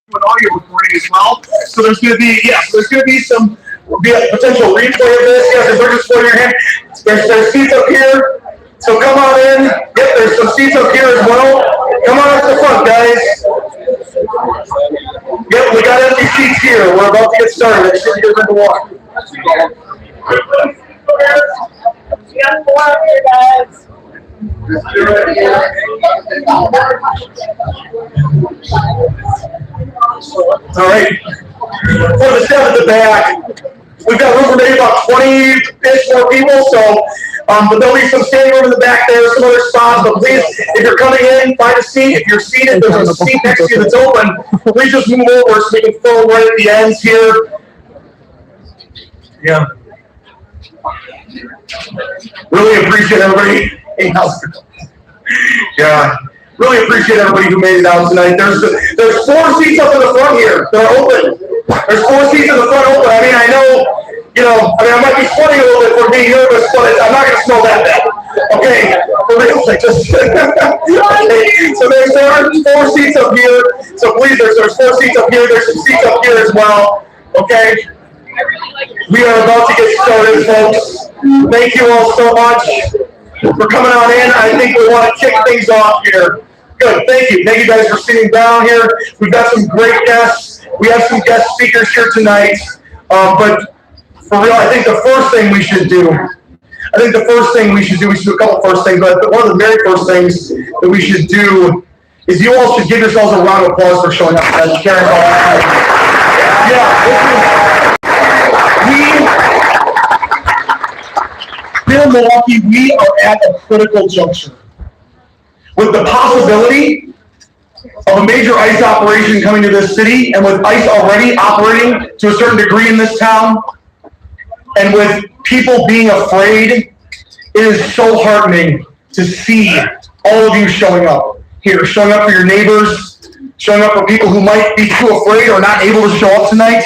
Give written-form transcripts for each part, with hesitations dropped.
an audio recording as well. So there's going to be, there's going to be some potential replay of this. You have to bring this in your hand. There's seats up here. So come on in. Yep, there's some seats up here as well. Come on up to the front, guys. Yep, we got empty seats here. We're about to get started. Make sure you get in the water. We got 4 here, guys. All right. For the staff at the back, we've got room for maybe about 20-ish more people, so, but there'll be some standing room in the back there, some other spots, but please, if you're coming in, find a seat. If you're seated, there's a seat next to you that's open. Please just move over so we can fill right at the ends here. Yeah. Really appreciate everybody. Hey, how's it going? Yeah. Really appreciate everybody who made it out tonight. There's 4 seats up in the front here. They're open. There's 4 seats in the front open. I mean, I know, I might be sweating a little bit for being nervous, but I'm not going to smell that bad. Okay? So there's 4 seats up here. So please, there's 4 seats up here. There's some seats up here as well. Okay? We are about to get started, folks. Thank you all so much for coming on in. I think we want to kick things off here. Good, thank you. Thank you guys for sitting down here. We've got some great guests. We have some guest speakers here tonight. But for real, I think the first thing we should do, we should do a couple first things, but one of the very first things that we should do is you all should give yourselves a round of applause for showing up and caring about that. Here in Milwaukee, we are at a critical juncture. With the possibility of a major ICE operation coming to this city, and with ICE already operating to a certain degree in this town, and with people being afraid, it is so heartening to see all of you showing up here, showing up for your neighbors, showing up for people who might be too afraid or not able to show up tonight,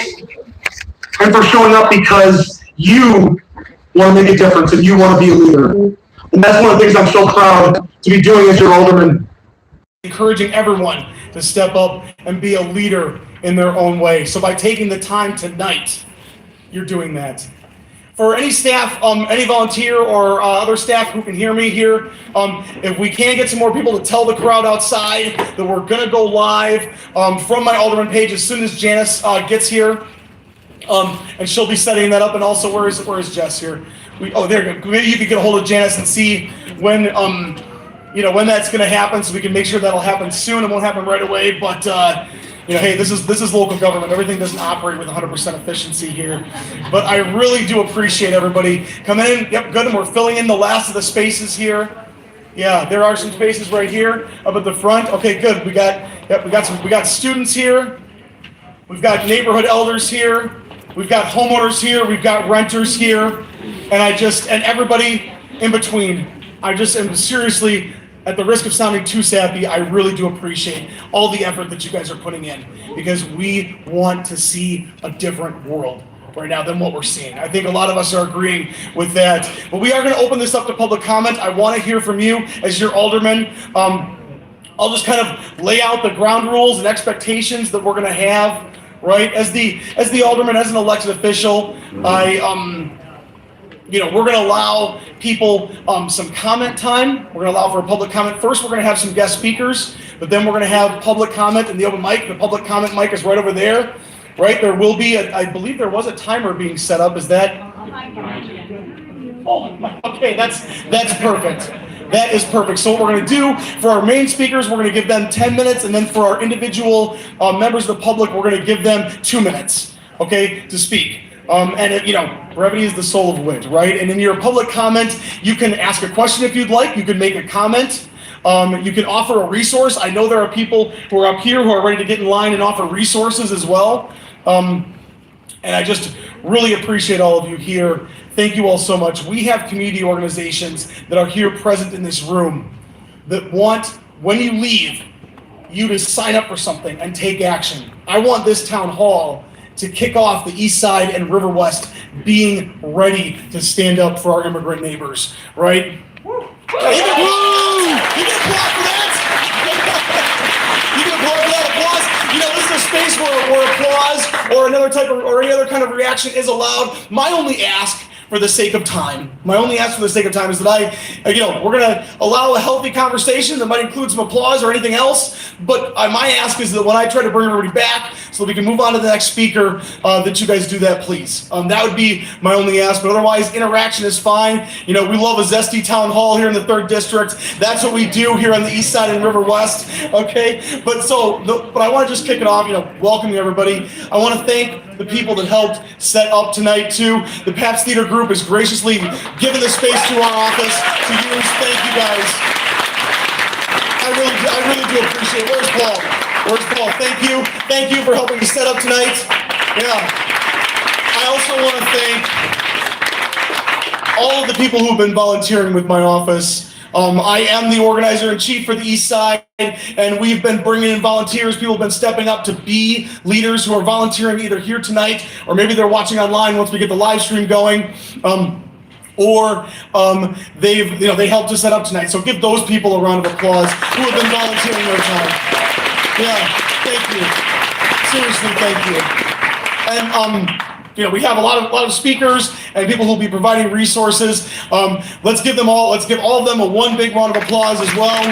and for showing up because you want to make a difference and you want to be a leader. And that's one of the things I'm so proud to be doing as your alderman. Encouraging everyone to step up and be a leader in their own way. So by taking the time tonight, you're doing that. For any staff, any volunteer or other staff who can hear me here, if we can get some more people to tell the crowd outside that we're going to go live from my alderman page as soon as Janice gets here. And she'll be setting that up. And also, where is Jess here? There you go. Maybe you could get a hold of Janice and see when that's going to happen, so we can make sure that'll happen soon. It won't happen right away, but hey, this is local government. Everything doesn't operate with 100% efficiency here. But I really do appreciate everybody coming in. Yep, good. And we're filling in the last of the spaces here. Yeah, there are some spaces right here up at the front. Okay, good. We got students here. We've got neighborhood elders here. We've got homeowners here. We've got renters here. And everybody in between. I just am seriously, at the risk of sounding too sappy, I really do appreciate all the effort that you guys are putting in, because we want to see a different world right now than what we're seeing. I think a lot of us are agreeing with that. But we are going to open this up to public comment. I want to hear from you as your alderman. I'll just kind of lay out the ground rules and expectations that we're going to have, right? As the alderman, as an elected official, we're going to allow people some comment time. We're going to allow for a public comment. First, we're going to have some guest speakers, but then we're going to have public comment in the open mic. The public comment mic is right over there, right? There will be, I believe there was a timer being set up. Is that? Oh, okay, that's perfect. That is perfect. So what we're going to do for our main speakers, we're going to give them 10 minutes, and then for our individual members of the public, we're going to give them 2 minutes, okay, to speak. Brevity is the soul of wit, right? And in your public comment, you can ask a question if you'd like. You can make a comment. You can offer a resource. I know there are people who are up here who are ready to get in line and offer resources as well. And I just really appreciate all of you here. Thank you all so much. We have community organizations that are here present in this room that want, when you leave, you to sign up for something and take action. I want this town hall to kick off the East Side and River West being ready to stand up for our immigrant neighbors, right? Woo! You can applaud for that. You can for that applause. You know, this is a space where applause or another type of, or any other kind of reaction is allowed. My only ask for the sake of time. My only ask for the sake of time is that we're going to allow a healthy conversation that might include some applause or anything else. But my ask is that when I try to bring everybody back so that we can move on to the next speaker, that you guys do that, please. That would be my only ask. But otherwise, interaction is fine. You know, we love a zesty town hall here in the 3rd District. That's what we do here on the East Side and River West. Okay? But I want to just kick it off, welcoming everybody. I want to thank the people that helped set up tonight too. The Pabst Theater Group has graciously given the space to our office to use. Thank you guys. I really do appreciate it. Where's Paul? Thank you for helping me set up tonight. Yeah. I also want to thank all of the people who've been volunteering with my office. I am the organizer-in-chief for the East Side, and we've been bringing in volunteers. People have been stepping up to be leaders who are volunteering either here tonight, or maybe they're watching online once we get the live stream going, they helped us set up tonight. So give those people a round of applause who have been volunteering their time. Yeah, thank you. Seriously, thank you. And we have a lot of speakers and people who will be providing resources. Let's give all of them a one big round of applause as well.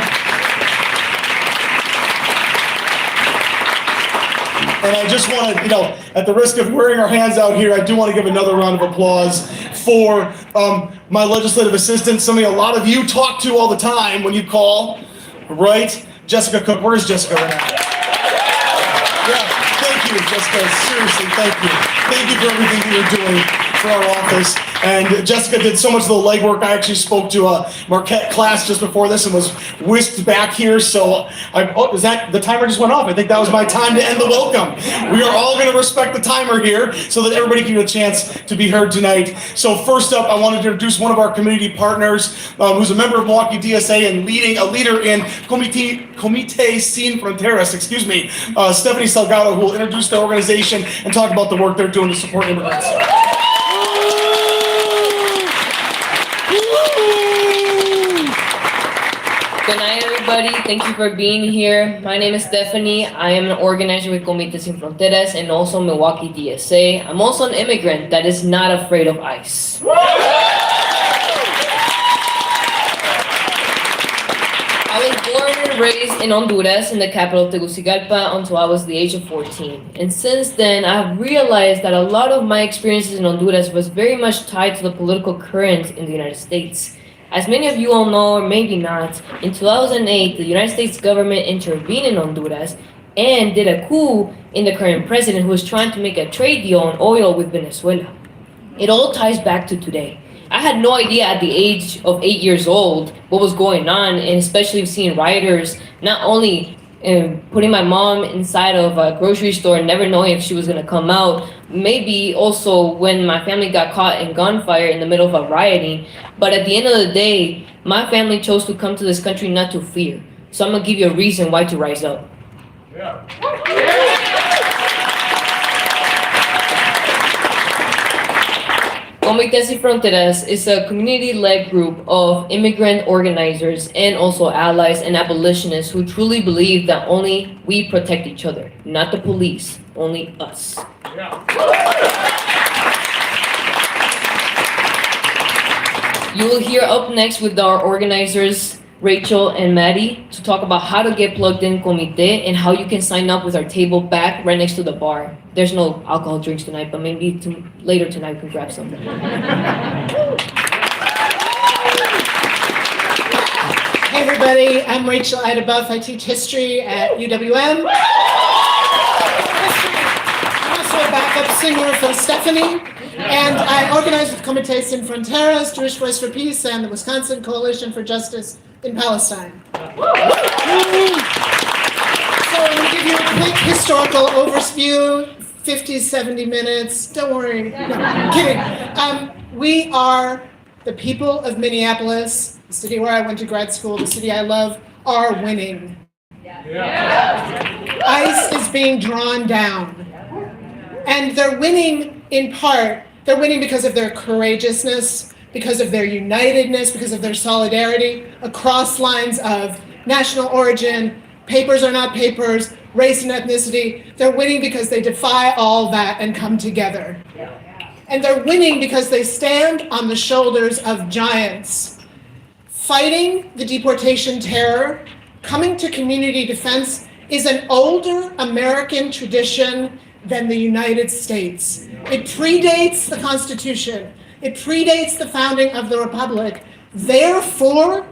And I just want to, at the risk of wearing our hands out here, I do want to give another round of applause for my legislative assistant, somebody a lot of you talk to all the time when you call, right? Jessica Cook. Where's Jessica right now? Yeah, thank you, Jessica. Seriously, thank you. Thank you for everything that you're doing for our office. And Jessica did so much of the legwork. I actually spoke to a Marquette class just before this and was whisked back here. So, the timer just went off. I think that was my time to end the welcome. We are all going to respect the timer here so that everybody can get a chance to be heard tonight. So first up, I wanted to introduce one of our community partners who's a member of Milwaukee DSA and a leader in Comité Sin Fronteras, Stephanie Salgado, who will introduce the organization and talk about the work they're doing to support immigrants. Good night, everybody. Thank you for being here. My name is Stephanie. I am an organizer with Comité Sin Fronteras and also Milwaukee DSA. I'm also an immigrant that is not afraid of ICE. I was born and raised in Honduras, in the capital Tegucigalpa, until I was the age of 14. And since then, I've realized that a lot of my experiences in Honduras was very much tied to the political current in the United States. As many of you all know, or maybe not, in 2008, the United States government intervened in Honduras and did a coup in the current president who was trying to make a trade deal on oil with Venezuela. It all ties back to today. I had no idea at the age of 8 years old what was going on, and especially seeing rioters not only putting my mom inside of a grocery store, never knowing if she was going to come out, maybe also when my family got caught in gunfire in the middle of a rioting. But at the end of the day, my family chose to come to this country not to fear. So I'm going to give you a reason why to rise up. Yeah. Comité Sin Fronteras is a community-led group of immigrant organizers and also allies and abolitionists who truly believe that only we protect each other, not the police, only us. Yeah. You will hear up next with our organizers, Rachel and Maddie, to talk about how to get plugged in Comité and how you can sign up with our table back right next to the bar. There's no alcohol drinks tonight, but maybe later tonight we can grab some. Hey everybody, I'm Rachel Idabuff. I teach history at UWM. I'm also a backup singer for Stephanie, and I organize with Comité Sin Fronteras, Jewish Voice for Peace, and the Wisconsin Coalition for Justice in Palestine. So I'm going to give you a quick historical overview, 50, 70 minutes. Don't worry, no, I'm kidding. We are the people of Minneapolis, the city where I went to grad school, the city I love, are winning. Yeah. ICE is being drawn down. And they're winning in part, they're winning because of their courageousness, because of their unitedness, because of their solidarity across lines of national origin, papers are not papers, race and ethnicity. They're winning because they defy all that and come together. And they're winning because they stand on the shoulders of giants. Fighting the deportation terror, coming to community defense is an older American tradition than the United States. It predates the Constitution. It predates the founding of the Republic. Therefore,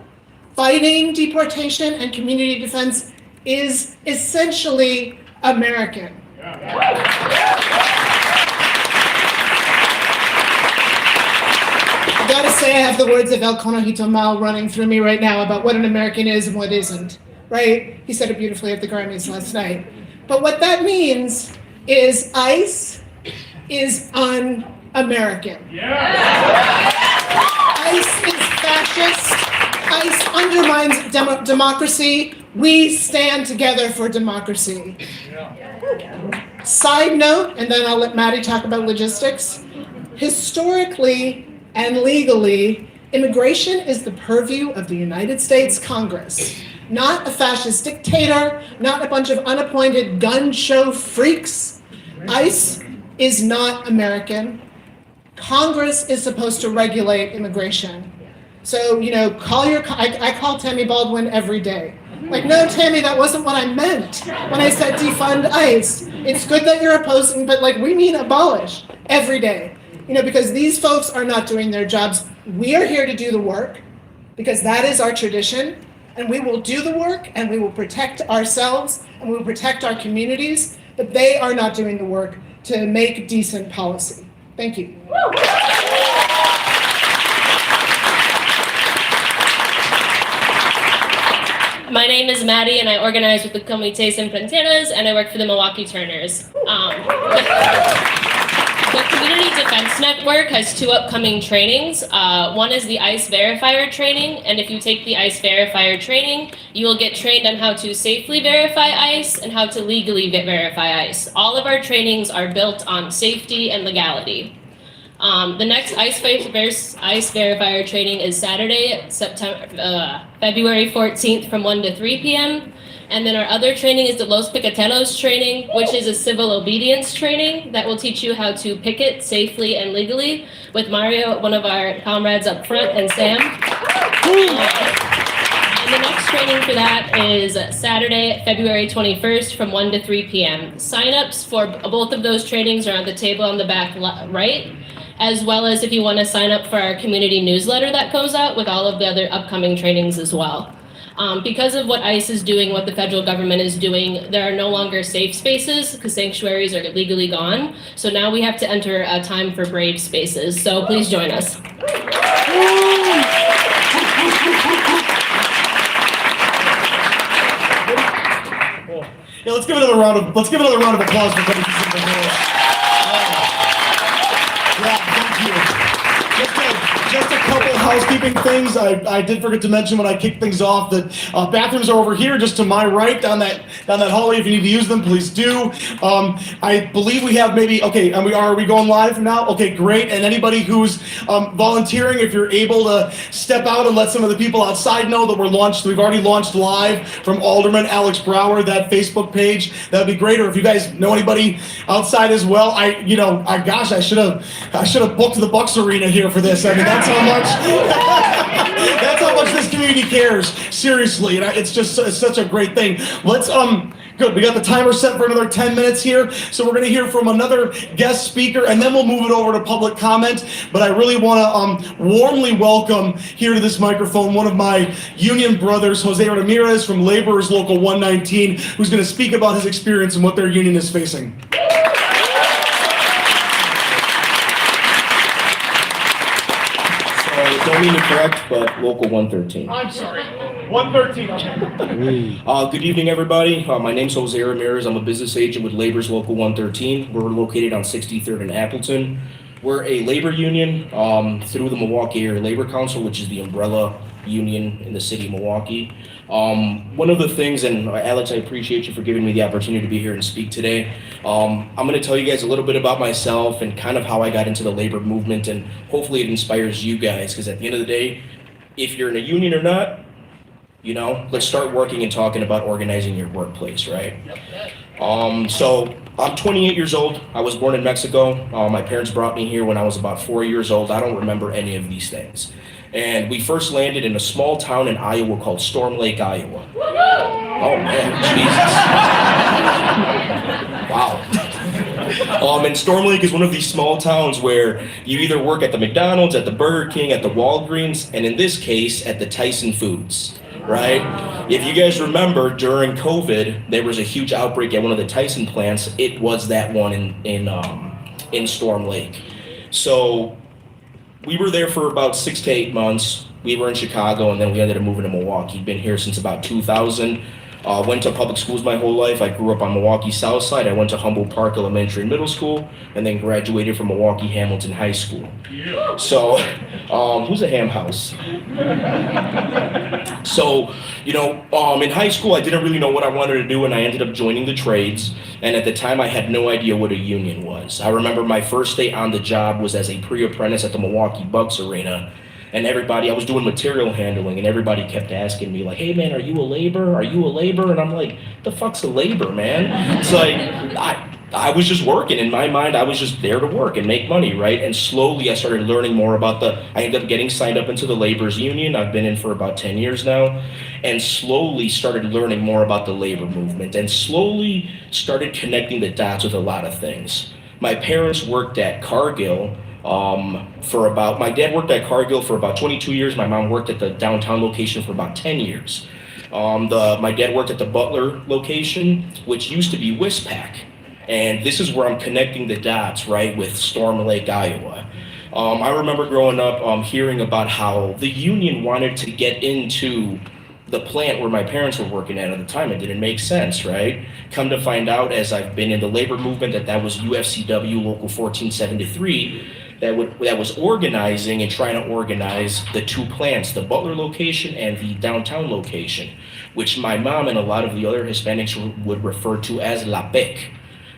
fighting deportation and community defense is essentially American. I gotta say, I have the words of El Conejito Mal running through me right now about what an American is and what isn't, right? He said it beautifully at the Grammys last night. But what that means is ICE is un-American. ICE is fascist. ICE undermines democracy. We stand together for democracy. Side note, and then I'll let Maddie talk about logistics. Historically and legally, immigration is the purview of the United States Congress, not a fascist dictator, not a bunch of unappointed gun show freaks. ICE is not American. Congress is supposed to regulate immigration. So, I call Tammy Baldwin every day. Like, no, Tammy, that wasn't what I meant when I said defund ICE. It's good that you're opposing, but we mean abolish every day. Because these folks are not doing their jobs. We are here to do the work because that is our tradition, and we will do the work, and we will protect ourselves, and we will protect our communities, but they are not doing the work to make decent policy. Thank you. My name is Maddie, and I organize with the Comités Emprenderas, and I work for the Milwaukee Turners. The Community Defense Network has 2 upcoming trainings. One is the ICE Verifier training, and if you take the ICE Verifier training, you will get trained on how to safely verify ICE and how to legally verify ICE. All of our trainings are built on safety and legality. The next ICE Verifier training is Saturday, February 14th from 1 to 3 p.m. And then our other training is the Los Piqueteros training, which is a civil obedience training that will teach you how to picket safely and legally with Mario, one of our comrades up front, and Sam. And the next training for that is Saturday, February 21st from 1 to 3 p.m. Signups for both of those trainings are on the table on the back right, as well as if you want to sign up for our community newsletter that goes out with all of the other upcoming trainings as well. Because of what ICE is doing, what the federal government is doing, there are no longer safe spaces because sanctuaries are legally gone. So now we have to enter a time for brave spaces. So please join us. Yeah, let's give another round of applause for coming to Super Bowl. Yeah, thank you. Just a couple housekeeping things. I did forget to mention when I kicked things off that bathrooms are over here, just to my right, down that hallway. If you need to use them, please do. I believe we have maybe and are we going live now? Okay, great. And anybody who's volunteering, if you're able to step out and let some of the people outside know that we've already launched live from Alderman Alex Brower, that Facebook page. That'd be great. Or if you guys know anybody outside as well, I should have booked the Bucks Arena here for this. I mean, that's how much this community cares. Seriously, and it's such a great thing. Let's good. We got the timer set for another 10 minutes here, so we're going to hear from another guest speaker, and then we'll move it over to public comment. But I really want to warmly welcome here to this microphone one of my union brothers, Jose Ramirez from Laborers Local 119, who's going to speak about his experience and what their union is facing. Don't mean to correct, but Local 113. I'm sorry. 113. Good evening, everybody. My name's Jose Ramirez. I'm a business agent with Labor's Local 113. We're located on 63rd and Appleton. We're a labor union through the Milwaukee Area Labor Council, which is the umbrella union in the city of Milwaukee. One of the things, and Alex, I appreciate you for giving me the opportunity to be here and speak today. I'm going to tell you guys a little bit about myself and kind of how I got into the labor movement, and hopefully it inspires you guys, because at the end of the day, if you're in a union or not, You know, let's start working and talking about organizing your workplace, right? So I'm 28 years old. I was born in Mexico. My parents brought me here when I was about 4 years old. I don't remember any of these things. And we first landed in a small town in Iowa called Storm Lake, Iowa. Oh man, Jesus. Wow. And Storm Lake is one of these small towns where you either work at the McDonald's, at the Burger King, at the Walgreens, and in this case, at the Tyson Foods, right? If you guys remember, during COVID, there was a huge outbreak at one of the Tyson plants. It was that one in Storm Lake. So we were there for about 6 to 8 months. We were in Chicago, and then we ended up moving to Milwaukee. Been here since about 2000. Went to public schools my whole life. I grew up on Milwaukee South Side. I went to Humboldt Park Elementary and Middle School, and then graduated from Milwaukee Hamilton High School. So, who's a ham house? So, in high school, I didn't really know what I wanted to do, and I ended up joining the trades. And at the time, I had no idea what a union was. I remember my first day on the job was as a pre-apprentice at the Milwaukee Bucks Arena. And I was doing material handling, and everybody kept asking me, like, hey, man, are you a labor? Are you a labor? And I'm like, the fuck's a labor, man? It's like, I was just working. In my mind, I was just there to work and make money, right? And slowly I started learning more about I ended up getting signed up into the labor's union. I've been in for about 10 years now, and slowly started learning more about the labor movement, and slowly started connecting the dots with a lot of things. My parents worked at Cargill. My dad worked at Cargill for about 22 years. My mom worked at the downtown location for about 10 years. My dad worked at the Butler location, which used to be Wispac. And this is where I'm connecting the dots, right, with Storm Lake, Iowa. I remember growing up hearing about how the union wanted to get into the plant where my parents were working at the time. It didn't make sense, right? Come to find out, as I've been in the labor movement, that was UFCW Local 1473 that was organizing and trying to organize the two plants, the Butler location and the downtown location, which my mom and a lot of the other Hispanics would refer to as La PEC,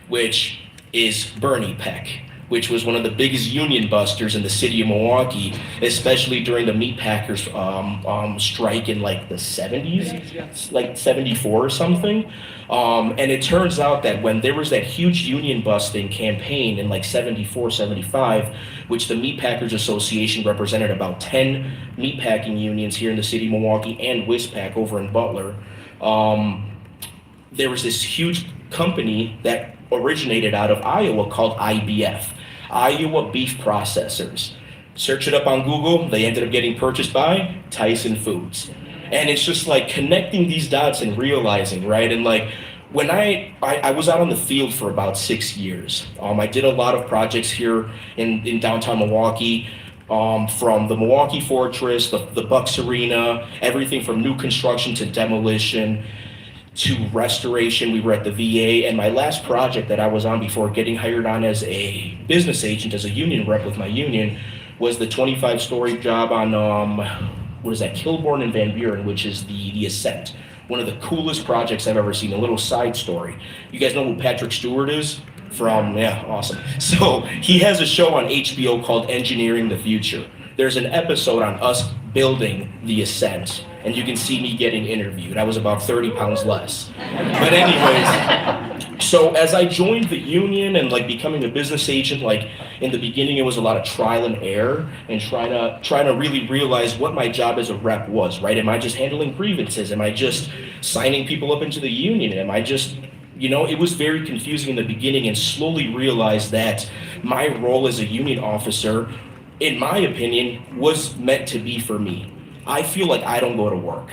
which is Bernie Peck, which was one of the biggest union busters in the city of Milwaukee, especially during the meat packers strike in like the 70s, like 74 or something. And it turns out that when there was that huge union busting campaign in like 74, 75, which the Meat Packers Association represented about 10 meatpacking unions here in the city of Milwaukee and Wispac over in Butler, there was this huge company that originated out of Iowa called IBF, Iowa Beef Processors. Search it up on Google. They ended up getting purchased by Tyson Foods. And it's just like connecting these dots and realizing, right? And like when I was out on the field for about 6 years. I did a lot of projects here in downtown Milwaukee, from the Milwaukee Fortress, the Bucks Arena, everything from new construction to demolition to restoration. We were at the VA, and my last project that I was on before getting hired on as a business agent, as a union rep with my union, was the 25-story job on, Kilbourne and Van Buren, which is the Ascent. One of the coolest projects I've ever seen. A little side story. You guys know who Patrick Stewart is? Awesome. So he has a show on HBO called Engineering the Future. There's an episode on us building the Ascent, and you can see me getting interviewed. I was about 30 pounds less. But anyways, so as I joined the union and like becoming a business agent, like in the beginning it was a lot of trial and error and trying to really realize what my job as a rep was, right? Am I just handling grievances? Am I just signing people up into the union? Am I just, it was very confusing in the beginning, and slowly realized that my role as a union officer, in my opinion, was meant to be for me. I feel like I don't go to work.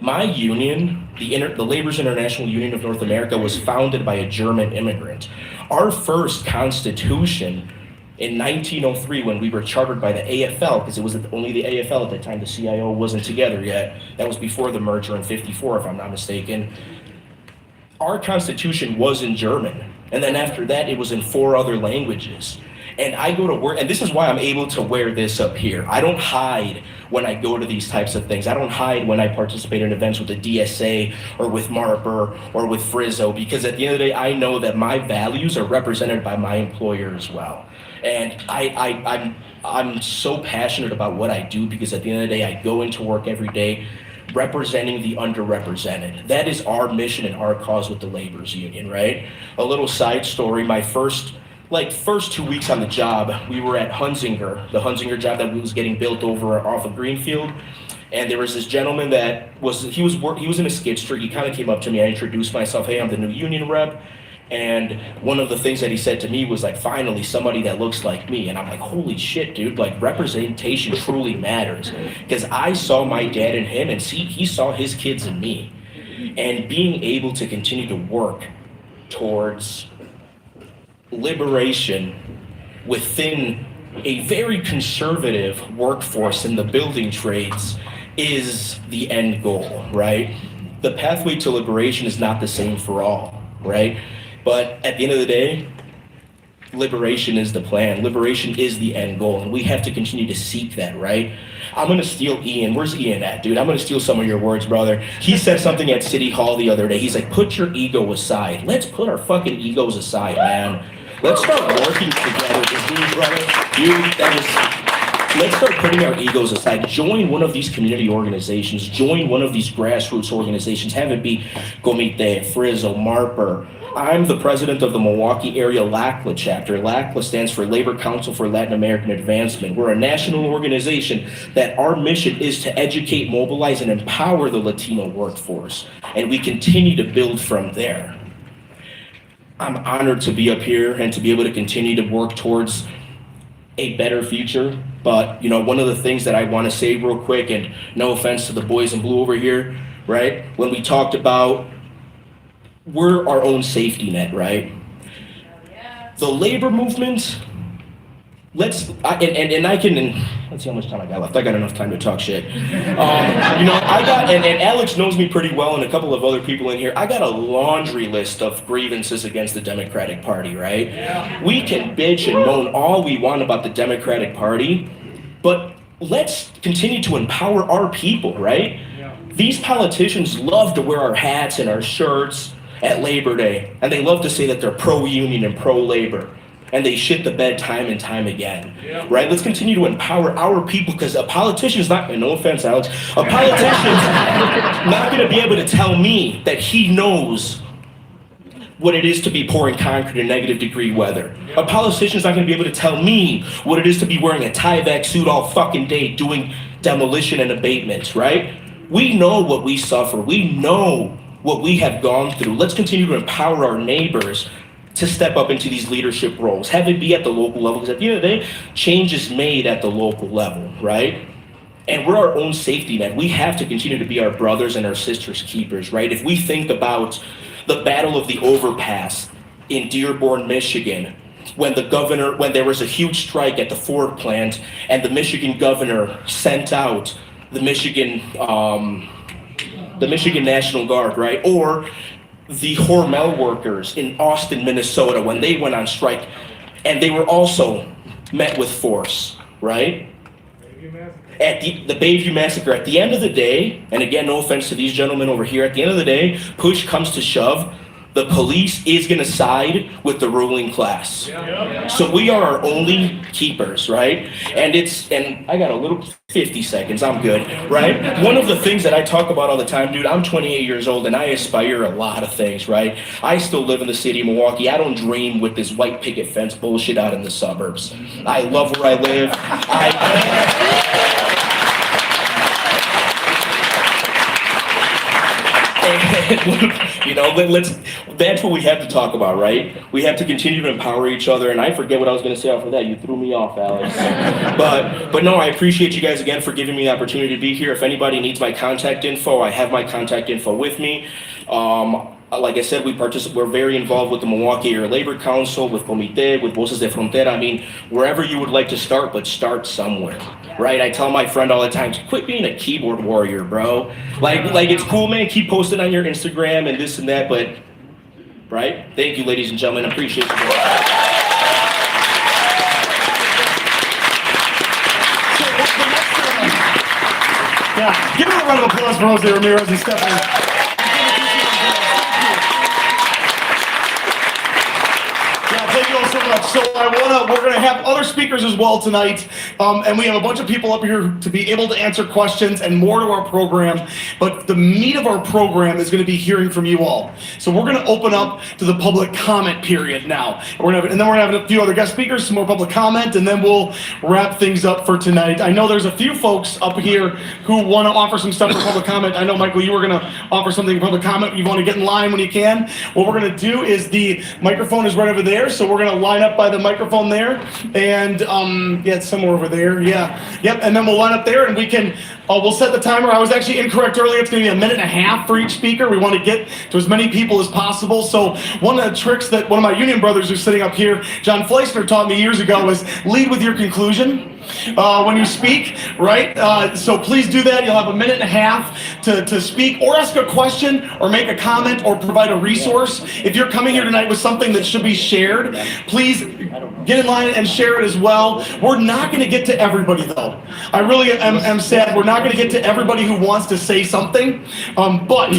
My union, the Labor's International Union of North America, was founded by a German immigrant. Our first constitution in 1903, when we were chartered by the AFL, because it was only the AFL at the time, the CIO wasn't together yet. That was before the merger in 54, if I'm not mistaken. Our constitution was in German. And then after that, it was in 4 other languages. And I go to work, and this is why I'm able to wear this up here. I don't hide when I go to these types of things. I don't hide when I participate in events with the DSA or with MARPR or with Frizzo, because at the end of the day, I know that my values are represented by my employer as well. And I'm so passionate about what I do, because at the end of the day, I go into work every day representing the underrepresented. That is our mission and our cause with the laborers union, right? A little side story, my first 2 weeks on the job, we were at Hunzinger, the Hunzinger job that was getting built over off of Greenfield. And there was this gentleman that he was in a skid steer. He kind of came up to me. I introduced myself. Hey, I'm the new union rep. And one of the things that he said to me was like, finally, somebody that looks like me. And I'm like, holy shit, dude, like representation truly matters. Because I saw my dad in him and he saw his kids in me. And being able to continue to work towards liberation within a very conservative workforce in the building trades is the end goal, right? The pathway to liberation is not the same for all, right? But at the end of the day, liberation is the plan. Liberation is the end goal, and we have to continue to seek that, right? I'm gonna steal Ian. Where's Ian at, dude? I'm gonna steal some of your words, brother. He said something at City Hall the other day. He's like, put your ego aside. Let's put our fucking egos aside, man. Let's start working together, brother. Let's start putting our egos aside. Join one of these community organizations. Join one of these grassroots organizations. Have it be Comite, Frizzo, Marper. I'm the president of the Milwaukee area LACLA chapter. LACLA stands for Labor Council for Latin American Advancement. We're a national organization that our mission is to educate, mobilize, and empower the Latino workforce. And we continue to build from there. I'm honored to be up here and to be able to continue to work towards a better future. But, you know, one of the things that I want to say real quick, and no offense to the boys in blue over here, right? When we talked about we're our own safety net, right? The labor movement, let's see how much time I got left. I got enough time to talk shit. And Alex knows me pretty well and a couple of other people in here. I got a laundry list of grievances against the Democratic Party, right? Yeah. We can bitch and moan all we want about the Democratic Party, but let's continue to empower our people, right? Yeah. These politicians love to wear our hats and our shirts at Labor Day, and they love to say that they're pro-union and pro-labor. And they shit the bed time and time again, right? Let's continue to empower our people, because a politician's not, no offense, Alex, a politician's not gonna be able to tell me that he knows what it is to be pouring concrete in negative-degree weather. A politician's not gonna be able to tell me what it is to be wearing a Tyvek suit all fucking day doing demolition and abatements, right? We know what we suffer. We know what we have gone through. Let's continue to empower our neighbors to step up into these leadership roles, have it be at the local level, because at the end of the day, change is made at the local level, right? And we're our own safety net. We have to continue to be our brothers and our sisters' keepers, right? If we think about the Battle of the Overpass in Dearborn, Michigan, when there was a huge strike at the Ford plant, and the Michigan governor sent out the Michigan National Guard, right? Or the Hormel workers in Austin, Minnesota, when they went on strike, and they were also met with force, right? At the Bayview Massacre, at the end of the day, and again, no offense to these gentlemen over here, at the end of the day, push comes to shove, the police is gonna side with the ruling class. So we are our only keepers, right? And I got a little 50 seconds, I'm good, right? One of the things that I talk about all the time, dude, I'm 28 years old and I aspire a lot of things, right? I still live in the city of Milwaukee. I don't dream with this white picket fence bullshit out in the suburbs. I love where I live. That's what we have to talk about, right? We have to continue to empower each other, and I forget what I was going to say after that. You threw me off, Alex. But no, I appreciate you guys again for giving me the opportunity to be here. If anybody needs my contact info, I have my contact info with me. Like I said, we're very involved with the Milwaukee Area Labor Council, with Comite, with Voces de Frontera. I mean, wherever you would like to start, but start somewhere, right? I tell my friend all the time, quit being a keyboard warrior, bro. Like it's cool, man, keep posting on your Instagram and this and that, but, right? Thank you, ladies and gentlemen, I appreciate you. Yeah, give me a round of applause for Jose Ramirez and Stephanie. Thank you all so much. So we're gonna have other speakers as well tonight. And we have a bunch of people up here to be able to answer questions and more to our program. But the meat of our program is going to be hearing from you all. So we're going to open up to the public comment period now. And then we're going to have a few other guest speakers, some more public comment, and then we'll wrap things up for tonight. I know there's a few folks up here who want to offer some stuff for public comment. I know, Michael, you were going to offer something for public comment. You want to get in line when you can. What we're going to do is the microphone is right over there, so we're going to line up by the microphone there, and yeah, it's somewhere over there. Yeah, yep. And then we'll line up there, and we can. We'll set the timer. I was actually incorrect earlier. It's going to be 1.5 minutes for each speaker. We want to get to as many people as possible. So one of the tricks that one of my union brothers who's sitting up here, John Fleisner, taught me years ago was lead with your conclusion when you speak, right? So please do that. You'll have 1.5 minutes to speak or ask a question or make a comment or provide a resource. If you're coming here tonight with something that should be shared, please get in line and share it as well. We're not going to get to everybody, though. I really am sad. We're not going to get to everybody who wants to say something. But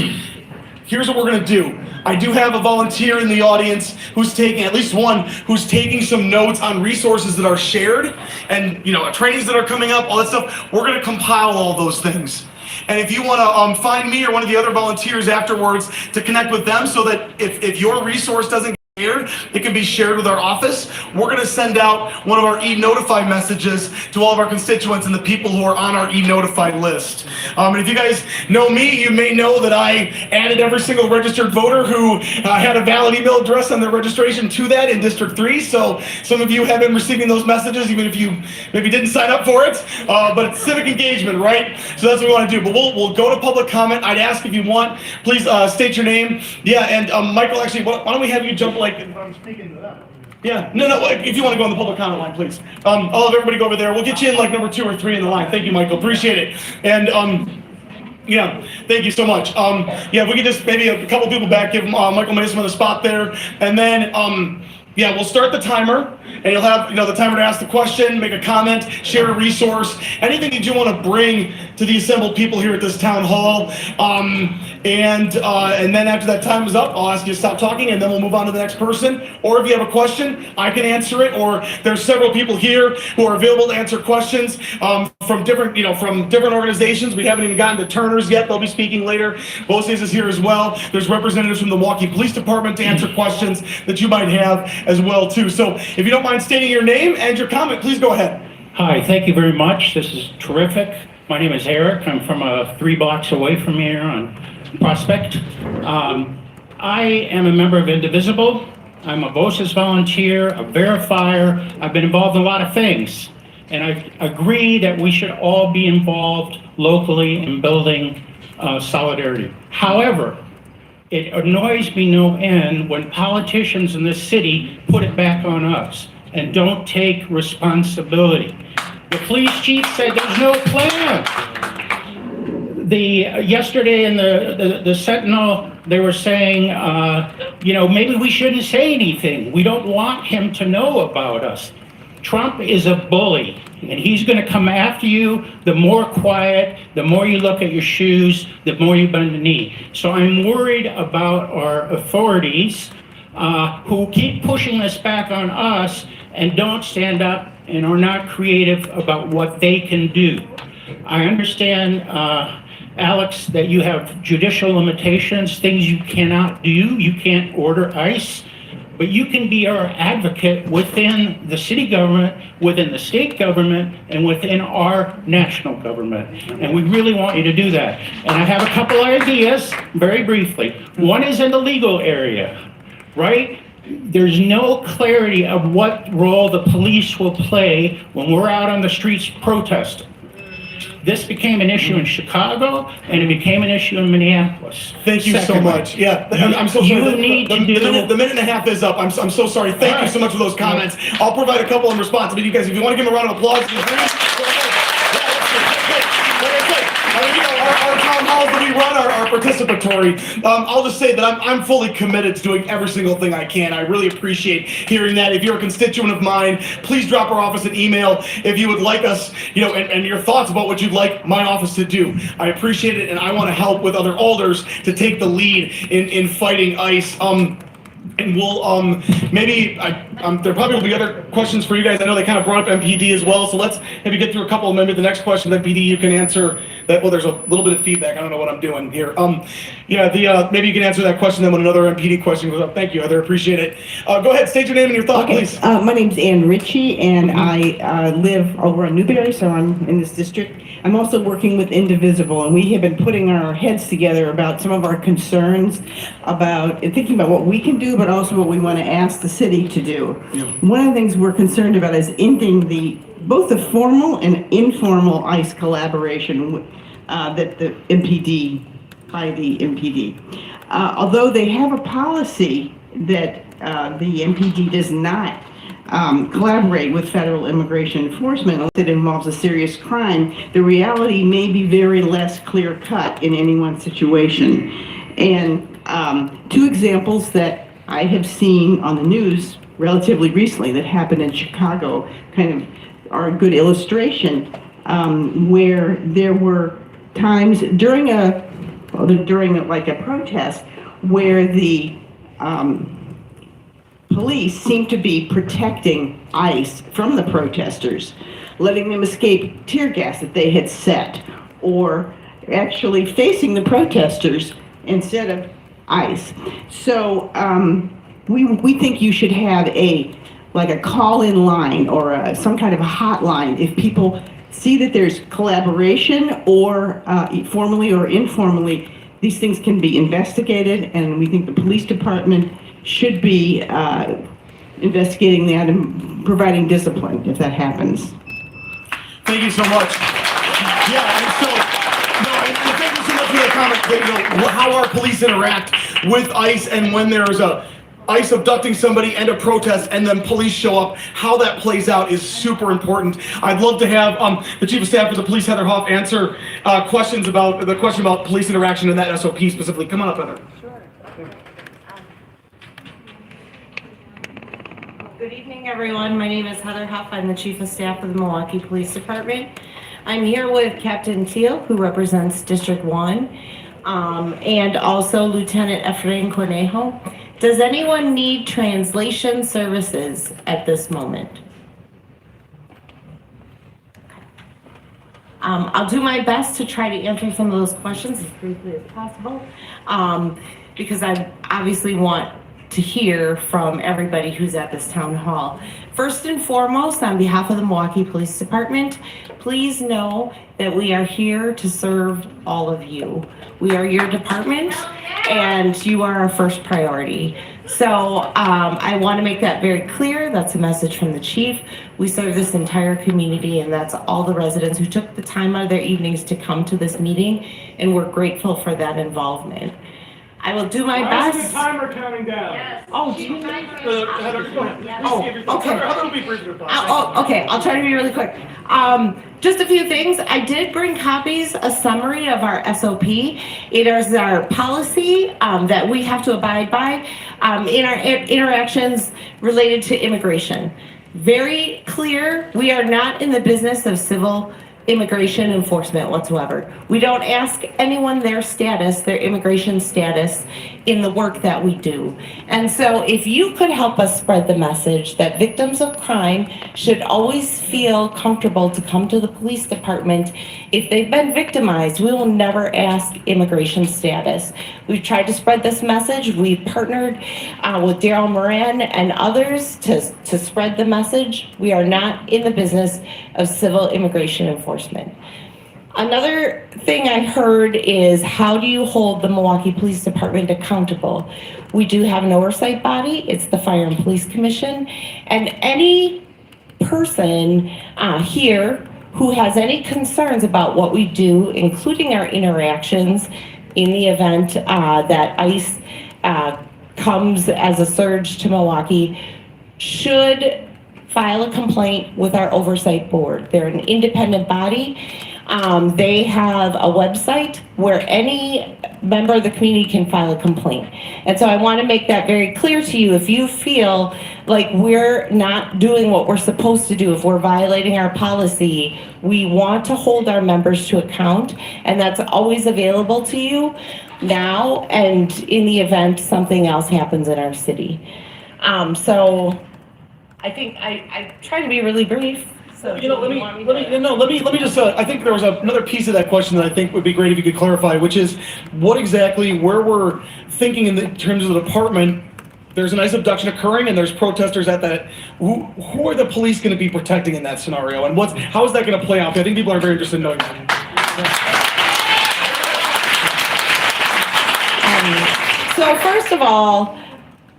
here's what we're going to do. I do have a volunteer in the audience who's taking, at least one, who's taking some notes on resources that are shared and, trainings that are coming up, all that stuff. We're going to compile all those things. And if you want to find me or one of the other volunteers afterwards to connect with them so that if your resource doesn't get shared, it can be shared with our office. We're going to send out one of our e-notify messages to all of our constituents and the people who are on our e-notify list. And if you guys know me, you may know that I added every single registered voter who had a valid email address on their registration to that in District 3. So some of you have been receiving those messages, even if you maybe didn't sign up for it. But it's civic engagement, right? So that's what we want to do. But we'll go to public comment. I'd ask if you want, please state your name. Yeah, and Michael, actually, why don't we have you jump if I'm speaking to them. Yeah, no, if you want to go on the public comment line, please. I'll have everybody go over there. We'll get you in like number 2 or 3 in the line. Thank you, Michael. Appreciate it. And yeah, thank you so much. Yeah, we could just maybe a couple people back, give Michael Mason the spot there, and then yeah, we'll start the timer, and you'll have the timer to ask the question, make a comment, share a resource, anything that you want to bring to the assembled people here at this town hall. And then after that time is up, I'll ask you to stop talking, and then we'll move on to the next person. Or if you have a question, I can answer it. Or there's several people here who are available to answer questions from different organizations. We haven't even gotten to Turner's yet. They'll be speaking later. BOCES is here as well. There's representatives from the Milwaukee Police Department to answer questions that you might have as well too. So if you don't mind stating your name and your comment, please go ahead. Hi, thank you very much. This is terrific. My name is Eric. I'm from 3 blocks away from here on Prospect. I am a member of Indivisible. I'm a BOCES volunteer, a verifier. I've been involved in a lot of things. And I agree that we should all be involved locally in building solidarity. However, it annoys me no end when politicians in this city put it back on us and don't take responsibility. The police chief said there's no plan. Yesterday in the Sentinel, they were saying, maybe we shouldn't say anything. We don't want him to know about us. Trump is a bully, and he's going to come after you. The more quiet, the more you look at your shoes, the more you bend the knee. So I'm worried about our authorities who keep pushing this back on us and don't stand up and are not creative about what they can do. I understand, Alex, that you have judicial limitations, things you cannot do. You can't order ICE. But you can be our advocate within the city government, within the state government, and within our national government. And we really want you to do that. And I have a couple ideas, very briefly. One is in the legal area, right? There's no clarity of what role the police will play when we're out on the streets protesting. This became an issue in Chicago, and it became an issue in Minneapolis. Thank you so much. Yeah, I'm so sorry. The minute and a half is up. I'm so sorry. Thank you so much for those comments. I'll provide a couple in response. But you guys, if you want to give them a round of applause, our town halls that we run are participatory. I'll just say that I'm fully committed to doing every single thing I can. I really appreciate hearing that. If you're a constituent of mine, please drop our office an email if you would like us, and your thoughts about what you'd like my office to do. I appreciate it, and I want to help with other alders to take the lead in fighting ICE. And we'll maybe there probably will be other questions for you guys. I know they kind of brought up MPD as well, so let's maybe get through a couple. Maybe the next question MPD you can answer. That well, there's a little bit of feedback. I don't know what I'm doing here. Maybe you can answer that question then when another MPD question goes up. Thank you, Heather. Appreciate it. Go ahead, state your name and your thought, please. My name's Ann Ritchie, and I live over on Newberry, so I'm in this district. I'm also working with Indivisible, and we have been putting our heads together about some of our concerns about and thinking about what we can do, but also what we want to ask the city to do. Yeah. One of the things we're concerned about is ending both the formal and informal ICE collaboration that the MPD, by the MPD. Although they have a policy that the MPD does not collaborate with federal immigration enforcement unless it involves a serious crime, the reality may be very less clear-cut in any one situation. And two examples that I have seen on the news relatively recently that happened in Chicago kind of are a good illustration where there were times during a protest where the police seemed to be protecting ICE from the protesters, letting them escape tear gas that they had set, or actually facing the protesters instead of ICE. So we think you should have a call-in line or some kind of a hotline if people see that there's collaboration or formally or informally. These things can be investigated, and we think the police department should be investigating that and providing discipline if that happens. Thank you so much. Yeah, and so, and thank you so much for the comment, how our police interact with ICE and when there's a ICE abducting somebody and a protest and then police show up, how that plays out is super important. I'd love to have the Chief of Staff for the Police, Heather Huff, answer questions about the question about police interaction and that SOP specifically. Come on up, Heather. Sure. Good evening, everyone. My name is Heather Huff. I'm the Chief of Staff of the Milwaukee Police Department. I'm here with Captain Teal, who represents District 1, and also Lieutenant Efrain Cornejo. Does anyone need translation services at this moment? I'll do my best to try to answer some of those questions as briefly as possible, because I obviously want to hear from everybody who's at this town hall. First and foremost, on behalf of the Milwaukee Police Department, please know that we are here to serve all of you. We are your department, and you are our first priority. So I want to make that very clear. That's a message from the chief. We serve this entire community, and that's all the residents who took the time out of their evenings to come to this meeting, and we're grateful for that involvement. I will do my best. How's the timer counting down? Yes. Oh, Heather, go ahead. Oh, okay. Heather will be brief. Okay, I'll try to be really quick. Just a few things. I did bring copies, a summary of our SOP. It is our policy that we have to abide by in our interactions related to immigration. Very clear, we are not in the business of civil immigration enforcement whatsoever. We don't ask anyone their status, their immigration status in the work that we do. And so if you could help us spread the message that victims of crime should always feel comfortable to come to the police department. If they've been victimized, we will never ask immigration status. We've tried to spread this message. We've partnered with Daryl Moran and others to spread the message. We are not in the business of civil immigration enforcement. Another thing I heard is, how do you hold the Milwaukee Police Department accountable? We do have an oversight body. It's the Fire and Police Commission. And any person here who has any concerns about what we do, including our interactions in the event that ICE comes as a surge to Milwaukee, should file a complaint with our oversight board. They're an independent body. They have a website where any member of the community can file a complaint. And so I want to make that very clear to you. If you feel like we're not doing what we're supposed to do, if we're violating our policy, we want to hold our members to account, and that's always available to you now and in the event something else happens in our city. So I think I try to be really brief. So let me just, I think there was another piece of that question that I think would be great if you could clarify, which is what exactly, where we're thinking in terms of the department, there's an ICE abduction occurring and there's protesters at that. Who are the police going to be protecting in that scenario? And how is that going to play out? I think people are very interested in knowing that. So first of all,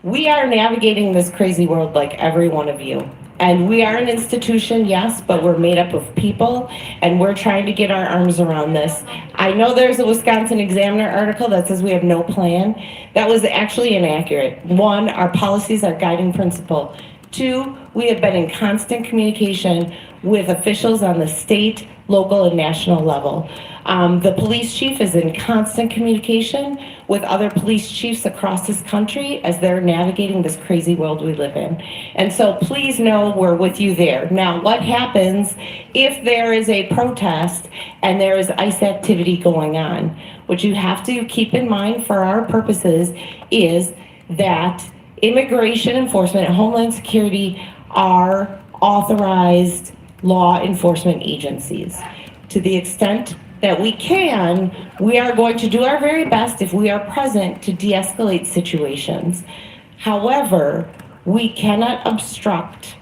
we are navigating this crazy world like every one of you. And we are an institution, yes, but we're made up of people, and we're trying to get our arms around this. I know there's a Wisconsin Examiner article that says we have no plan. That was actually inaccurate. One, our policies are guiding principle. Two, we have been in constant communication with officials on the state, local, and national level. The police chief is in constant communication with other police chiefs across this country as they're navigating this crazy world we live in. And so please know we're with you there. Now, what happens if there is a protest and there is ICE activity going on? What you have to keep in mind for our purposes is that immigration enforcement and Homeland Security are authorized law enforcement agencies. To the extent that we can, we are going to do our very best if we are present to de-escalate situations. However, we cannot obstruct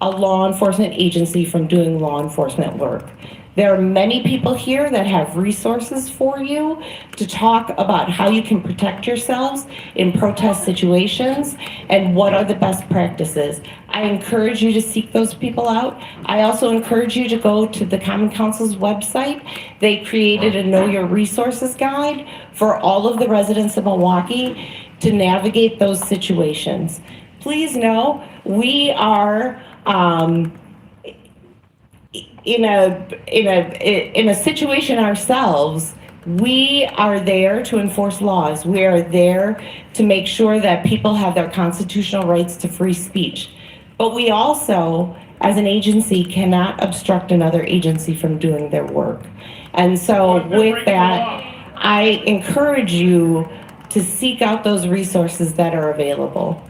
a law enforcement agency from doing law enforcement work. There are many people here that have resources for you to talk about how you can protect yourselves in protest situations and what are the best practices. I encourage you to seek those people out. I also encourage you to go to the Common Council's website. They created a Know Your Resources guide for all of the residents of Milwaukee to navigate those situations. Please know we are in a situation ourselves. We are there to enforce laws. We are there to make sure that people have their constitutional rights to free speech. But we also, as an agency, cannot obstruct another agency from doing their work. And so with that, I encourage you to seek out those resources that are available.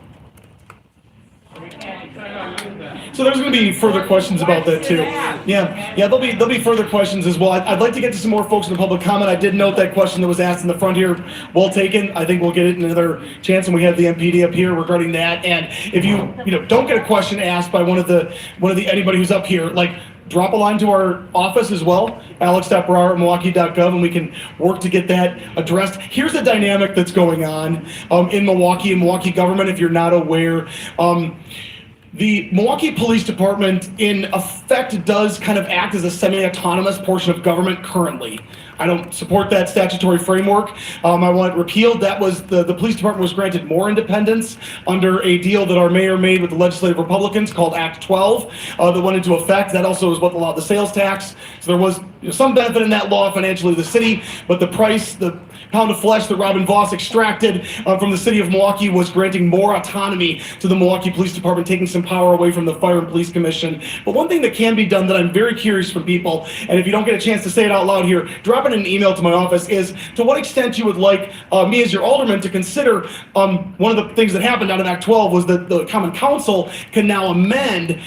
So there's going to be further questions about that too. Yeah, there'll be further questions as well. I'd like to get to some more folks in the public comment. I did note that question that was asked in the front here. Well taken. I think we'll get it another chance when we have the MPD up here regarding that. And if you don't get a question asked by anybody who's up here, like, drop a line to our office as well, alex.brower@milwaukee.gov, and we can work to get that addressed. Here's the dynamic that's going on in Milwaukee and Milwaukee government, if you're not aware. The Milwaukee Police Department, in effect, does kind of act as a semi-autonomous portion of government currently. I don't support that statutory framework. I want it repealed. That was the police department was granted more independence under a deal that our mayor made with the legislative Republicans called Act 12 that went into effect. That also is what allowed the sales tax. So there was some benefit in that law financially to the city, but the pound of flesh that Robin Voss extracted from the city of Milwaukee was granting more autonomy to the Milwaukee Police Department, taking some power away from the Fire and Police Commission. But one thing that can be done that I'm very curious from people, and if you don't get a chance to say it out loud here, drop it in an email to my office, is to what extent you would like me as your alderman to consider one of the things that happened out of Act 12 was that the Common Council can now amend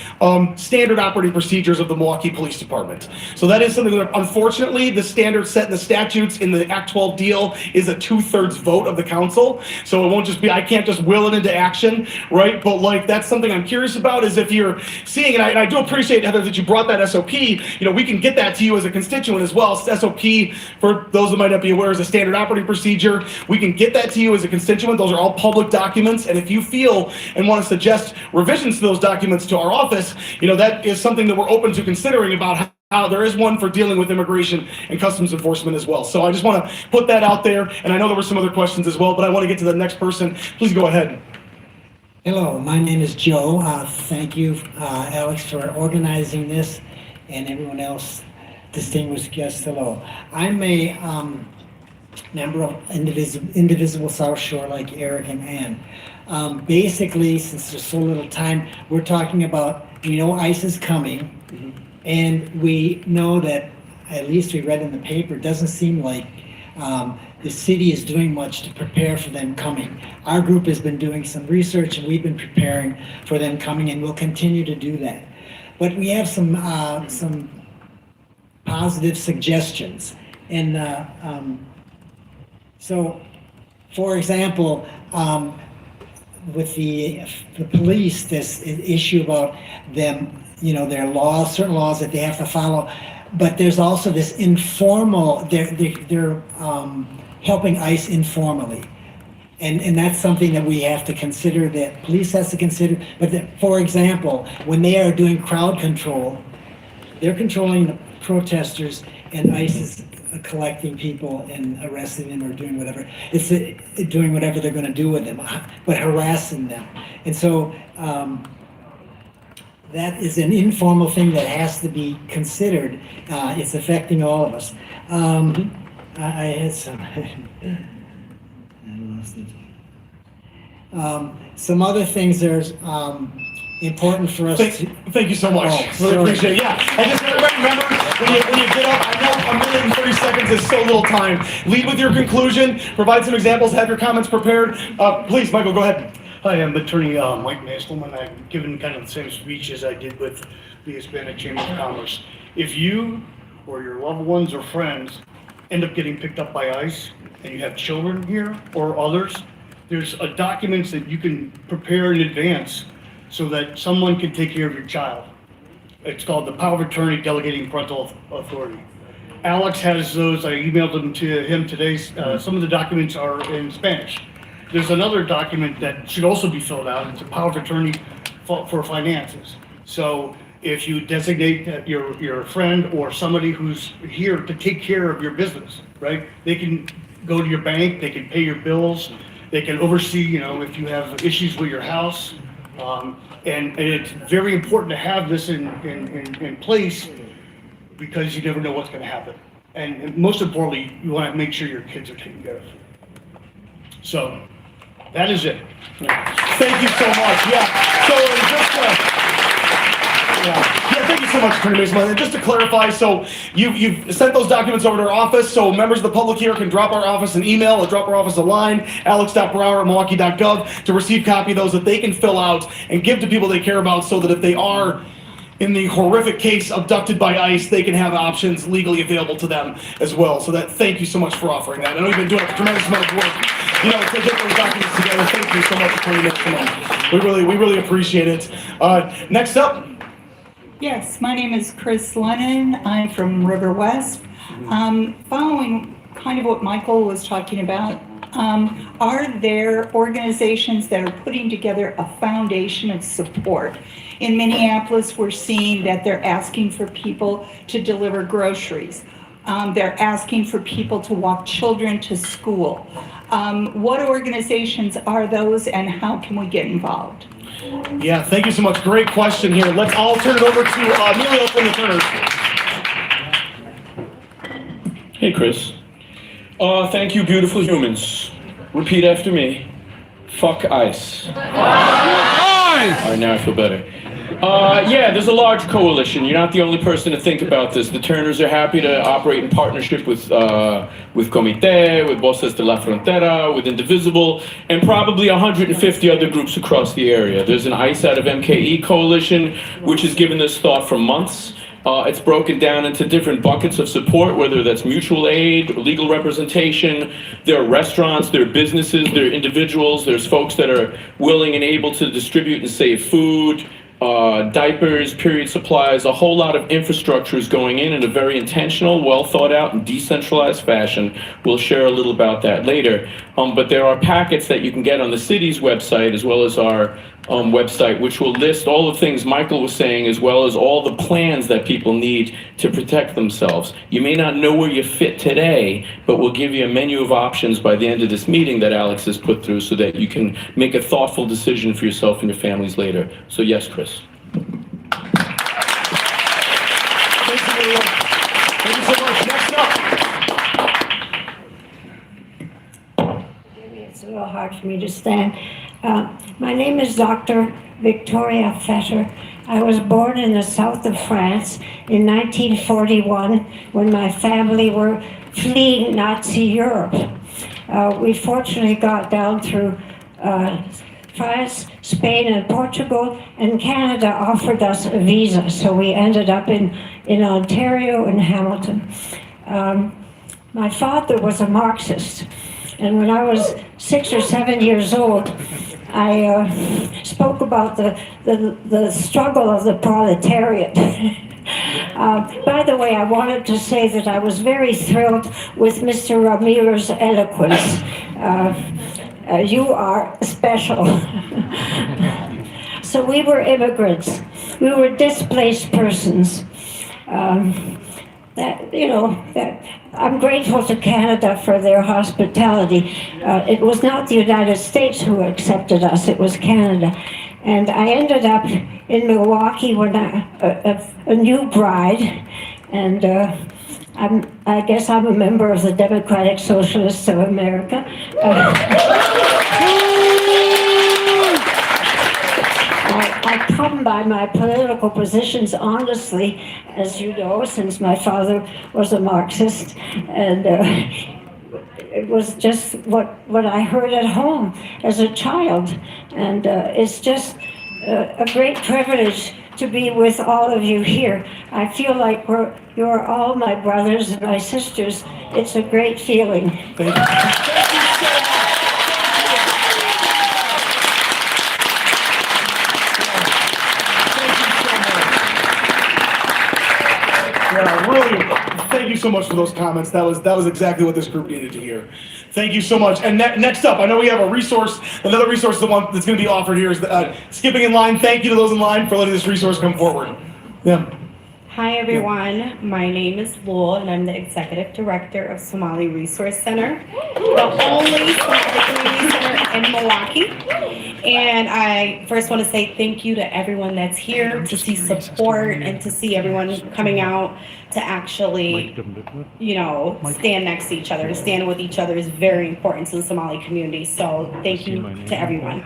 standard operating procedures of the Milwaukee Police Department. So that is something that, unfortunately, the standard set in the statutes in the Act 12 deal is a 2/3 vote of the council. So it won't just be, I can't just will it into action, right? But like, that's something I'm curious about, is if you're seeing it, and I do appreciate, Heather, that you brought that SOP. We can get that to you as a constituent as well. SOP, for those that might not be aware, is a standard operating procedure. We can get that to you as a constituent. Those are all public documents. And if you feel and want to suggest revisions to those documents to our office, that is something that we're open to considering about how there is one for dealing with immigration and customs enforcement as well. So I just want to put that out there. And I know there were some other questions as well, but I want to get to the next person. Please go ahead. Hello, my name is Joe. Thank you, Alex, for organizing this and everyone else distinguished guests, hello. I'm a member of Indivisible South Shore like Eric and Ann. Basically, since there's so little time, we're talking about, we know ICE is coming, and we know that, at least we read in the paper, it doesn't seem like the city is doing much to prepare for them coming. Our group has been doing some research, and we've been preparing for them coming, and we'll continue to do that. But we have some positive suggestions. And so, for example, with the police, this issue about them, their laws, certain laws that they have to follow, but there's also this informal, they're helping ICE informally. And that's something that we have to consider, that police has to consider. But for example, when they are doing crowd control, they're controlling the protesters, and ICE is collecting people and arresting them or doing whatever. It's doing whatever they're going to do with them, but harassing them. And so that is an informal thing that has to be considered. It's affecting all of us. I had some. I lost it. Some other things there's important for us. Thank you so much. Really appreciate it. Yeah, and just everybody remember, when you get up, I know a minute and 30 seconds is so little time. Lead with your conclusion, provide some examples, have your comments prepared. Please, Michael, go ahead. Hi, I'm Attorney Mike Nastelman. I've given kind of the same speech as I did with the Hispanic Chamber of Commerce. If you or your loved ones or friends end up getting picked up by ICE and you have children here or others, there's documents that you can prepare in advance so that someone can take care of your child. It's called the Power of Attorney Delegating Parental Authority. Alex has those. I emailed them to him today. Some of the documents are in Spanish. There's another document that should also be filled out. It's a Power of Attorney for finances. So if you designate your friend or somebody who's here to take care of your business, right? They can go to your bank, they can pay your bills, they can oversee, if you have issues with your house. And it's very important to have this in place because you never know what's going to happen. And most importantly, you want to make sure your kids are taken care of. So that is it. Thank you so much. Yeah. So just thank you so much, Attorney Mason. Just to clarify, so you've sent those documents over to our office, so members of the public here can drop our office an email or drop our office a line, alex.brower@milwaukee.gov, to receive copy of those that they can fill out and give to people they care about, so that if they are, in the horrific case, abducted by ICE, they can have options legally available to them as well. So thank you so much for offering that. I know you've been doing a tremendous amount of work, to get those documents together. Thank you so much for putting this tonight. We really appreciate it. Next up. Yes, my name is Chris Lennon. I'm from River West. Following kind of what Michael was talking about, are there organizations that are putting together a foundation of support? In Minneapolis, we're seeing that they're asking for people to deliver groceries. They're asking for people to walk children to school. What organizations are those, and how can we get involved? Yeah, thank you so much. Great question here. I'll turn it over to Emilio from the Turners. Hey, Chris. Thank you, beautiful humans. Repeat after me. Fuck ICE. All right, now I feel better. Yeah, there's a large coalition. You're not the only person to think about this. The Turners are happy to operate in partnership with Comité, with Voces de la Frontera, with Indivisible, and probably 150 other groups across the area. There's an ICE out of MKE coalition, which has given this thought for months. It's broken down into different buckets of support, whether that's mutual aid, legal representation. There are restaurants, there are businesses, there are individuals, there's folks that are willing and able to distribute and save food, diapers, period supplies. A whole lot of infrastructure is going in a very intentional, well thought out, and decentralized fashion. We'll share a little about that later. But there are packets that you can get on the city's website as well as our website, which will list all the things Michael was saying, as well as all the plans that people need to protect themselves. You may not know where you fit today, but we'll give you a menu of options by the end of this meeting that Alex has put through so that you can make a thoughtful decision for yourself and your families later. So yes, Chris. Thank It's a little hard for me to stand. My name is Dr. Victoria Fetter. I was born in the south of France in 1941 when my family were fleeing Nazi Europe. We fortunately got down through France, Spain, and Portugal, and Canada offered us a visa, so we ended up in Ontario and Hamilton. My father was a Marxist, and when I was 6 or 7 years old, I spoke about the struggle of the proletariat. By the way, I wanted to say that I was very thrilled with Mr. Ramirez's eloquence. You are special. So we were immigrants. We were displaced persons. I'm grateful to Canada for their hospitality. It was not the United States who accepted us, it was Canada. And I ended up in Milwaukee when a new bride, and I guess I'm a member of the Democratic Socialists of America. I come by my political positions honestly, as you know, since my father was a Marxist, and it was just what I heard at home as a child, and it's just a great privilege to be with all of you here. I feel like you're all my brothers and my sisters. It's a great feeling. Thank you. Really, thank you so much for those comments. That was exactly what this group needed to hear. Thank you so much. And next up, I know we have a resource, another resource, the one that's going to be offered here is skipping in line. Thank you to those in line for letting this resource come forward. Yeah. Hi everyone, my name is Lul and I'm the Executive Director of Somali Resource Center, the only Somali Community Center in Milwaukee. And I first want to say thank you to everyone that's here to see support and to see everyone coming out to actually, stand next to each other. To stand with each other is very important to the Somali community, so thank you to everyone.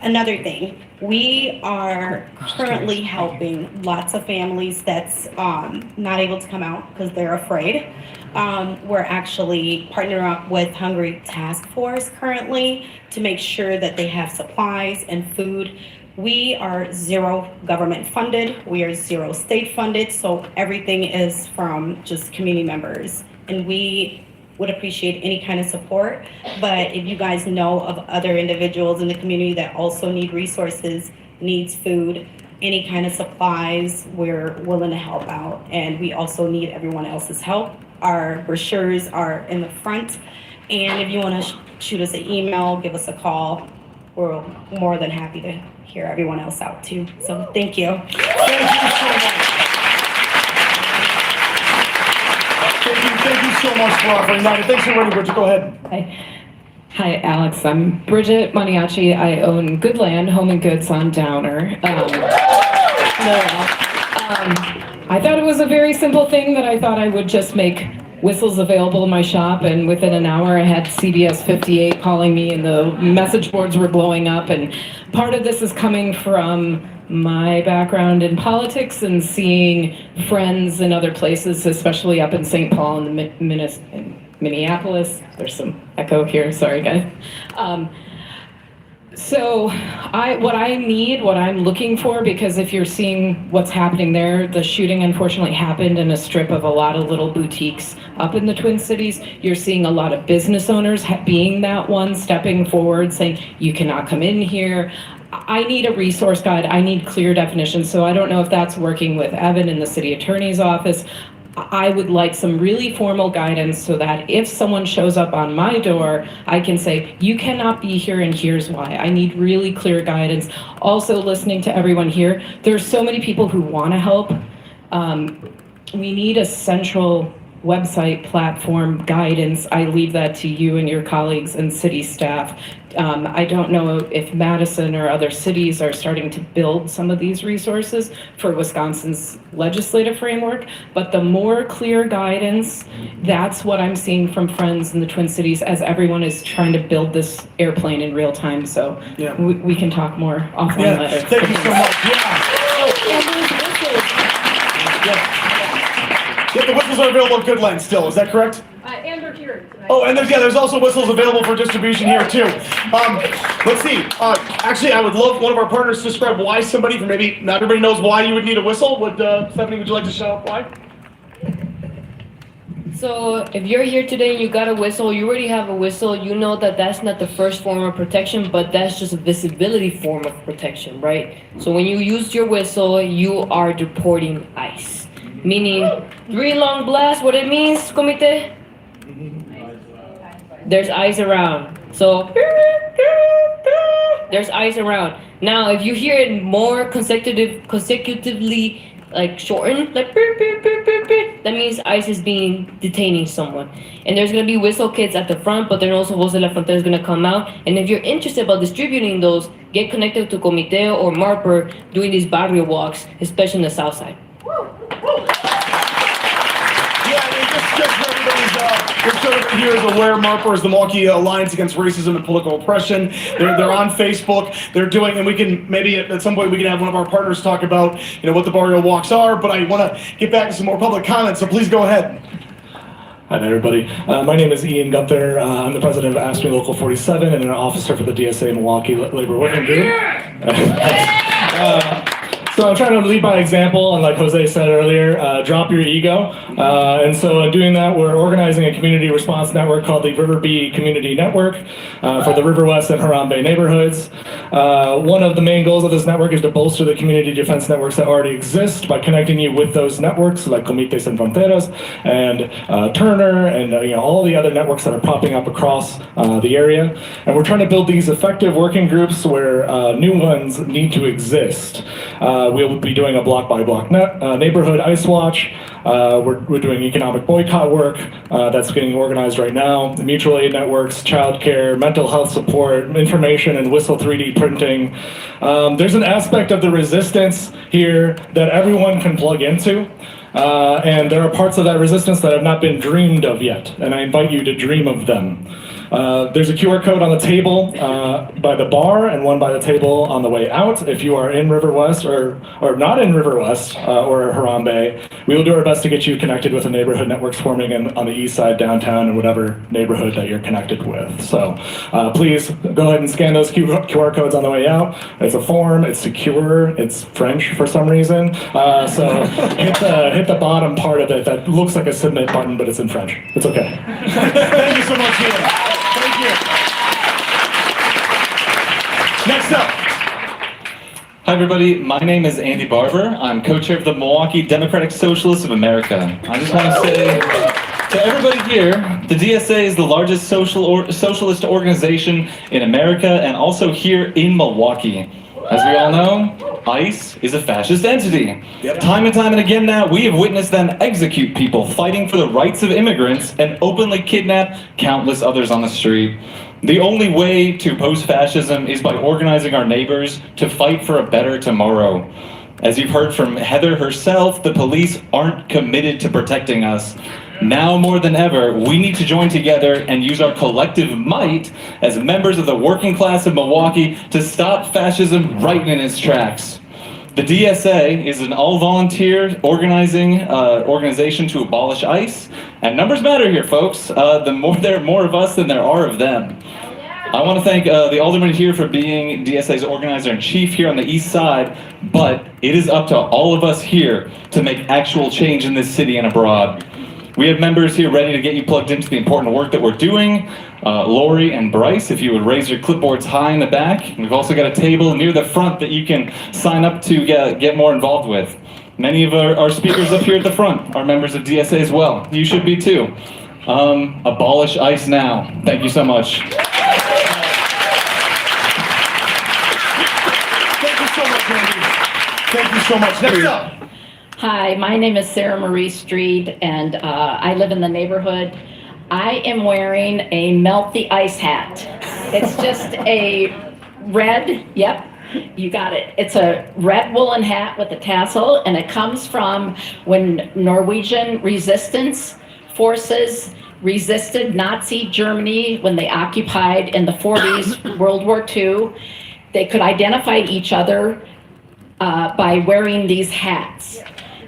Another thing, we are currently helping lots of families that's not able to come out because they're afraid. We're actually partnering up with Hungry Task Force currently to make sure that they have supplies and food. We are zero government funded, we are zero state funded, so everything is from just community members. And we would appreciate any kind of support, but if you guys know of other individuals in the community that also need resources, needs food, any kind of supplies, we're willing to help out. And we also need everyone else's help. Our brochures are in the front, and if you want to shoot us an email, give us a call, we're more than happy to hear everyone else out too. So thank you. Thank you so much. Thank you so much for offering that. Thanks for waiting, Bridget. Go ahead. Hi, Alex. I'm Bridget Maniaci. I own Good Land, Home and Goods on Downer. I thought it was a very simple thing that I thought I would just make whistles available in my shop, and within an hour I had CBS 58 calling me and the message boards were blowing up. And part of this is coming from my background in politics and seeing friends in other places, especially up in St. Paul and Minneapolis. There's some echo here, sorry guys. So what I'm looking for, because if you're seeing what's happening there, the shooting unfortunately happened in a strip of a lot of little boutiques up in the Twin Cities. You're seeing a lot of business owners being that one stepping forward saying, you cannot come in here. I need a resource guide. I need clear definitions. So I don't know if that's working with Evan in the city attorney's office. I would like some really formal guidance so that if someone shows up on my door, I can say, you cannot be here and here's why. I need really clear guidance. Also, listening to everyone here, there's so many people who want to help. We need a central website, platform, guidance, I leave that to you and your colleagues and city staff. I don't know if Madison or other cities are starting to build some of these resources for Wisconsin's legislative framework, but the more clear guidance, that's what I'm seeing from friends in the Twin Cities as everyone is trying to build this airplane in real time. So we can talk more offline later. Thank you so much. Yeah, the whistles are available at Goodland still, is that correct? And they're here tonight. Oh, and there's also whistles available for distribution here too. Let's see. Actually, I would love one of our partners to describe why somebody, maybe not everybody knows why you would need a whistle. Stephanie, would you like to shout out why? So if you're here today and you got a whistle, you already have a whistle, you know that that's not the first form of protection, but that's just a visibility form of protection, right? So when you use your whistle, you are deporting ICE. Meaning, 3 long blasts, what it means, comité? There's ICE around. So, there's ICE around. Now, if you hear it more consecutively, like shortened, like that means ICE is detaining someone. And there's gonna be whistle kits at the front, but then also Voz de la Frontera is gonna come out. And if you're interested about distributing those, get connected to Comité or MARPER doing these barrio walks, especially in the south side. Just so everybody here is aware, MARPER is the Milwaukee Alliance Against Racism and Political Oppression. They're on Facebook. They're doing, and we can maybe at some point we can have one of our partners talk about what the barrio walks are. But I want to get back to some more public comments, so please go ahead. Hi there, everybody. My name is Ian Gunther. I'm the president of ASME Local 47 and an officer for the DSA Milwaukee Labor Working Group. So I'm trying to lead by example, and like Jose said earlier, drop your ego. And so in doing that, we're organizing a community response network called the River B Community Network for the River West and Harambe neighborhoods. One of the main goals of this network is to bolster the community defense networks that already exist by connecting you with those networks like Comités Sin Fronteras and Turner and all the other networks that are popping up across the area. And we're trying to build these effective working groups where new ones need to exist. We'll be doing a block-by-block neighborhood ICE watch. We're doing economic boycott work that's getting organized right now. The mutual aid networks, childcare, mental health support, information and whistle 3D printing. There's an aspect of the resistance here that everyone can plug into. And there are parts of that resistance that have not been dreamed of yet, and I invite you to dream of them. There's a QR code on the table by the bar and one by the table on the way out. If you are in River West or not in River West or Harambe, we will do our best to get you connected with the neighborhood networks forming on the east side, downtown, and whatever neighborhood that you're connected with. So please go ahead and scan those QR codes on the way out. It's a form, it's secure, it's French for some reason. So hit the bottom part of it that looks like a submit button, but it's in French. It's okay. Thank you so much, Ian. Thank you. Next up. Hi everybody, my name is Andy Barber. I'm co-chair of the Milwaukee Democratic Socialists of America. I just want to say to everybody here, the DSA is the largest socialist organization in America and also here in Milwaukee. As we all know, ICE is a fascist entity. Time and time and again now, we have witnessed them execute people fighting for the rights of immigrants and openly kidnap countless others on the street. The only way to oppose fascism is by organizing our neighbors to fight for a better tomorrow. As you've heard from Heather herself, the police aren't committed to protecting us. Now more than ever, we need to join together and use our collective might as members of the working class of Milwaukee to stop fascism right in its tracks. The DSA is an all-volunteer organization to abolish ICE, and numbers matter here, folks. There are more of us than there are of them. I want to thank the alderman here for being DSA's organizer-in-chief here on the east side, but it is up to all of us here to make actual change in this city and abroad. We have members here ready to get you plugged into the important work that we're doing. Lori and Bryce, if you would raise your clipboards high in the back. We've also got a table near the front that you can sign up to get more involved with. Many of our speakers up here at the front are members of DSA as well. You should be too. Abolish ICE now. Thank you so much. Thank you so much, Andy. Thank you so much. Next up. Hi, my name is Sarah Marie Street, and I live in the neighborhood. I am wearing a Melt the Ice hat. It's just a red, yep, you got it. It's a red woolen hat with a tassel, and it comes from when Norwegian resistance forces resisted Nazi Germany when they occupied in the 40s, World War II. They could identify each other by wearing these hats.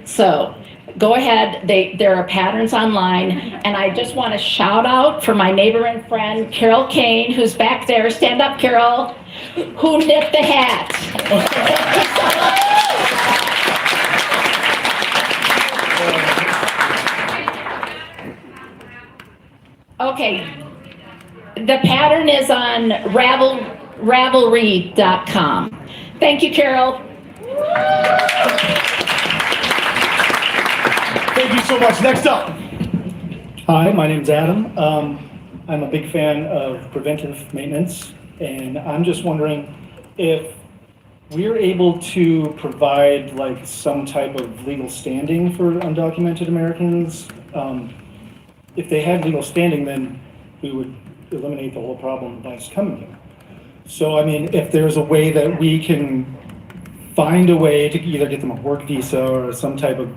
So go ahead, there are patterns online, and I just want to shout out for my neighbor and friend, Carol Kane, who's back there. Stand up, Carol, who knit the hat. Okay, the pattern is on Ravelry.com. Thank you, Carol. Thank you so much. Next up. Hi, my name's Adam. I'm a big fan of preventive maintenance, and I'm just wondering if we're able to provide like some type of legal standing for undocumented Americans. If they had legal standing, then we would eliminate the whole problem of ICE coming here. So, I mean, if there's a way that we can find a way to either get them a work visa or some type of,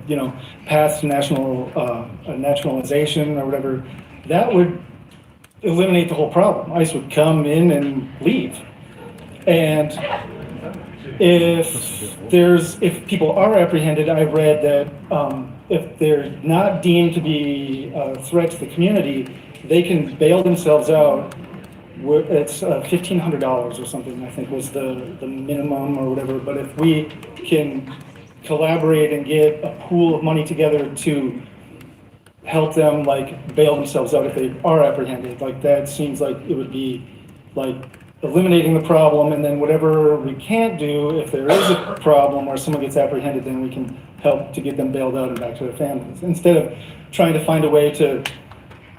path to naturalization or whatever, that would eliminate the whole problem. ICE would come in and leave. And if people are apprehended, I read that if they're not deemed to be a threat to the community, they can bail themselves out. It's $1,500 or something, I think was the minimum or whatever. But if we can collaborate and get a pool of money together to help them like bail themselves out if they are apprehended, like that seems like it would be like eliminating the problem. And then whatever we can't do, if there is a problem or someone gets apprehended, then we can help to get them bailed out and back to their families, instead of trying to find a way to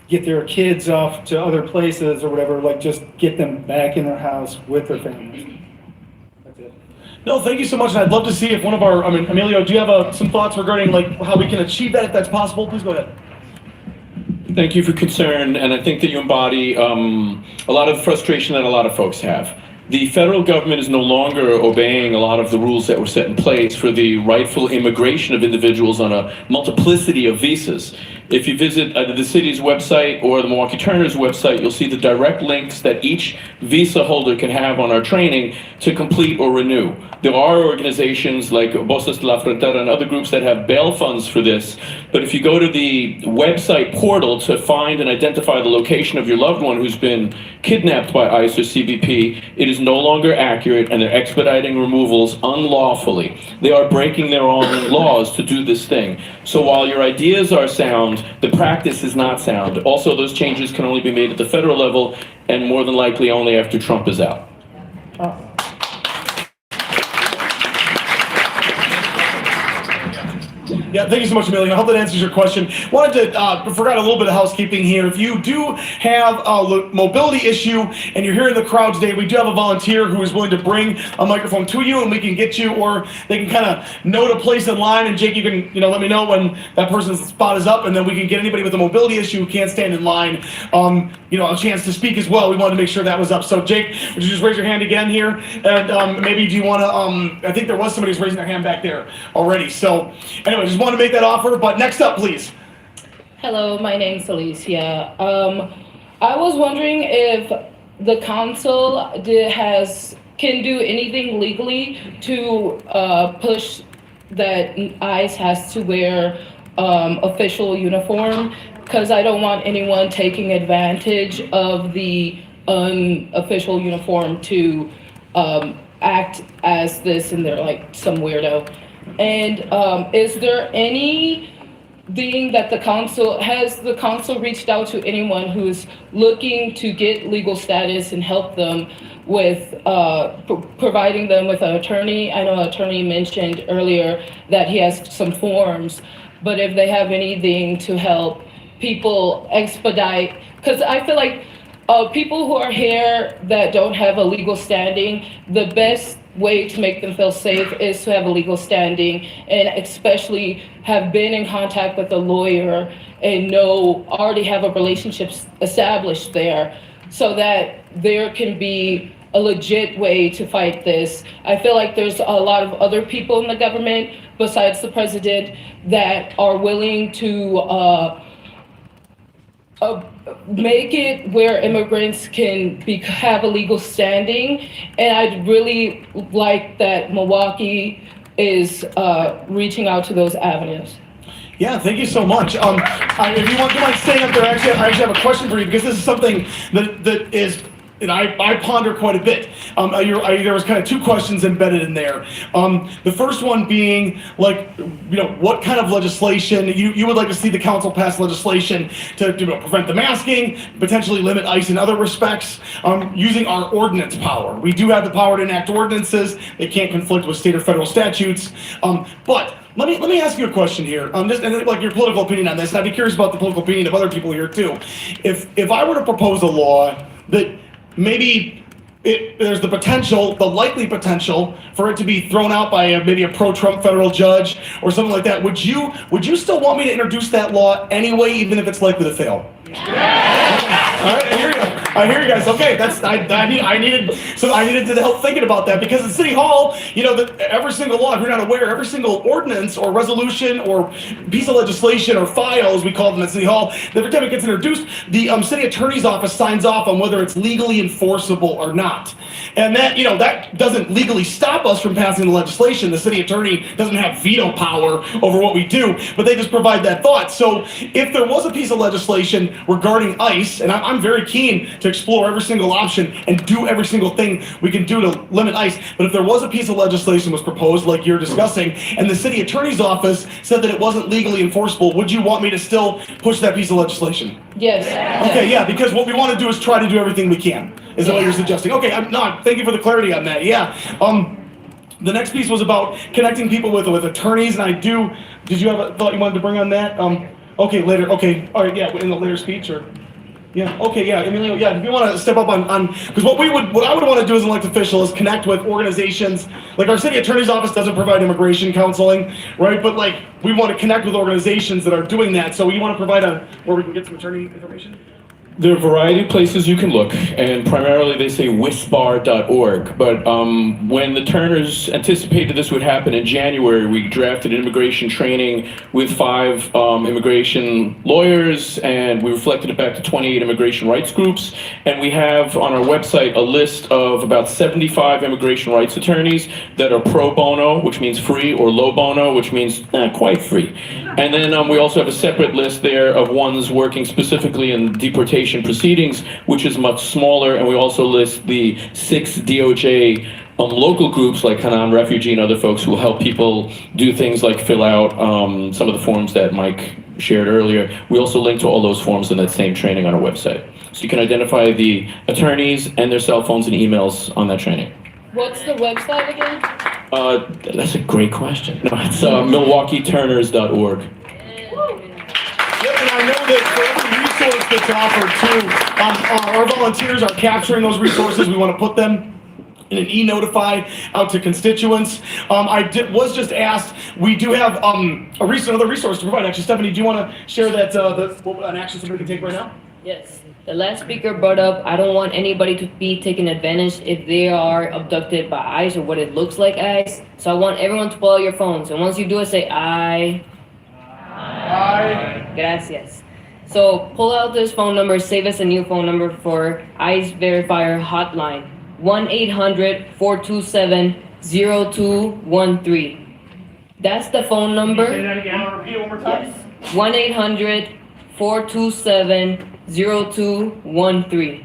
get their kids off to other places or whatever, like just get them back in their house with their families. That's it. No, thank you so much. And I'd love to see if Emilio, do you have some thoughts regarding like how we can achieve that if that's possible? Please go ahead. Thank you for concern, and I think that you embody a lot of frustration that a lot of folks have. The federal government is no longer obeying a lot of the rules that were set in place for the rightful immigration of individuals on a multiplicity of visas. If you visit either the city's website or the Milwaukee Turner's website, you'll see the direct links that each visa holder can have on our training to complete or renew. There are organizations like Voces de la Frontera and other groups that have bail funds for this, but if you go to the website portal to find and identify the location of your loved one who's been kidnapped by ICE or CBP, it is no longer accurate, and they're expediting removals unlawfully. They are breaking their own laws to do this thing. So while your ideas are sound, the practice is not sound. Also, those changes can only be made at the federal level, and more than likely only after Trump is out. Yeah, thank you so much, Emilio. I hope that answers your question. Wanted to forgot a little bit of housekeeping here. If you do have a mobility issue and you're here in the crowd today, we do have a volunteer who is willing to bring a microphone to you, and we can get you, or they can kind of note a place in line. And Jake, you can let me know when that person's spot is up, and then we can get anybody with a mobility issue who can't stand in line, a chance to speak as well. We wanted to make sure that was up. So Jake, would you just raise your hand again here? And maybe do you want to? I think there was somebody who's raising their hand back there already. So anyway, just want to make that offer, but next up, please. Hello, my name's Alicia. I was wondering if the council can do anything legally to push that ICE has to wear official uniform, because I don't want anyone taking advantage of the unofficial uniform to act as this, and they're like some weirdo. And is there anything that the council reached out to anyone who's looking to get legal status and help them with providing them with an attorney? I know an attorney mentioned earlier that he has some forms, but if they have anything to help people expedite, because I feel like people who are here that don't have a legal standing, the best way to make them feel safe is to have a legal standing, and especially have been in contact with a lawyer and already have a relationship established there, so that there can be a legit way to fight this. I feel like there's a lot of other people in the government besides the president that are willing to make it where immigrants can have a legal standing, and I'd really like that Milwaukee is reaching out to those avenues. Yeah, thank you so much. If you want to mind staying up there, I actually have a question for you, because this is something that is, and I ponder quite a bit. There was kind of two questions embedded in there. The first one being, like, what kind of legislation you would like to see the council pass legislation to prevent the masking, potentially limit ICE in other respects, using our ordinance power. We do have the power to enact ordinances. They can't conflict with state or federal statutes. But let me ask you a question here, and like your political opinion on this, and I'd be curious about the political opinion of other people here too. If I were to propose a law that maybe there's the likely potential for it to be thrown out by maybe a pro-Trump federal judge or something like that, would you still want me to introduce that law anyway, even if it's likely to fail? All right, I hear you guys. Okay, I needed to help thinking about that, because at City Hall, every single law, if you're not aware, every single ordinance or resolution or piece of legislation or file, as we call them at City Hall, every time it gets introduced, the city attorney's office signs off on whether it's legally enforceable or not. And that doesn't legally stop us from passing the legislation. The city attorney doesn't have veto power over what we do, but they just provide that thought. So if there was a piece of legislation regarding ICE, and I'm very keen to explore every single option and do every single thing we can do to limit ICE, but if there was a piece of legislation was proposed like you're discussing, and the city attorney's office said that it wasn't legally enforceable, would you want me to still push that piece of legislation? Yes. Okay, yeah, because what we want to do is try to do everything we can, is that what you're suggesting? Okay, thank you for the clarity on that, yeah. The next piece was about connecting people with attorneys, and did you have a thought you wanted to bring on that? Okay, later, okay, all right, yeah, in the later speech, or? Yeah, okay, yeah, Emilio, yeah, if you want to step up on, because what I would want to do as an elected official is connect with organizations, like our city attorney's office doesn't provide immigration counseling, right, but like, we want to connect with organizations that are doing that, so you want to provide where we can get some attorney information? There are a variety of places you can look, and primarily they say wisbar.org. But when the Turners anticipated this would happen in January, we drafted immigration training with 5 immigration lawyers, and we reflected it back to 28 immigration rights groups. And we have on our website a list of about 75 immigration rights attorneys that are pro bono, which means free, or low bono, which means not quite free. And then we also have a separate list there of ones working specifically in deportation proceedings, which is much smaller, and we also list the 6 DOJ local groups like Hanan Refugee and other folks who will help people do things like fill out some of the forms that Mike shared earlier. We also link to all those forms in that same training on our website. So you can identify the attorneys and their cell phones and emails on that training. What's the website again? That's a great question. No, it's MilwaukeeTurners.org. Yep, and I know that for every resource that's offered too, our volunteers are capturing those resources. We want to put them in an e-notify out to constituents. Was just asked, we do have another resource to provide. Actually, Stephanie, do you want to share that an action somebody can take right now? Yes. The last speaker brought up, I don't want anybody to be taken advantage if they are abducted by ICE or what it looks like ICE. So I want everyone to pull out your phones. And once you do it, say, I. Gracias. So pull out this phone number, save us a new phone number for ICE Verifier Hotline. 1-800-427-0213. That's the phone number. Can you say that again? Repeat it one more time. Yes. 1-800-427-0213.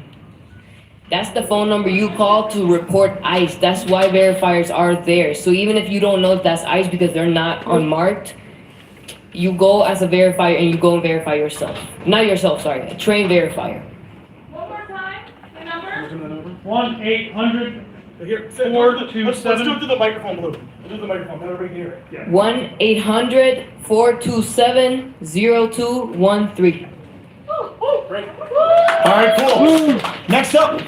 That's the phone number you call to report ICE. That's why verifiers are there. So even if you don't know if that's ICE because they're not unmarked, you go as a verifier and you go and verify yourself. Not yourself, sorry. A trained verifier. One more time, the number? 1-800. Let's do it through the microphone, Blue. Let's do the microphone. Everybody can hear it. Yeah. 1-800-427-0213. Great. All right, cool. Next up,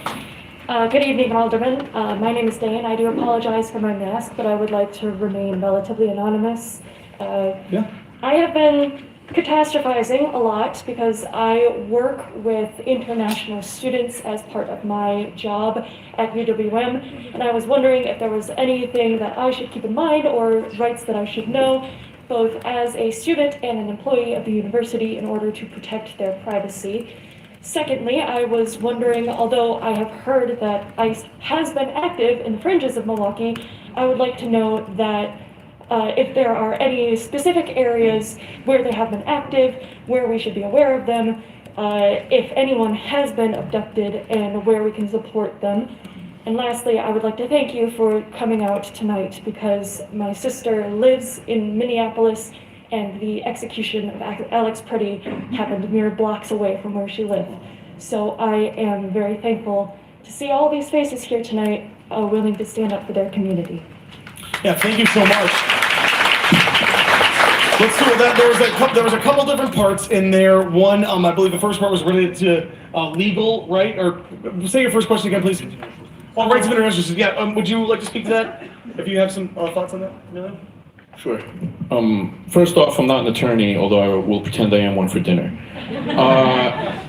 Good evening, Alderman. My name is Dane. I do apologize for my mask, but I would like to remain relatively anonymous. I have been catastrophizing a lot because I work with international students as part of my job at UWM, and I was wondering if there was anything that I should keep in mind or rights that I should know, both as a student and an employee of the university, in order to protect their privacy. Secondly, I was wondering, although I have heard that ICE has been active in the fringes of Milwaukee, I would like to know that if there are any specific areas where they have been active, where we should be aware of them, if anyone has been abducted, and where we can support them. And lastly, I would like to thank you for coming out tonight, because my sister lives in Minneapolis, and the execution of Alex Purdy happened mere blocks away from where she lived. So I am very thankful to see all these faces here tonight, willing to stand up for their community. Yeah, thank you so much. Let's do that. There was a couple different parts in there. One, I believe the first part was related to legal, right? Or say your first question again, please. Well, rights of international students. Yeah, would you like to speak to that? If you have some thoughts on that, Amelia? Sure. First off, I'm not an attorney, although I will pretend I am one for dinner.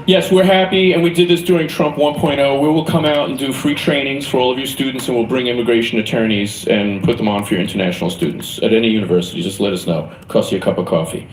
Yes, we're happy, and we did this during Trump 1.0. We will come out and do free trainings for all of your students, and we'll bring immigration attorneys and put them on for your international students at any university. Just let us know. Cost you a cup of coffee.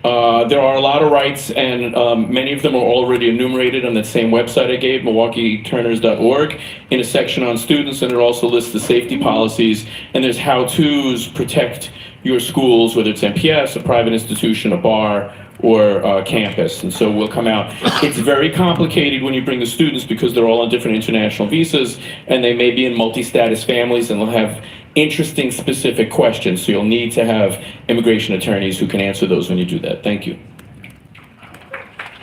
There are a lot of rights, and many of them are already enumerated on that same website I gave, MilwaukeeTurners.org, in a section on students, and it also lists the safety policies, and there's how-tos protect your schools, whether it's MPS, a private institution, a bar, or campus. And so we'll come out. It's very complicated when you bring the students because they're all on different international visas, and they may be in multi-status families, and they'll have interesting specific questions. So you'll need to have immigration attorneys who can answer those when you do that. Thank you.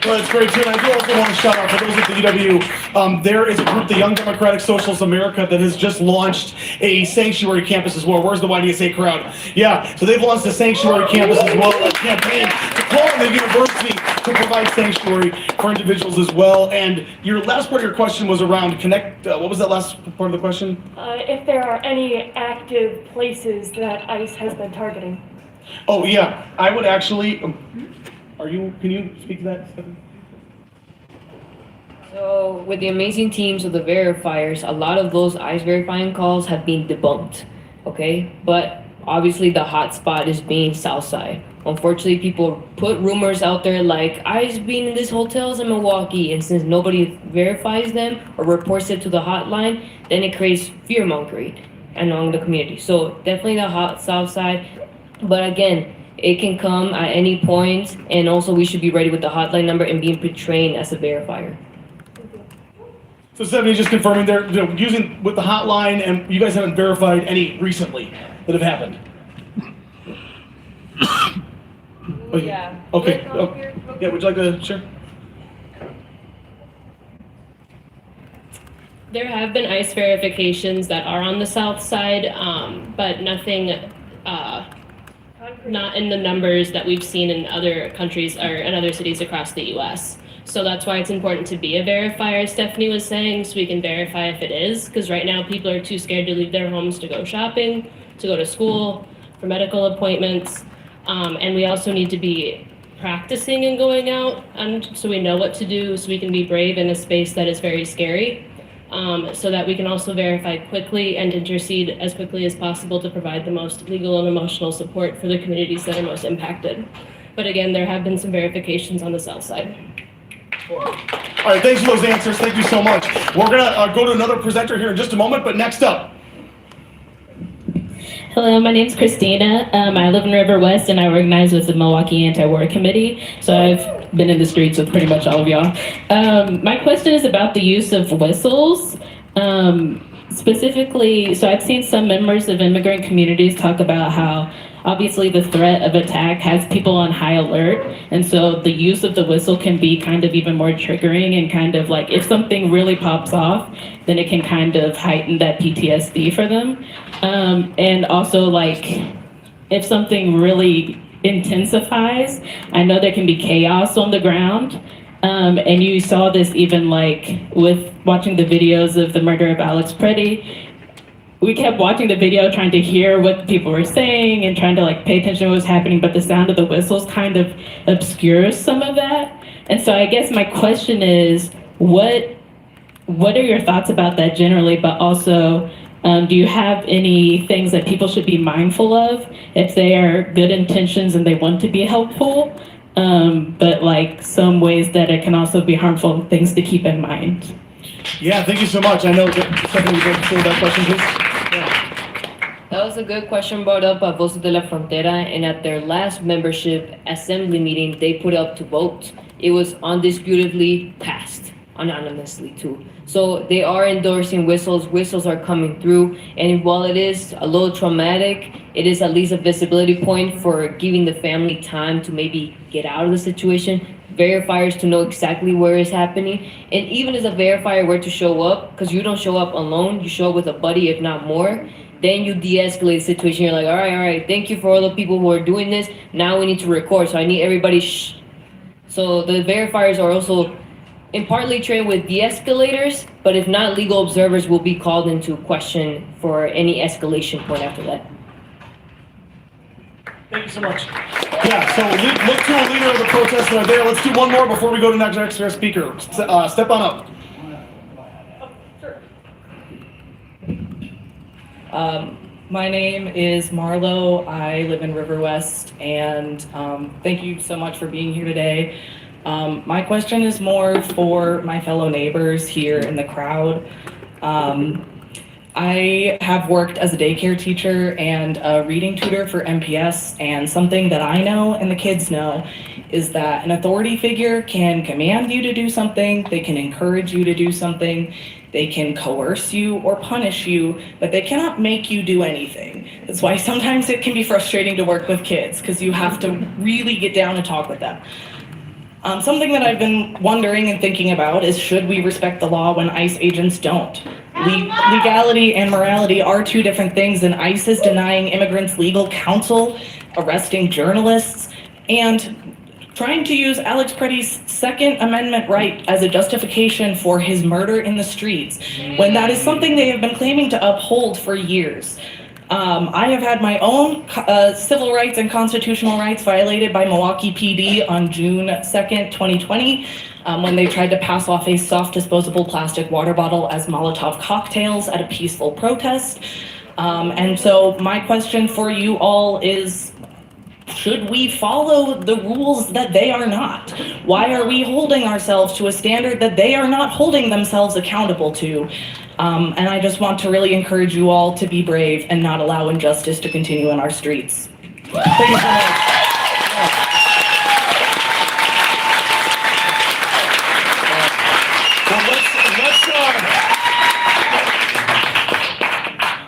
Well, that's great too. And I do also want to shout out for those at the UW. There is a group, the Young Democratic Socialists of America, that has just launched a sanctuary campus as well. Where's the YDSA crowd? Yeah, so they've launched a sanctuary campus as well, a campaign to call on the university to provide sanctuary for individuals as well. And your last part of your question was around connect. What was that last part of the question? If there are any active places that ICE has been targeting. Oh yeah, I would actually. Can you speak to that, Stephanie? So with the amazing teams of the verifiers, a lot of those ICE verifying calls have been debunked, okay? But obviously the hot spot is being Southside. Unfortunately, people put rumors out there like ICE being in these hotels in Milwaukee, and since nobody verifies them or reports it to the hotline, then it creates fear-mongering among the community. So definitely the hot Southside, but again, it can come at any point, and also we should be ready with the hotline number and being trained as a verifier. So Stephanie, just confirming there, using with the hotline, and you guys haven't verified any recently that have happened. Yeah. Okay. Yeah, would you like to share? There have been ICE verifications that are on the south side, but nothing, not in the numbers that we've seen in other countries or in other cities across the US. So that's why it's important to be a verifier, as Stephanie was saying, so we can verify if it is, because right now people are too scared to leave their homes to go shopping, to go to school, for medical appointments, and we also need to be practicing and going out, and so we know what to do, so we can be brave in a space that is very scary. So that we can also verify quickly and intercede as quickly as possible to provide the most legal and emotional support for the communities that are most impacted. But again, there have been some verifications on the south side. All right, thanks for those answers. Thank you so much. We're gonna go to another presenter here in just a moment, but next up. Hello, my name's Christina. I live in River West, and I organize with the Milwaukee Anti-War Committee. So I've been in the streets with pretty much all of y'all. My question is about the use of whistles. Specifically, so I've seen some members of immigrant communities talk about how obviously the threat of attack has people on high alert. And so the use of the whistle can be kind of even more triggering, and kind of like if something really pops off, then it can kind of heighten that PTSD for them. And also like if something really intensifies, I know there can be chaos on the ground. And you saw this even like with watching the videos of the murder of Alex Preddy. We kept watching the video trying to hear what people were saying and trying to like pay attention to what was happening, but the sound of the whistles kind of obscures some of that. And so I guess my question is, what are your thoughts about that generally, but also do you have any things that people should be mindful of if they are good intentions and they want to be helpful, but like some ways that it can also be harmful, things to keep in mind? Yeah, thank you so much. I know that Stephanie, would you like to say that question, please? That was a good question brought up by Voces de la Frontera, and at their last membership assembly meeting, they put up to vote. It was undisputedly passed, anonymously too. So they are endorsing whistles. Whistles are coming through, and while it is a little traumatic, it is at least a visibility point for giving the family time to maybe get out of the situation, verifiers to know exactly where it's happening, and even as a verifier were to show up, because you don't show up alone, you show up with a buddy, if not more, then you de-escalate the situation. You're like, all right, thank you for all the people who are doing this. Now we need to record, so I need everybody shh. So the verifiers are also in partly trained with de-escalators, but if not, legal observers will be called into question for any escalation point after that. Thank you so much. Yeah, so look to a leader of the protest right there. Let's do one more before we go to the next speaker. Step on up. My name is Marlo. I live in River West, and thank you so much for being here today. My question is more for my fellow neighbors here in the crowd. I have worked as a daycare teacher and a reading tutor for MPS, and something that I know and the kids know is that an authority figure can command you to do something, they can encourage you to do something, they can coerce you or punish you, but they cannot make you do anything. That's why sometimes it can be frustrating to work with kids, because you have to really get down and talk with them. Something that I've been wondering and thinking about is, should we respect the law when ICE agents don't? Legality and morality are two different things, and ICE is denying immigrants legal counsel, arresting journalists, and trying to use Alex Preddy's Second Amendment right as a justification for his murder in the streets, when that is something they have been claiming to uphold for years. I have had my own civil rights and constitutional rights violated by Milwaukee PD on June 2nd, 2020, when they tried to pass off a soft disposable plastic water bottle as Molotov cocktails at a peaceful protest. And so my question for you all is, should we follow the rules that they are not? Why are we holding ourselves to a standard that they are not holding themselves accountable to? And I just want to really encourage you all to be brave and not allow injustice to continue in our streets. Thank you so much.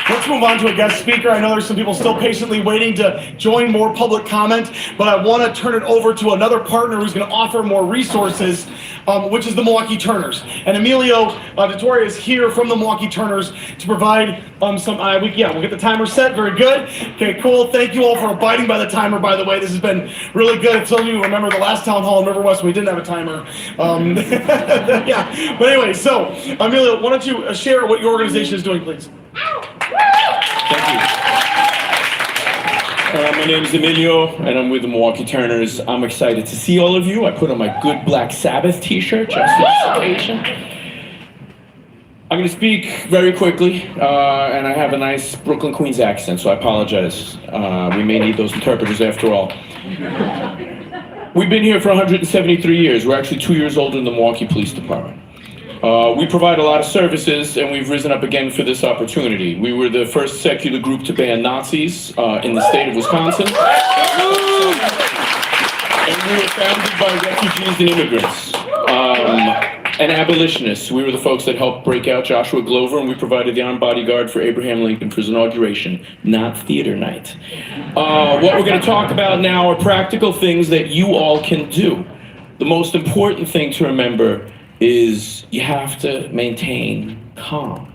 Let's move on to a guest speaker. I know there's some people still patiently waiting to join more public comment, but I want to turn it over to another partner who's going to offer more resources, which is the Milwaukee Turners. And Emilio Dettori is here from the Milwaukee Turners to provide we'll get the timer set. Very good. Okay, cool. Thank you all for abiding by the timer, by the way. This has been really good. Some of you remember the last town hall in River West, we didn't have a timer. Yeah, but anyway, so Emilio, why don't you share what your organization is doing, please? Thank you. My name is Emilio, and I'm with the Milwaukee Turners. I'm excited to see all of you. I put on my Good Black Sabbath t-shirt just for this occasion. I'm going to speak very quickly, and I have a nice Brooklyn, Queens accent, so I apologize. We may need those interpreters after all. We've been here for 173 years. We're actually 2 years older than the Milwaukee Police Department. We provide a lot of services, and we've risen up again for this opportunity. We were the first secular group to ban Nazis in the state of Wisconsin. And we were founded by refugees and immigrants and abolitionists. We were the folks that helped break out Joshua Glover, and we provided the armed bodyguard for Abraham Lincoln for his inauguration, not theater night. What we're going to talk about now are practical things that you all can do. The most important thing to remember is you have to maintain calm.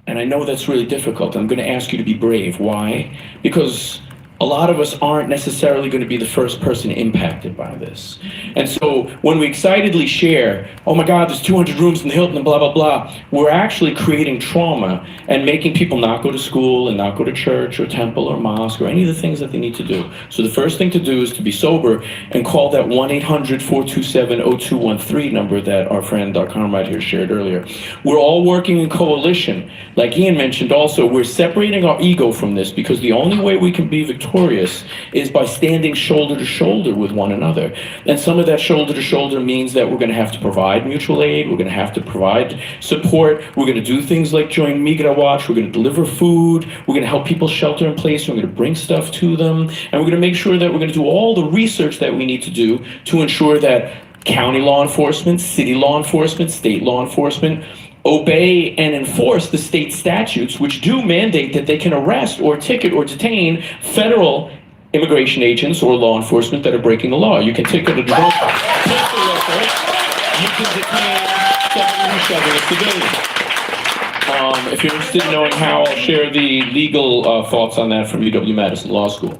And I know that's really difficult. I'm going to ask you to be brave. Why? Because a lot of us aren't necessarily going to be the first person impacted by this. And so when we excitedly share, oh my God, there's 200 rooms in the Hilton and blah, blah, blah, we're actually creating trauma and making people not go to school and not go to church or temple or mosque or any of the things that they need to do. So the first thing to do is to be sober and call that 1-800-427-0213 number that our friend Comrade here shared earlier. We're all working in coalition. Like Ian mentioned also, we're separating our ego from this because the only way we can be victorious is by standing shoulder to shoulder with one another. And some of that shoulder to shoulder means that we're going to have to provide mutual aid, we're going to have to provide support, we're going to do things like join Migra Watch, we're going to deliver food, we're going to help people shelter in place, we're going to bring stuff to them, and we're going to make sure that we're going to do all the research that we need to do to ensure that county law enforcement, city law enforcement, state law enforcement obey and enforce the state statutes, which do mandate that they can arrest or ticket or detain federal immigration agents or law enforcement that are breaking the law. You can ticket a drunk, you can detain someone who's shoving a civilian. If you're interested in knowing how, I'll share the legal thoughts on that from UW-Madison Law School.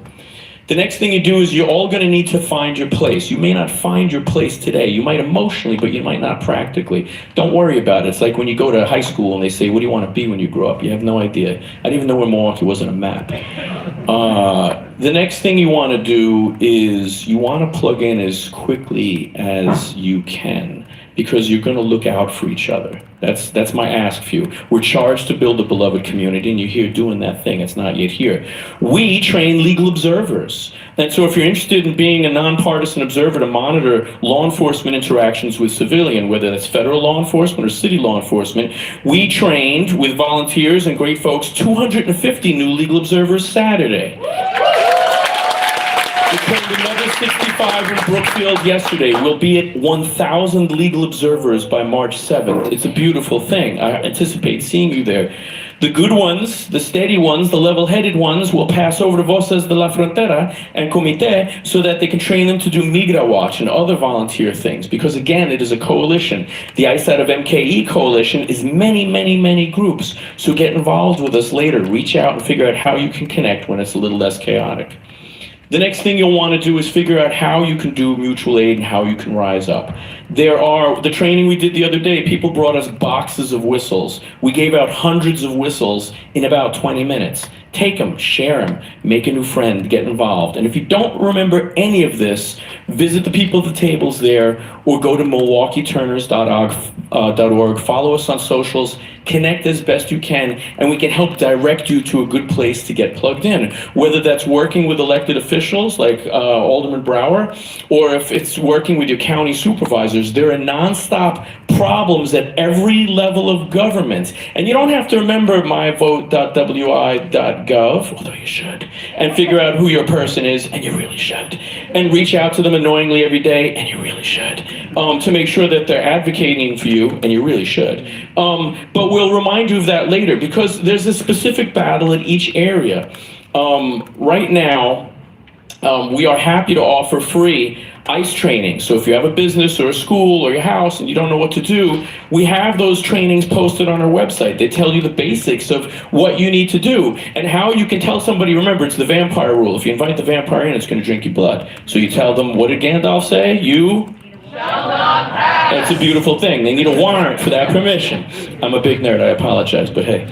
The next thing you do is you're all going to need to find your place. You may not find your place today. You might emotionally, but you might not practically. Don't worry about it. It's like when you go to high school and they say, what do you want to be when you grow up? You have no idea. I didn't even know where Milwaukee was on a map. The next thing you want to do is you want to plug in as quickly as you can, because you're going to look out for each other. That's my ask for you. We're charged to build a beloved community, and you're here doing that thing. It's not yet here. We train legal observers. And so if you're interested in being a nonpartisan observer to monitor law enforcement interactions with civilian, whether that's federal law enforcement or city law enforcement, we trained with volunteers and great folks 250 new legal observers Saturday. We trained another 65 in Brookfield yesterday. We'll be at 1,000 legal observers by March 7th. It's a beautiful thing. I anticipate seeing you there. The good ones, the steady ones, the level-headed ones will pass over to Voces de la Frontera and Comité so that they can train them to do Migra Watch and other volunteer things. Because again, it is a coalition. The ISAT of MKE coalition is many, many, many groups. So get involved with us later. Reach out and figure out how you can connect when it's a little less chaotic. The next thing you'll want to do is figure out how you can do mutual aid and how you can rise up. The training we did the other day, people brought us boxes of whistles. We gave out hundreds of whistles in about 20 minutes. Take them, share them, make a new friend, get involved. And if you don't remember any of this, visit the people at the tables there or go to MilwaukeeTurners.org, follow us on socials, connect as best you can, and we can help direct you to a good place to get plugged in. Whether that's working with elected officials like Alderman Brower, or if it's working with your county supervisors, there are nonstop problems at every level of government. And you don't have to remember myvote.wi.gov, although you should, and figure out who your person is, and you really should. And reach out to them annoyingly every day, and you really should, to make sure that they're advocating for you, and you really should. But we'll remind you of that later, because there's a specific battle in each area. Right now, we are happy to offer free ICE training. So if you have a business or a school or your house and you don't know what to do, we have those trainings posted on our website. They tell you the basics of what you need to do and how you can tell somebody. Remember, it's the vampire rule. If you invite the vampire in, it's going to drink your blood. So you tell them, what did Gandalf say? You shall not pass. That's a beautiful thing. They need a warrant for that permission. I'm a big nerd, I apologize, but hey.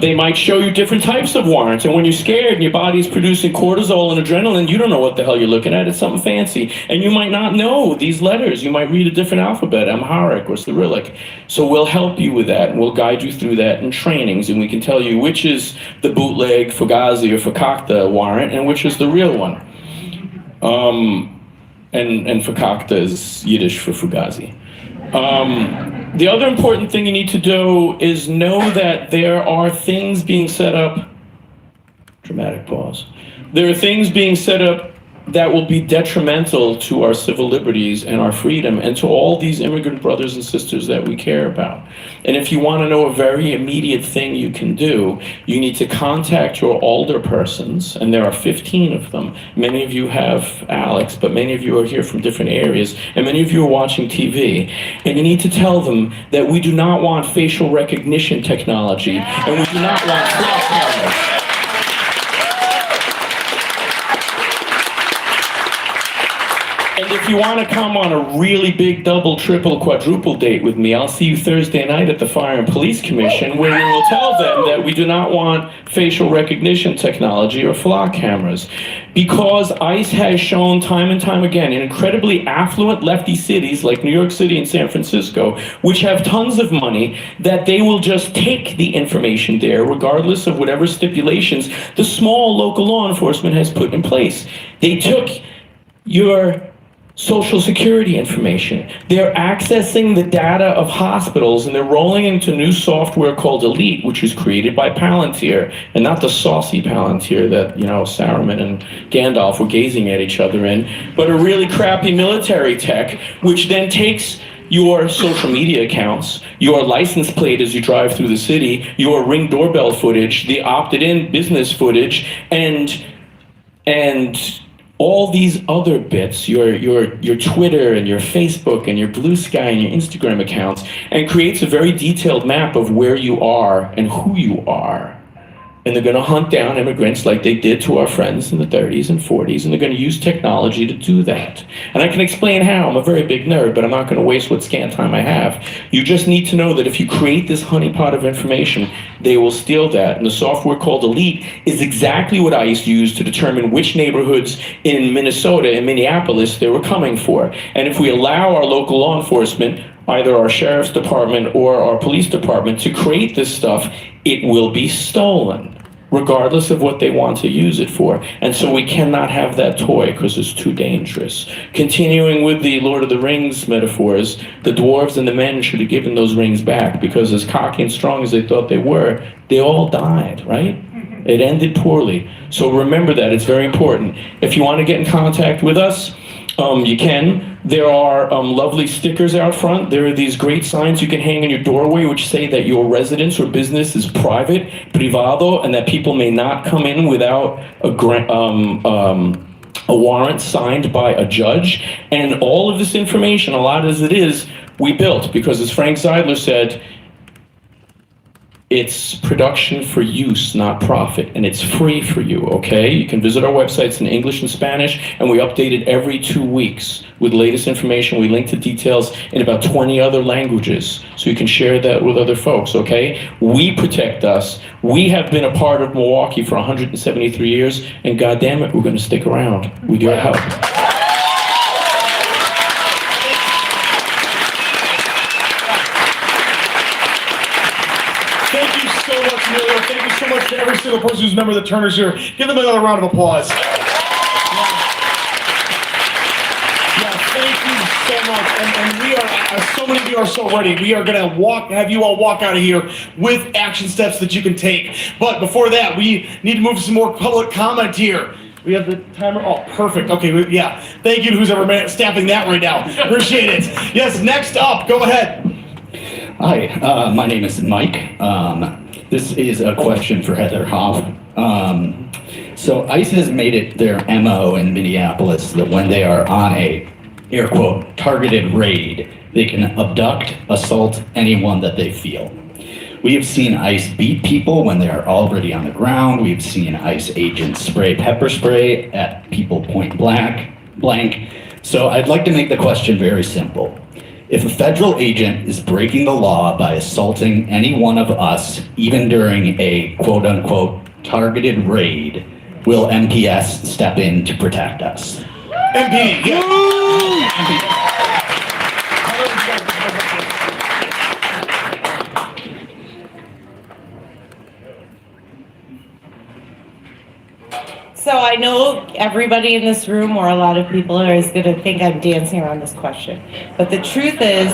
They might show you different types of warrants, and when you're scared and your body's producing cortisol and adrenaline, you don't know what the hell you're looking at. It's something fancy, and you might not know these letters. You might read a different alphabet, Amharic or Cyrillic. So we'll help you with that, and we'll guide you through that in trainings, and we can tell you which is the bootleg Fugazi or Fakakta warrant and which is the real one. And Fakakta is Yiddish for Fugazi. The other important thing you need to do is know that there are things being set up, dramatic pause, there are things being set up that will be detrimental to our civil liberties and our freedom and to all these immigrant brothers and sisters that we care about. And if you want to know a very immediate thing you can do, you need to contact your older persons, and there are 15 of them. Many of you have Alex, but many of you are here from different areas, and many of you are watching TV. And you need to tell them that we do not want facial recognition technology, and we do not want clock cameras. if you want to come on a really big double, triple, quadruple date with me, I'll see you Thursday night at the Fire and Police Commission, where we will tell them that we do not want facial recognition technology or flock cameras. Because ICE has shown time and time again in incredibly affluent lefty cities like New York City and San Francisco, which have tons of money, that they will just take the information there, regardless of whatever stipulations the small local law enforcement has put in place. They took your social security information. They're accessing the data of hospitals, and they're rolling into new software called Elite, which was created by Palantir, and not the saucy Palantir that, Saruman and Gandalf were gazing at each other in, but a really crappy military tech, which then takes your social media accounts, your license plate as you drive through the city, your Ring doorbell footage, the opted-in business footage, and all these other bits, your Twitter and your Facebook and your Blue Sky and your Instagram accounts, and creates a very detailed map of where you are and who you are. And they're going to hunt down immigrants like they did to our friends in the 30s and 40s, and they're going to use technology to do that. And I can explain how. I'm a very big nerd, but I'm not going to waste what scant time I have. You just need to know that if you create this honeypot of information, they will steal that. And the software called Elite is exactly what ICE used to determine which neighborhoods in Minnesota and Minneapolis they were coming for. And if we allow our local law enforcement, either our sheriff's department or our police department, to create this stuff, it will be stolen, regardless of what they want to use it for. And so we cannot have that toy because it's too dangerous. Continuing with the Lord of the Rings metaphors, the dwarves and the men should have given those rings back, because as cocky and strong as they thought they were, they all died, right? It ended poorly. So remember that, it's very important. If you want to get in contact with us, you can. There are lovely stickers out front. There are these great signs you can hang in your doorway which say that your residence or business is private, privado, and that people may not come in without a warrant signed by a judge. And all of this information, a lot as it is, we built because, as Frank Zeidler said, it's production for use, not profit, and it's free for you, okay? You can visit our websites in English and Spanish, and we update it every 2 weeks with latest information. We link to details in about 20 other languages, so you can share that with other folks, okay? We protect us. We have been a part of Milwaukee for 173 years, and goddamn it, we're gonna stick around with your help. Thank you so much to every single person who's a member of the Turners here. Give them another round of applause. Yeah, thank you so much. And we are, so many of you are so ready. We are gonna have you all walk out of here with action steps that you can take. But before that, we need to move to some more public comment here. We have the timer. Oh, perfect. Okay, yeah. Thank you to who's ever staffing that right now. Appreciate it. Yes, next up, go ahead. Hi, my name is Mike. This is a question for Heather Hoff. So ICE has made it their MO in Minneapolis that when they are on a, air quote, targeted raid, they can abduct, assault anyone that they feel. We have seen ICE beat people when they are already on the ground. We've seen ICE agents spray pepper spray at people point blank. So I'd like to make the question very simple. If a federal agent is breaking the law by assaulting any one of us, even during a quote-unquote targeted raid, will MPS step in to protect us? MP, yeah. So I know everybody in this room, or a lot of people, is going to think I'm dancing around this question. But the truth is,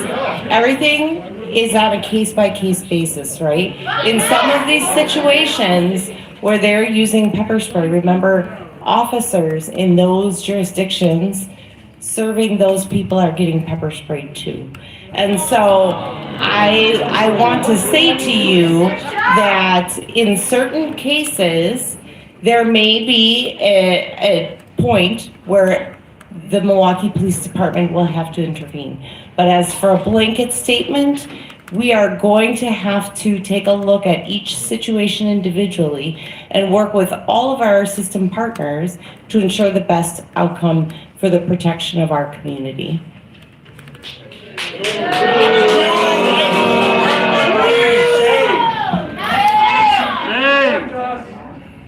everything is on a case-by-case basis, right? In some of these situations where they're using pepper spray, remember, officers in those jurisdictions serving those people are getting pepper sprayed too. And so I want to say to you that in certain cases, there may be a point where the Milwaukee Police Department will have to intervene. But as for a blanket statement, we are going to have to take a look at each situation individually and work with all of our system partners to ensure the best outcome for for the protection of our community.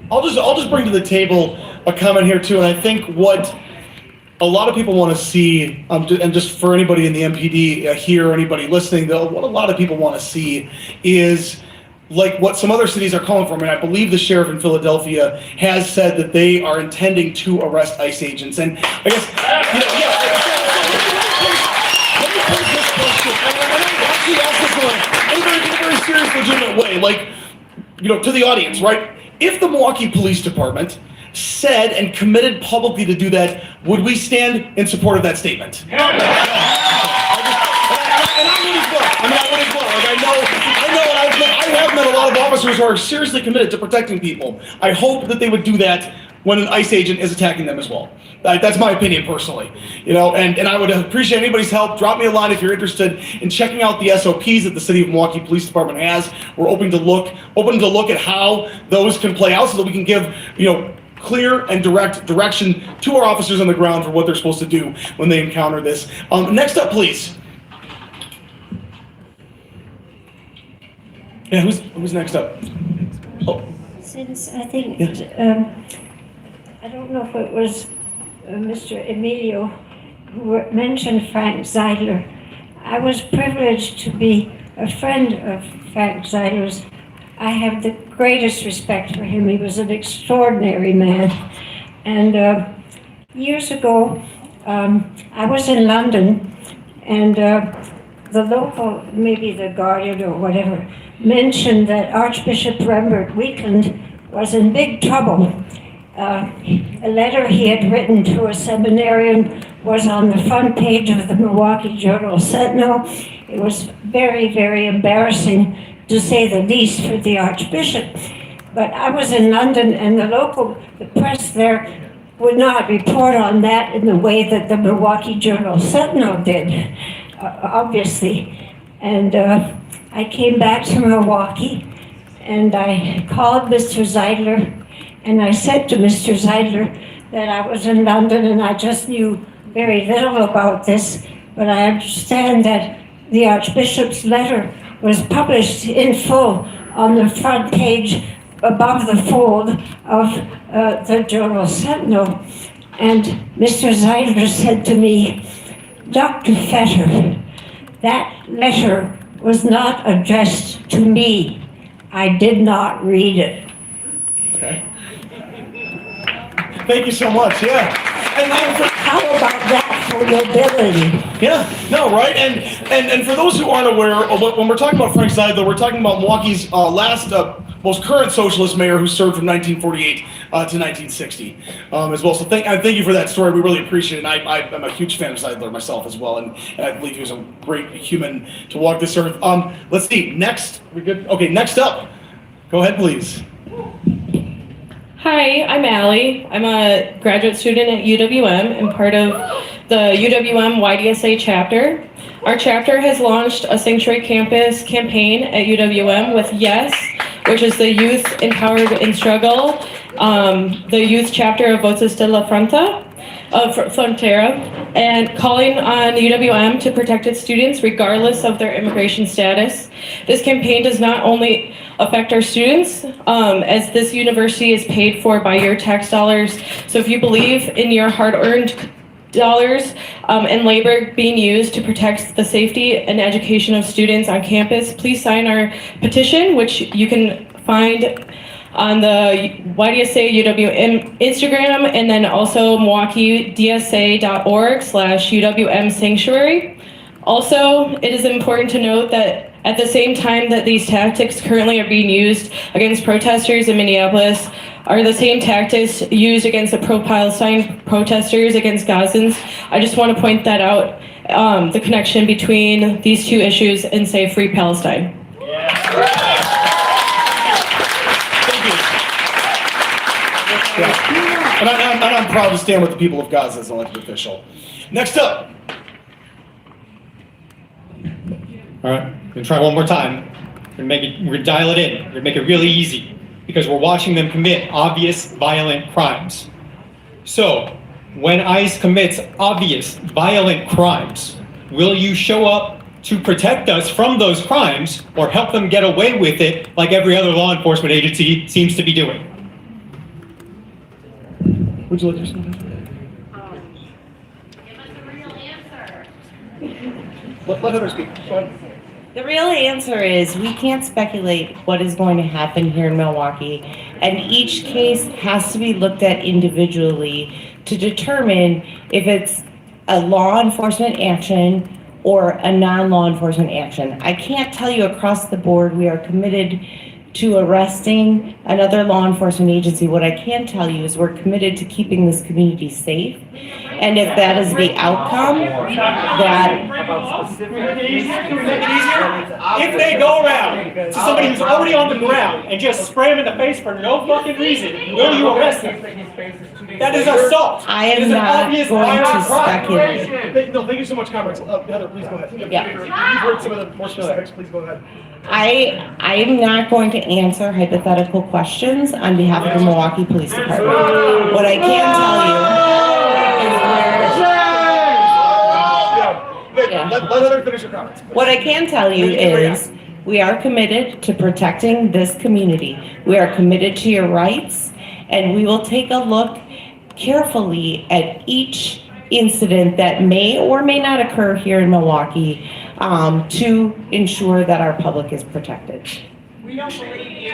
I'll just bring to the table a comment here too, and I think what a lot of people want to see, and just for anybody in the MPD here, anybody listening, though, what a lot of people want to see is like what some other cities are calling for. I mean, I believe the sheriff in Philadelphia has said that they are intending to arrest ICE agents, and I guess, you know, yeah. Let me pose this question, and I actually ask this in a very serious, legitimate way, like, you know, to the audience, right? If the Milwaukee Police Department said and committed publicly to do that, would we stand in support of that statement? And I would as well. I mean, I would as well. Like, I have met a lot of officers who are seriously committed to protecting people. I hope that they would do that when an ICE agent is attacking them as well. That's my opinion personally, you know, and I would appreciate anybody's help. Drop me a line if you're interested in checking out the SOPs that the City of Milwaukee Police Department has. We're open to look at how those can play out so that we can give, you know, clear and direct direction to our officers on the ground for what they're supposed to do when they encounter this. Next up, please. Yeah, who's next up? Oh. Since I think, Yeah. I don't know if it was Mr. Emilio who mentioned Frank Zeidler. I was privileged to be a friend of Frank Zeidler's. I have the greatest respect for him. He was an extraordinary man. And years ago, I was in London, and the local, maybe the Guardian or whatever, mentioned that Archbishop Rembert Weekland was in big trouble. A letter he had written to a seminarian was on the front page of the Milwaukee Journal Sentinel. It was very, very embarrassing, to say the least, for the Archbishop. But I was in London, and the press there would not report on that in the way that the Milwaukee Journal Sentinel did, obviously. And I came back to Milwaukee, and I called Mr. Zeidler, and I said to Mr. Zeidler that I was in London and I just knew very little about this, but I understand that the Archbishop's letter was published in full on the front page above the fold of the Journal Sentinel. And Mr. Zeidler said to me, "Dr. Fetter, that letter was not addressed to me. I did not read it." Okay. Thank you so much. Yeah. And how about that for nobility? Yeah. No. Right. And for those who aren't aware, when we're talking about Frank Zeidler, we're talking about Milwaukee's last, most current socialist mayor who served from 1948 to 1960 as well. So thank you for that story. We really appreciate it. And I'm a huge fan of Zeidler myself as well, and I believe he was a great human to walk this earth. Let's see. Next, we good? Okay. Next up, go ahead, please. Hi, I'm Allie. I'm a graduate student at UWM and part of the UWM YDSA chapter. Our chapter has launched a Sanctuary Campus campaign at UWM with YES, which is the Youth Empowered in Struggle, the youth chapter of Voces de la Frontera, and calling on UWM to protect its students regardless of their immigration status. This campaign does not only affect our students, as this university is paid for by your tax dollars. So if you believe in your hard-earned dollars and labor being used to protect the safety and education of students on campus, please sign our petition, which you can find on the YDSA UWM Instagram, and then also MilwaukeeDSA.org/UWM Sanctuary. Also, it is important to note that at the same time that these tactics currently are being used against protesters in Minneapolis are the same tactics used against the pro-Palestine protesters against Gazans. I just want to point that out, the connection between these two issues, and say Free Palestine. Yeah. And I'm proud to stand with the people of Gaza as an elected official. Next up. All right, we're gonna try one more time. We're gonna dial it in. We're gonna make it really easy because we're watching them commit obvious violent crimes. So, when ICE commits obvious violent crimes, will you show up to protect us from those crimes or help them get away with it like every other law enforcement agency seems to be doing? Would you like to respond? Let Heather speak. Go ahead. The real answer is we can't speculate what is going to happen here in Milwaukee, and each case has to be looked at individually to determine if it's a law enforcement action or a non-law enforcement action. I can't tell you across the board we are committed to arresting another law enforcement agency. What I can tell you is we're committed to keeping this community safe. And if that is the outcome, If they go around to somebody who's already on the ground and just spray them in the face for no fucking reason, will you arrest them? That is assault. I am not going to speculate. No, thank you so much, comrades. Heather, please go ahead. Yeah. You've heard some of the more specifics. Please go ahead. I am not going to answer hypothetical questions on behalf of the Milwaukee Police Department. What I can tell you Let Heather finish her comments. What I can tell you is we are committed to protecting this community. We are committed to your rights, and we will take a look carefully at each incident that may or may not occur here in Milwaukee to ensure that our public is protected. We don't believe you.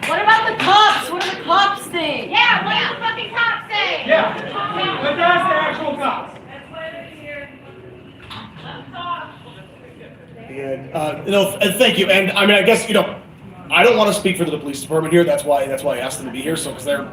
What about the cops? What do the cops think? Yeah, what do the fucking cops think? Yeah, but that's the actual cops. And thank you. And I mean, I guess, I don't want to speak for the police department here. That's why I asked them to be here. So, because they're,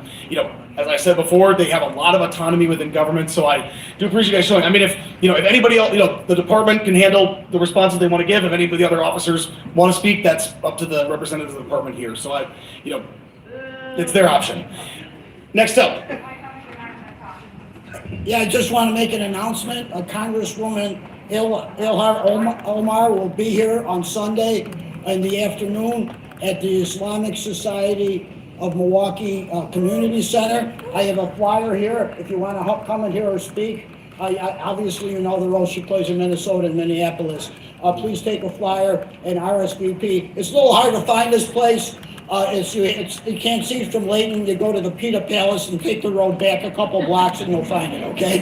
as I said before, they have a lot of autonomy within government. So I do appreciate you guys showing. I mean, if anybody else, the department can handle the responses they want to give. If any of the other officers want to speak, that's up to the representatives of the department here. So it's their option. Next up. Yeah, I just want to make an announcement. Congresswoman Ilhar Omar will be here on Sunday in the afternoon at the Islamic Society of Milwaukee Community Center. I have a flyer here if you want to come and hear her speak. Obviously, you know the role she plays in Minnesota and Minneapolis. Please take a flyer and RSVP. It's a little hard to find this place. You can't see it from Layton. You go to the PETA Palace and take the road back a couple blocks and you'll find it, okay?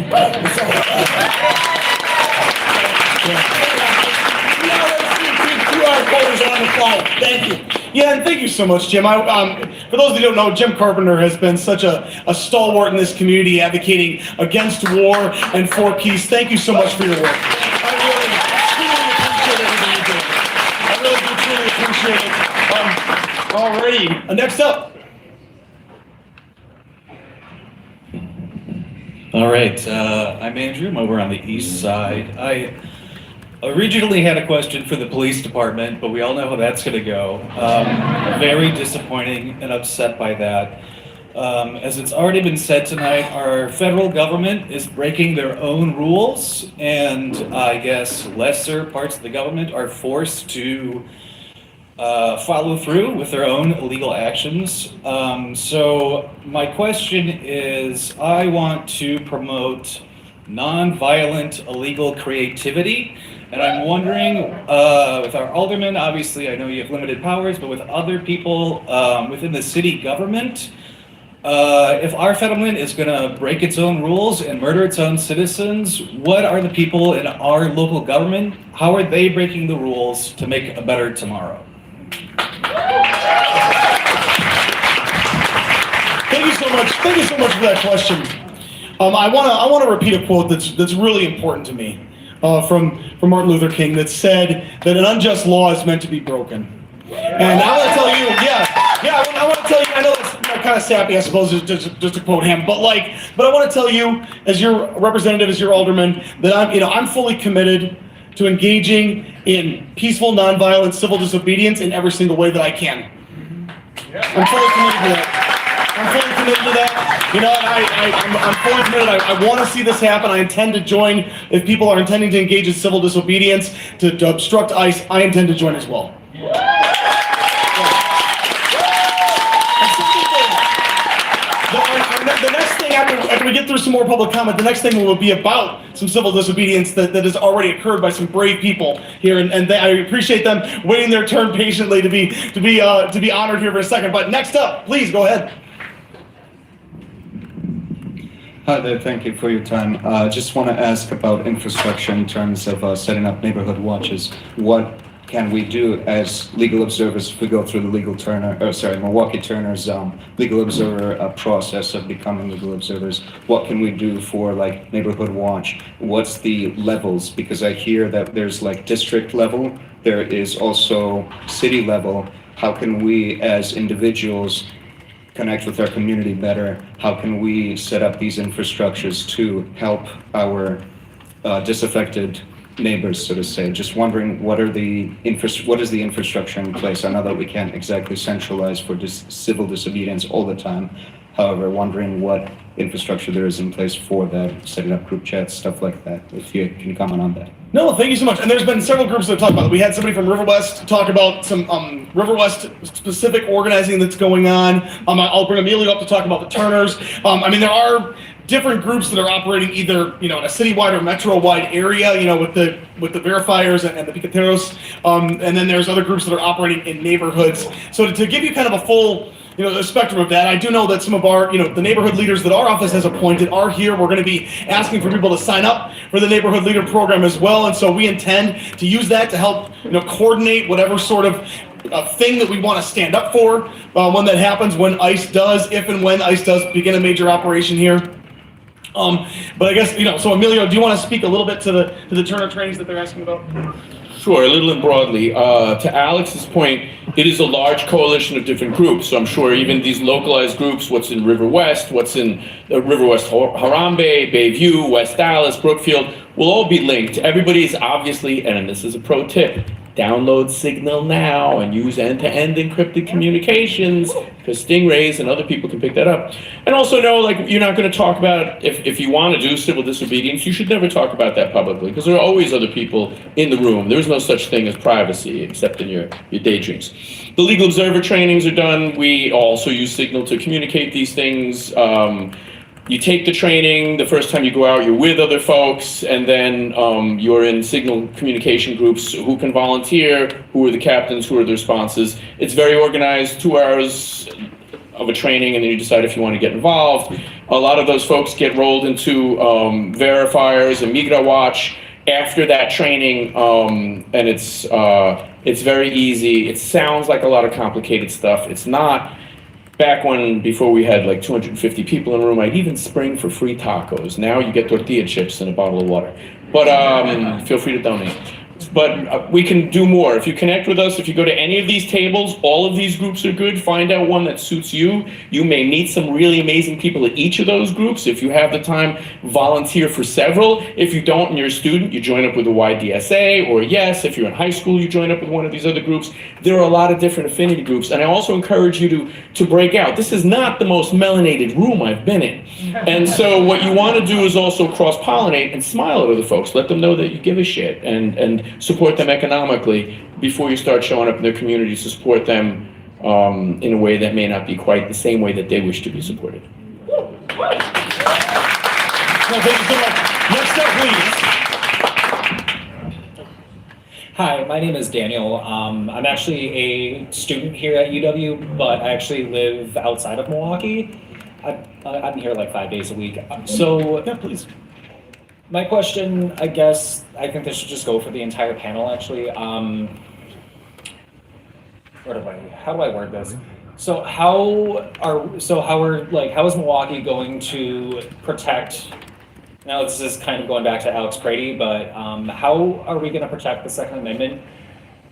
QR code is on the flyer. Thank you. Yeah, and thank you so much, Jim. For those who don't know, Jim Carpenter has been such a stalwart in this community, advocating against war and for peace. Thank you so much for your work. I really do truly appreciate it. Alrighty, next up. All right, I'm Andrew. I'm over on the east side. I originally had a question for the police department, but we all know how that's going to go. Very disappointing and upset by that. As it's already been said tonight, our federal government is breaking their own rules, and I guess lesser parts of the government are forced to follow through with their own illegal actions. So my question is, I want to promote nonviolent illegal creativity, and I'm wondering, with our aldermen, obviously I know you have limited powers, but with other people within the city government, if our federal is going to break its own rules and murder its own citizens, what are the people in our local government, how are they breaking the rules to make a better tomorrow? Thank you so much. Thank you so much for that question. I want to repeat a quote that's really important to me from Martin Luther King that said that an unjust law is meant to be broken. And I want to tell you, I want to tell you. I know it's kind of sappy, I suppose, just to quote him, but I want to tell you, as your representative, as your alderman, that I'm fully committed to engaging in peaceful, nonviolent civil disobedience in every single way that I can. I'm fully committed to that. I'm fully committed to that. I'm fully committed. I want to see this happen. I intend to join. If people are intending to engage in civil disobedience, to obstruct ICE, I intend to join as well. we get through some more public comment, the next thing will be about some civil disobedience that has already occurred by some brave people here, and I appreciate them waiting their turn patiently to be honored here for a second. But next up, please go ahead. Hi there, thank you for your time. Just want to ask about infrastructure in terms of setting up neighborhood watches. What can we do as legal observers if we go through the Milwaukee Turner's legal observer process of becoming legal observers? What can we do for like neighborhood watch? What's the levels? Because I hear that there's like district level, there is also city level. How can we as individuals connect with our community better? How can we set up these infrastructures to help our disaffected neighbors, so to say? Just wondering what is the infrastructure in place? I know that we can't exactly centralize for civil disobedience all the time. However, wondering what infrastructure there is in place for that, setting up group chats, stuff like that, if you can comment on that. No, thank you so much. And there's been several groups that have talked about it. We had somebody from River West talk about some River West specific organizing that's going on. I'll bring Emilio up to talk about the Turners. I mean, there are different groups that are operating either, in a citywide or metro-wide area, with the verifiers and the piqueteros. And then there's other groups that are operating in neighborhoods. So to give you kind of a full the spectrum of that, I do know that some of our, the neighborhood leaders that our office has appointed are here. We're going to be asking for people to sign up for the neighborhood leader program as well. And so we intend to use that to help, coordinate whatever sort of thing that we want to stand up for when that happens, when ICE does, if and when ICE does begin a major operation here. But I guess, so Emilio, do you want to speak a little bit to the Turner trainings that they're asking about? Sure, a little and broadly. To Alex's point, it is a large coalition of different groups. So I'm sure even these localized groups, what's in River West, what's in River West Harambe, Bayview, West Dallas, Brookfield, will all be linked. Everybody is obviously, and this is a pro tip, download Signal now and use end-to-end encrypted communications, because stingrays and other people can pick that up. And also know, you're not going to talk about, if you want to do civil disobedience, you should never talk about that publicly, because there are always other people in the room. There's no such thing as privacy, except in your daydreams. The legal observer trainings are done. We also use Signal to communicate these things. You take the training, the first time you go out, you're with other folks, and then you're in Signal communication groups. Who can volunteer? Who are the captains? Who are the sponsors? It's very organized, 2 hours of a training, and then you decide if you want to get involved. A lot of those folks get rolled into verifiers and Migra Watch after that training, and it's very easy. It sounds like a lot of complicated stuff. It's not. Back before we had 250 people in a room, I'd even spring for free tacos. Now you get tortilla chips and a bottle of water. But feel free to donate. But we can do more. If you connect with us, if you go to any of these tables, all of these groups are good. Find out one that suits you. You may meet some really amazing people at each of those groups. If you have the time, volunteer for several. If you don't and you're a student, you join up with a YDSA, or if you're in high school, you join up with one of these other groups. There are a lot of different affinity groups. And I also encourage you to break out. This is not the most melanated room I've been in. And so what you want to do is also cross-pollinate and smile at other folks. Let them know that you give a shit and support them economically before you start showing up in their communities to support them in a way that may not be quite the same way that they wish to be supported. Well, thank you so much. Next up, please. Hi, my name is Daniel. I'm actually a student here at UW, but I actually live outside of Milwaukee. I'm here 5 days a week. So, yeah, please. My question, I guess, I think this should just go for the entire panel, actually. How do I word this? So how is Milwaukee going to protect? Now this is kind of going back to Alex Brady, but how are we going to protect the Second Amendment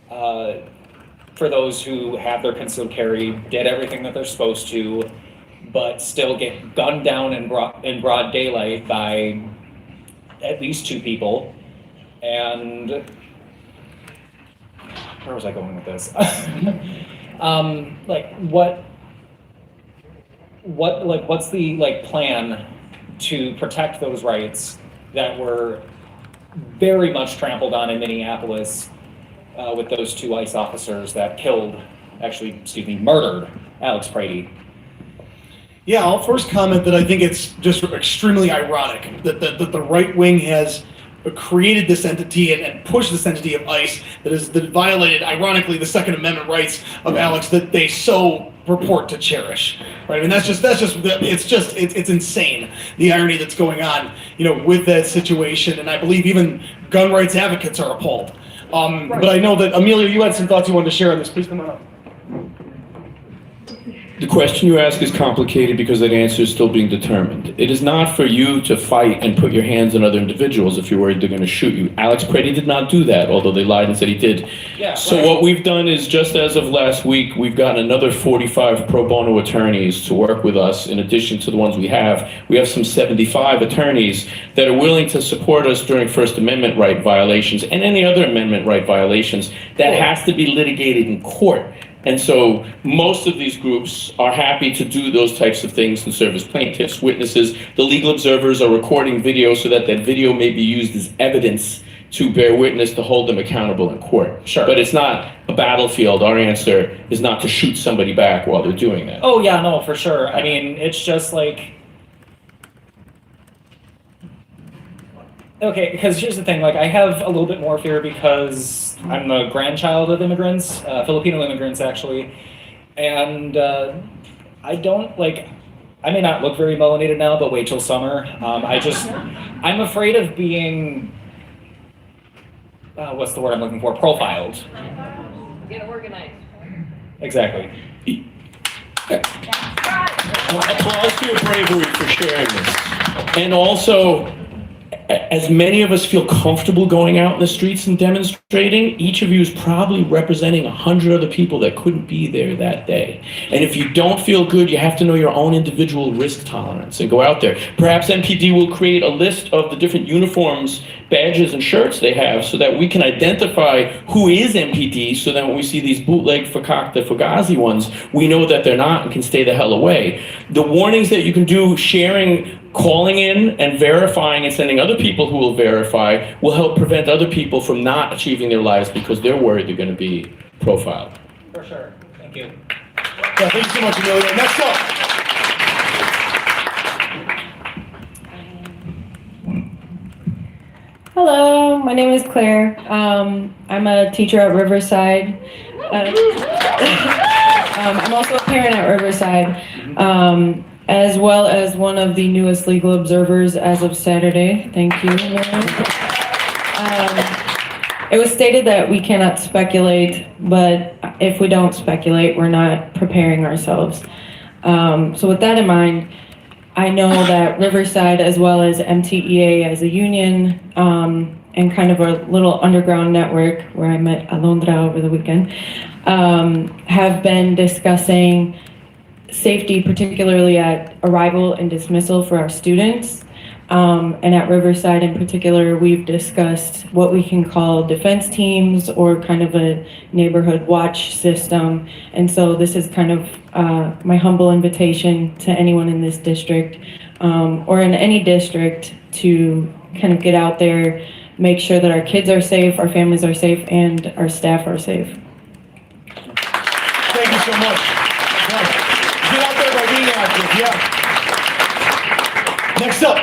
for those who have their concealed carry, did everything that they're supposed to, but still get gunned down in broad daylight by at least 2 people? And where was I going with this? What's the plan to protect those rights that were very much trampled on in Minneapolis with those 2 ICE officers that murdered Alex Brady? Yeah, I'll first comment that I think it's just extremely ironic that the right wing has created this entity and pushed this entity of ICE that violated, ironically, the Second Amendment rights of Alex that they so purport to cherish. Right? I mean, it's insane, the irony that's going on, with that situation. And I believe even gun rights advocates are appalled. But I know that, Amelia, you had some thoughts you wanted to share on this. Please come on up. The question you ask is complicated because that answer is still being determined. It is not for you to fight and put your hands on other individuals if you're worried they're going to shoot you. Alex Preddy did not do that, although they lied and said he did. Yeah, so what we've done is, just as of last week, we've gotten another 45 pro bono attorneys to work with us. In addition to the ones we have some 75 attorneys that are willing to support us during First Amendment right violations and any other amendment right violations that has to be litigated in court. And so most of these groups are happy to do those types of things and serve as plaintiffs, witnesses. The legal observers are recording video so that that video may be used as evidence to bear witness, to hold them accountable in court. Sure. But it's not a battlefield. Our answer is not to shoot somebody back while they're doing that. Oh yeah, no, for sure. I mean, it's just like, okay, because here's the thing, like, I have a little bit more fear because I'm the grandchild of immigrants, Filipino immigrants, actually, and I don't, like, I may not look very melanated now, but wait till summer. I'm afraid of being, what's the word I'm looking for, profiled. Get organized. Exactly. Applause for your bravery for sharing this. And also, as many of us feel comfortable going out in the streets and demonstrating, each of you is probably representing 100 other people that couldn't be there that day. And if you don't feel good, you have to know your own individual risk tolerance and go out there. Perhaps MPD will create a list of the different uniforms, badges, and shirts they have so that we can identify who is MPD, so that when we see these bootleg Fakakta Fugazi ones, we know that they're not and can stay the hell away. The warnings that you can do, sharing, calling in and verifying and sending other people who will verify, will help prevent other people from not achieving their lives because they're worried they're going to be profiled. For sure. Thank you. Yeah, thank you so much, Amelia. Next up. Hello, my name is Claire. I'm a teacher at Riverside. I'm also a parent at Riverside, as well as one of the newest legal observers as of Saturday. Thank you, Mary. It was stated that we cannot speculate, but if we don't speculate, we're not preparing ourselves. So with that in mind, I know that Riverside, as well as MTEA as a union, and kind of a little underground network where I met Alondra over the weekend, have been discussing safety, particularly at arrival and dismissal for our students. And at Riverside in particular, we've discussed what we can call defense teams or kind of a neighborhood watch system. And so this is kind of my humble invitation to anyone in this district or in any district to kind of get out there, make sure that our kids are safe, our families are safe, and our staff are safe. Thank you so much. Get out there by being active, yeah. Next up.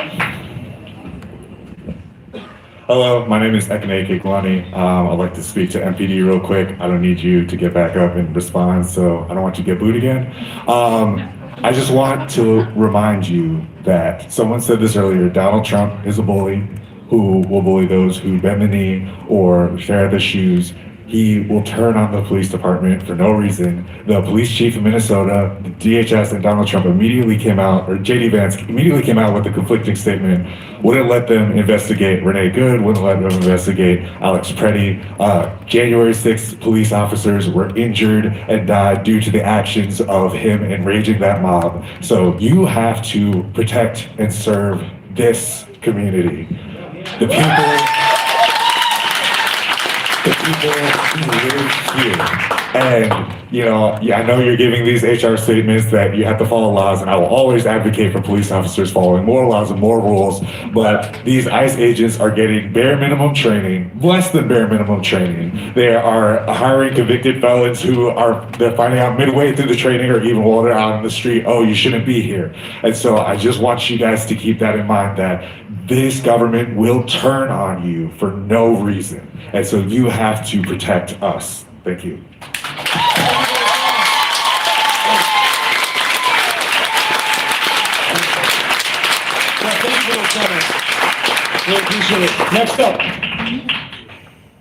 Hello, my name is Ekene Kikwani. I'd like to speak to MPD real quick. I don't need you to get back up and respond, so I don't want you to get booed again. I just want to remind you that someone said this earlier, Donald Trump is a bully who will bully those who bend the knee or share the shoes. He will turn on the police department for no reason. The police chief of Minnesota, the DHS, and Donald Trump immediately came out, or JD Vance immediately came out with a conflicting statement. Wouldn't let them investigate Renee Good, wouldn't let them investigate Alex Preddy. January 6th, police officers were injured and died due to the actions of him enraging that mob. So you have to protect and serve this community. The people who live here. And, you know, yeah, I know you're giving these HR statements that you have to follow laws, and I will always advocate for police officers following more laws and more rules, but these ICE agents are getting bare minimum training, less than bare minimum training. They are hiring convicted felons who they're finding out midway through the training or even while they're out on the street, oh, you shouldn't be here. And so I just want you guys to keep that in mind, that this government will turn on you for no reason. And so you have to protect us. Thank you. Really appreciate it. Next up.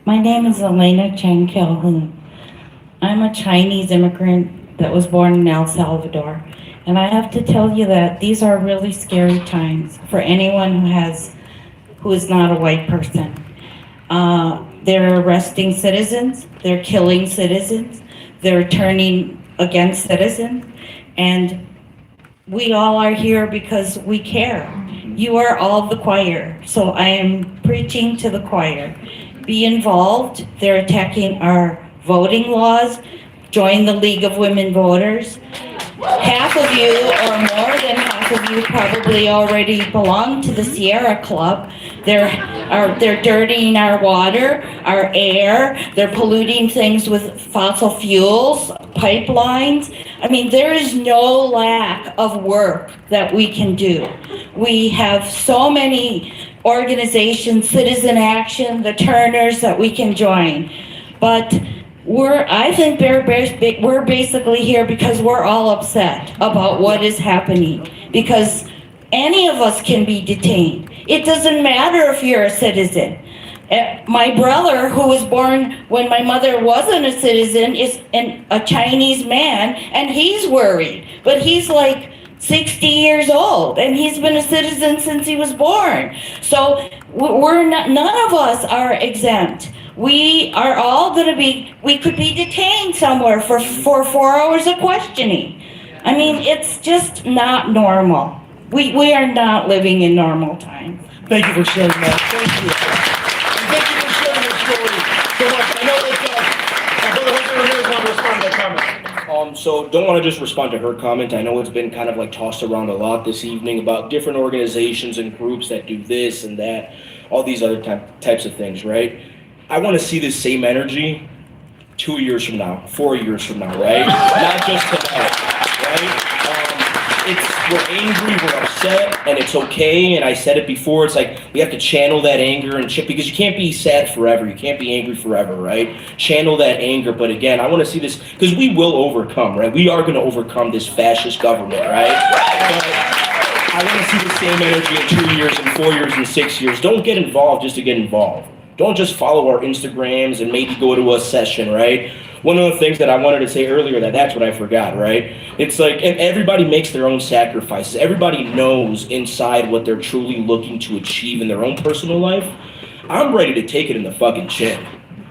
My name is Elena Chang Calhoun. I'm a Chinese immigrant that was born in El Salvador. And I have to tell you that these are really scary times for anyone who is not a white person. They're arresting citizens, they're killing citizens, they're turning against citizens, and we all are here because we care. You are all the choir, so I am preaching to the choir. Be involved. They're attacking our voting laws. Join the League of Women Voters. Half of you, or more than half of you, probably already belong to the Sierra Club. They're dirtying our water, our air. They're polluting things with fossil fuels, pipelines. I mean, there is no lack of work that we can do. We have so many organizations, Citizen Action, the Turners, that we can join. But I think we're basically here because we're all upset about what is happening. Because any of us can be detained. It doesn't matter if you're a citizen. My brother, who was born when my mother wasn't a citizen, is a Chinese man, and he's worried. But he's like 60 years old, and he's been a citizen since he was born. So none of us are exempt. We are all we could be detained somewhere for 4 hours of questioning. I mean, it's just not normal. We are not living in normal times. Thank you for sharing that. Thank you. And thank you for sharing your story so much. I know that Brother Hunter Ramirez wanted to respond to that comment. So don't want to just respond to her comment. I know it's been kind of like tossed around a lot this evening about different organizations and groups that do this and that, all these other types of things, right? I want to see this same energy 2 years from now, 4 years from now, right? Not just tonight, right? We're angry, we're upset, and it's okay. And I said it before, it's like we have to channel that anger and shit, because you can't be sad forever. You can't be angry forever, right? Channel that anger. But again, I want to see this, because we will overcome, right? We are going to overcome this fascist government, right? But I want to see the same energy in 2 years and 4 years and 6 years. Don't get involved just to get involved. Don't just follow our Instagrams and maybe go to a session, right? One of the things that I wanted to say earlier, that's what I forgot, right? It's like, and everybody makes their own sacrifices. Everybody knows inside what they're truly looking to achieve in their own personal life. I'm ready to take it in the fucking chin,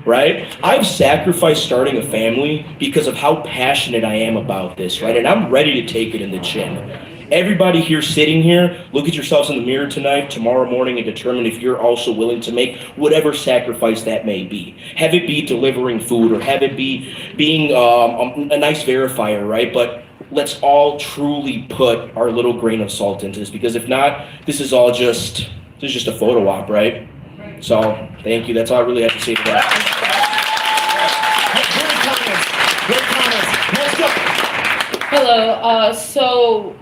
right? I've sacrificed starting a family because of how passionate I am about this, right? And I'm ready to take it in the chin. Everybody here sitting here, look at yourselves in the mirror tonight, tomorrow morning, and determine if you're also willing to make whatever sacrifice that may be. Have it be delivering food, or have it be being a nice verifier, right? But let's all truly put our little grain of salt into this, because if not, this is just a photo op, right? So thank you. That's all I really have to say to that. Hello. So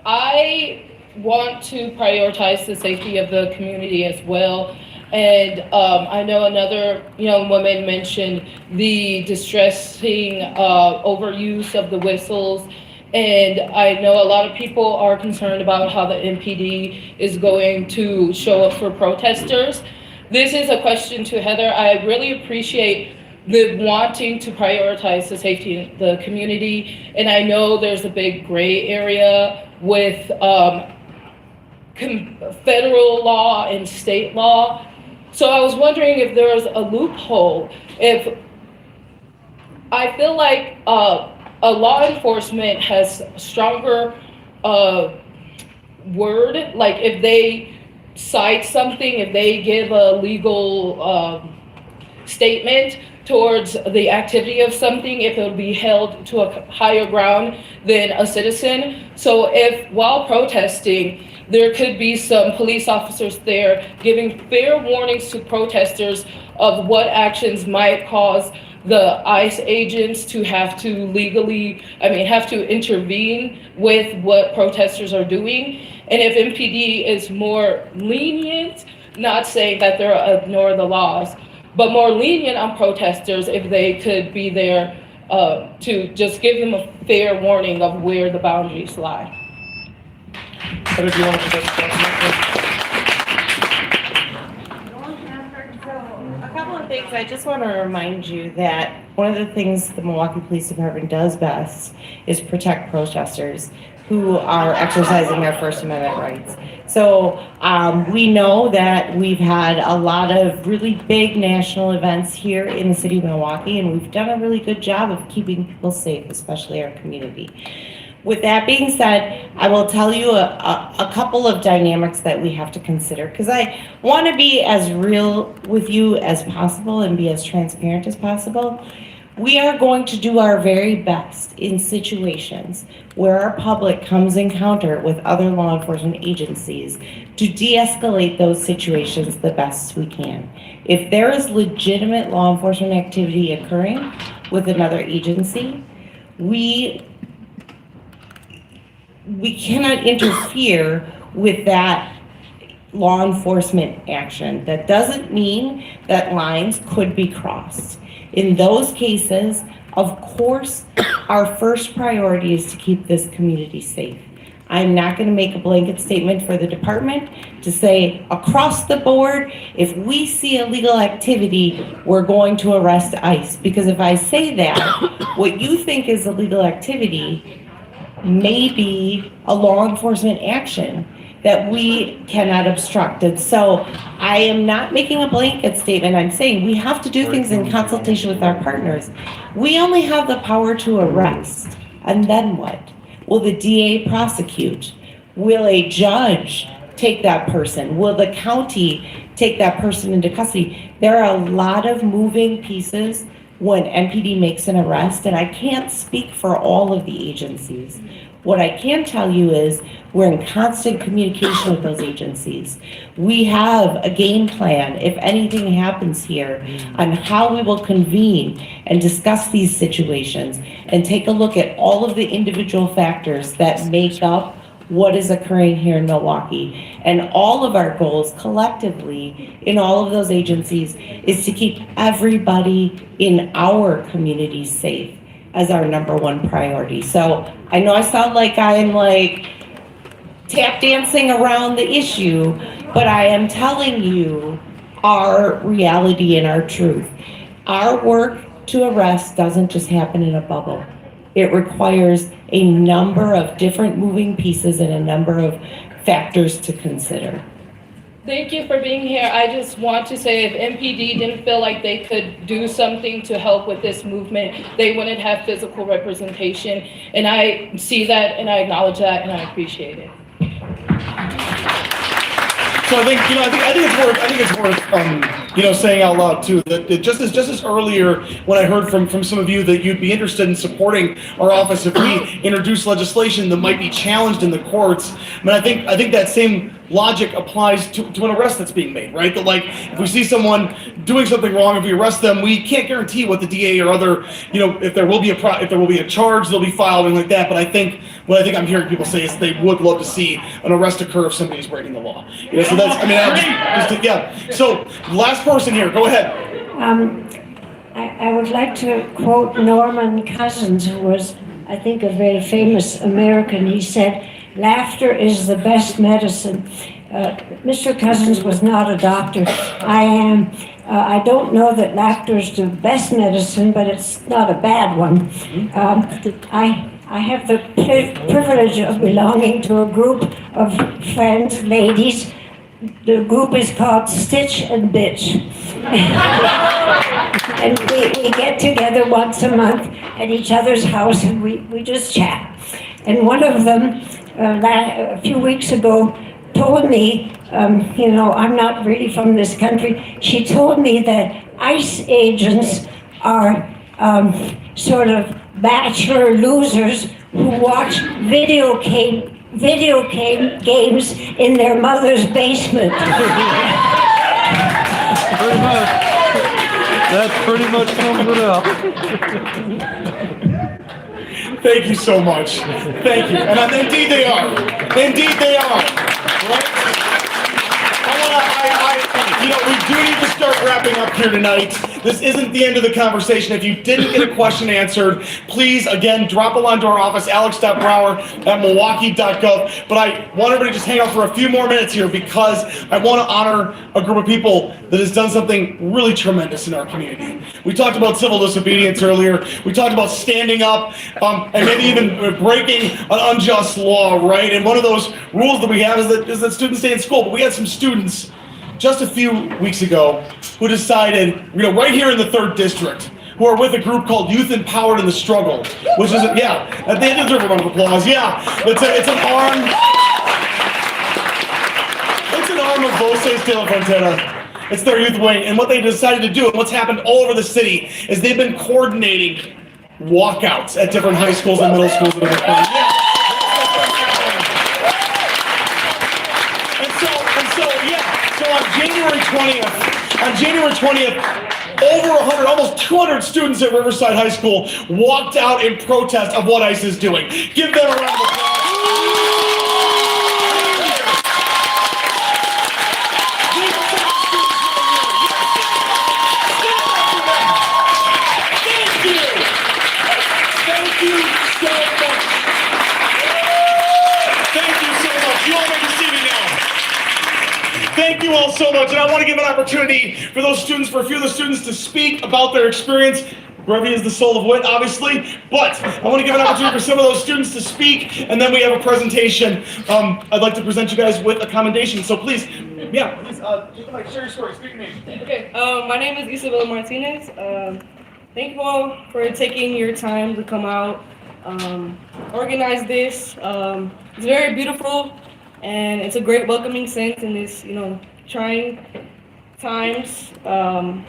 I want to prioritize the safety of the community as well. And I know another young woman mentioned the distressing overuse of the whistles. And I know a lot of people are concerned about how the MPD is going to show up for protesters. This is a question to Heather. I really appreciate the wanting to prioritize the safety of the community. And I know there's a big gray area with federal law and state law. So I was wondering if there was a loophole. If I feel like a law enforcement has stronger word, like if they cite something, if they give a legal statement towards the activity of something if it would be held to a higher ground than a citizen. So if while protesting, there could be some police officers there giving fair warnings to protesters of what actions might cause the ICE agents to have to have to intervene with what protesters are doing. And if MPD is more lenient, not saying that they'll ignore the laws, but more lenient on protesters if they could be there to just give them a fair warning of where the boundaries lie. Heather, do you want to address the question? A couple of things. I just want to remind you that one of the things the Milwaukee Police Department does best is protect protesters who are exercising their First Amendment rights. So we know that we've had a lot of really big national events here in the city of Milwaukee, and we've done a really good job of keeping people safe, especially our community. With that being said, I will tell you a couple of dynamics that we have to consider, because I want to be as real with you as possible and be as transparent as possible. We are going to do our very best in situations where our public comes in encounter with other law enforcement agencies to de-escalate those situations the best we can. If there is legitimate law enforcement activity occurring with another agency, we cannot interfere with that law enforcement action. That doesn't mean that lines could be crossed. In those cases, of course, our first priority is to keep this community safe. I'm not going to make a blanket statement for the department to say across the board, if we see illegal activity, we're going to arrest ICE. Because if I say that, what you think is illegal activity may be a law enforcement action that we cannot obstruct. And so I am not making a blanket statement. I'm saying we have to do things in consultation with our partners. We only have the power to arrest. And then what? Will the DA prosecute? Will a judge take that person? Will the county take that person into custody? There are a lot of moving pieces when MPD makes an arrest, and I can't speak for all of the agencies. What I can tell you is we're in constant communication with those agencies. We have a game plan, if anything happens here, on how we will convene and discuss these situations and take a look at all of the individual factors that make up what is occurring here in Milwaukee. And all of our goals collectively in all of those agencies is to keep everybody in our community safe as our number one priority. So I know I sound like I am tap dancing around the issue, but I am telling you our reality and our truth. Our work to arrest doesn't just happen in a bubble. It requires a number of different moving pieces and a number of factors to consider. Thank you for being here. I just want to say if MPD didn't feel like they could do something to help with this movement, they wouldn't have physical representation. And I see that and I acknowledge that and I appreciate it. So I think it's worth saying out loud too that just as earlier when I heard from some of you that you'd be interested in supporting our office if we introduce legislation that might be challenged in the courts. I mean, I think that same logic applies to an arrest that's being made, right? That if we see someone doing something wrong, if we arrest them, we can't guarantee what the DA or other, if there will be a charge, they'll be filed and like that. But what I think I'm hearing people say is they would love to see an arrest occur if somebody's breaking the law. So that's, So last person here, go ahead. I would like to quote Norman Cousins, who was, I think, a very famous American. He said, "Laughter is the best medicine." Mr. Cousins was not a doctor. I am. I don't know that laughter is the best medicine, but it's not a bad one. I have the privilege of belonging to a group of friends, ladies. The group is called Stitch and Bitch. And we get together once a month at each other's house and we just chat. And one of them, a few weeks ago, told me, I'm not really from this country. She told me that ICE agents are sort of bachelor losers who watch games in their mother's basement. Pretty much. That pretty much sums it up. Thank you so much. Thank you. And indeed they are. Indeed they are. Right? We do need to start wrapping up here tonight. This isn't the end of the conversation. If you didn't get a question answered, please, again, drop a line to our office, alex.brower@milwaukee.gov. But I want everybody to just hang out for a few more minutes here because I want to honor a group of people that has done something really tremendous in our community. We talked about civil disobedience earlier. We talked about standing up and maybe even breaking an unjust law, right? And one of those rules that we have is that students stay in school. But we had some students just a few weeks ago who decided, right here in the 3rd District, who are with a group called Youth Empowered in the Struggle, which is, they deserve a round of applause. Yeah, it's an arm. It's an arm of Voces de la Frontera. It's their youth wing, and what they decided to do, and what's happened all over the city, is they've been coordinating walkouts at different high schools and middle schools. On January 20th, over 100, almost 200 students at Riverside High School walked out in protest of what ICE is doing. Give them a round of applause. Thank you all so much, and I want to give an opportunity for a few of the students to speak about their experience. Brevity is the soul of wit, obviously, but I want to give an opportunity for some of those students to speak, and then we have a presentation. I'd like to present you guys with a commendation, so please, share your story, speak to me. Okay, my name is Isabel Martinez. Thank you all for taking your time to come out, organize this. It's very beautiful. And it's a great welcoming sense in this, trying times. On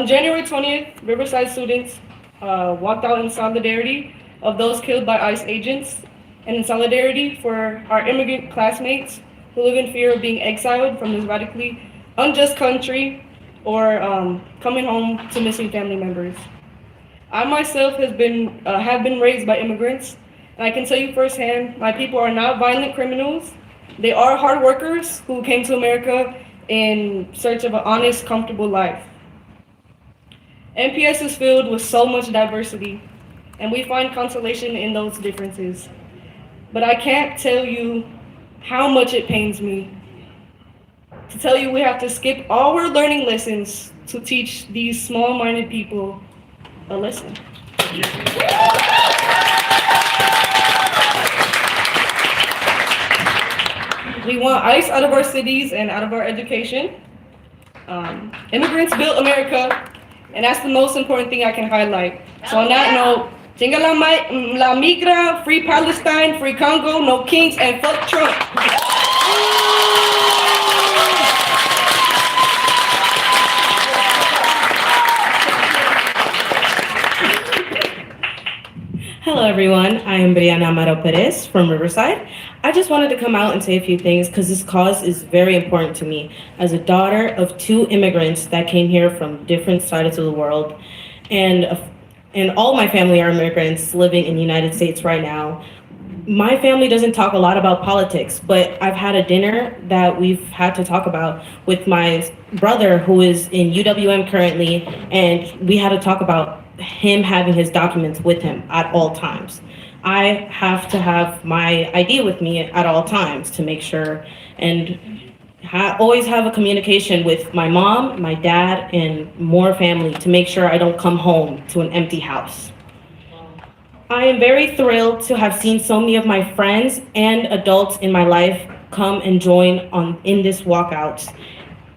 January 20th, Riverside students walked out in solidarity of those killed by ICE agents and in solidarity for our immigrant classmates who live in fear of being exiled from this radically unjust country or coming home to missing family members. I myself have been raised by immigrants, and I can tell you firsthand, my people are not violent criminals. They are hard workers who came to America in search of an honest, comfortable life. MPS is filled with so much diversity, and we find consolation in those differences. But I can't tell you how much it pains me to tell you we have to skip all our learning lessons to teach these small-minded people a lesson. We want ICE out of our cities and out of our education. Immigrants built America, and that's the most important thing I can highlight. So on that note, Chinga la migra, free Palestine, free Congo, no kings, and fuck Trump. Hello everyone, I am Brianna Amaro Perez from Riverside. I just wanted to come out and say a few things because this cause is very important to me. As a daughter of 2 immigrants that came here from different sides of the world, and all my family are immigrants living in the United States right now. My family doesn't talk a lot about politics, but I've had a dinner that we've had to talk about with my brother who is in UWM currently, and we had to talk about him having his documents with him at all times. I have to have my ID with me at all times to make sure and always have a communication with my mom, my dad, and more family to make sure I don't come home to an empty house. I am very thrilled to have seen so many of my friends and adults in my life come and join in this walkout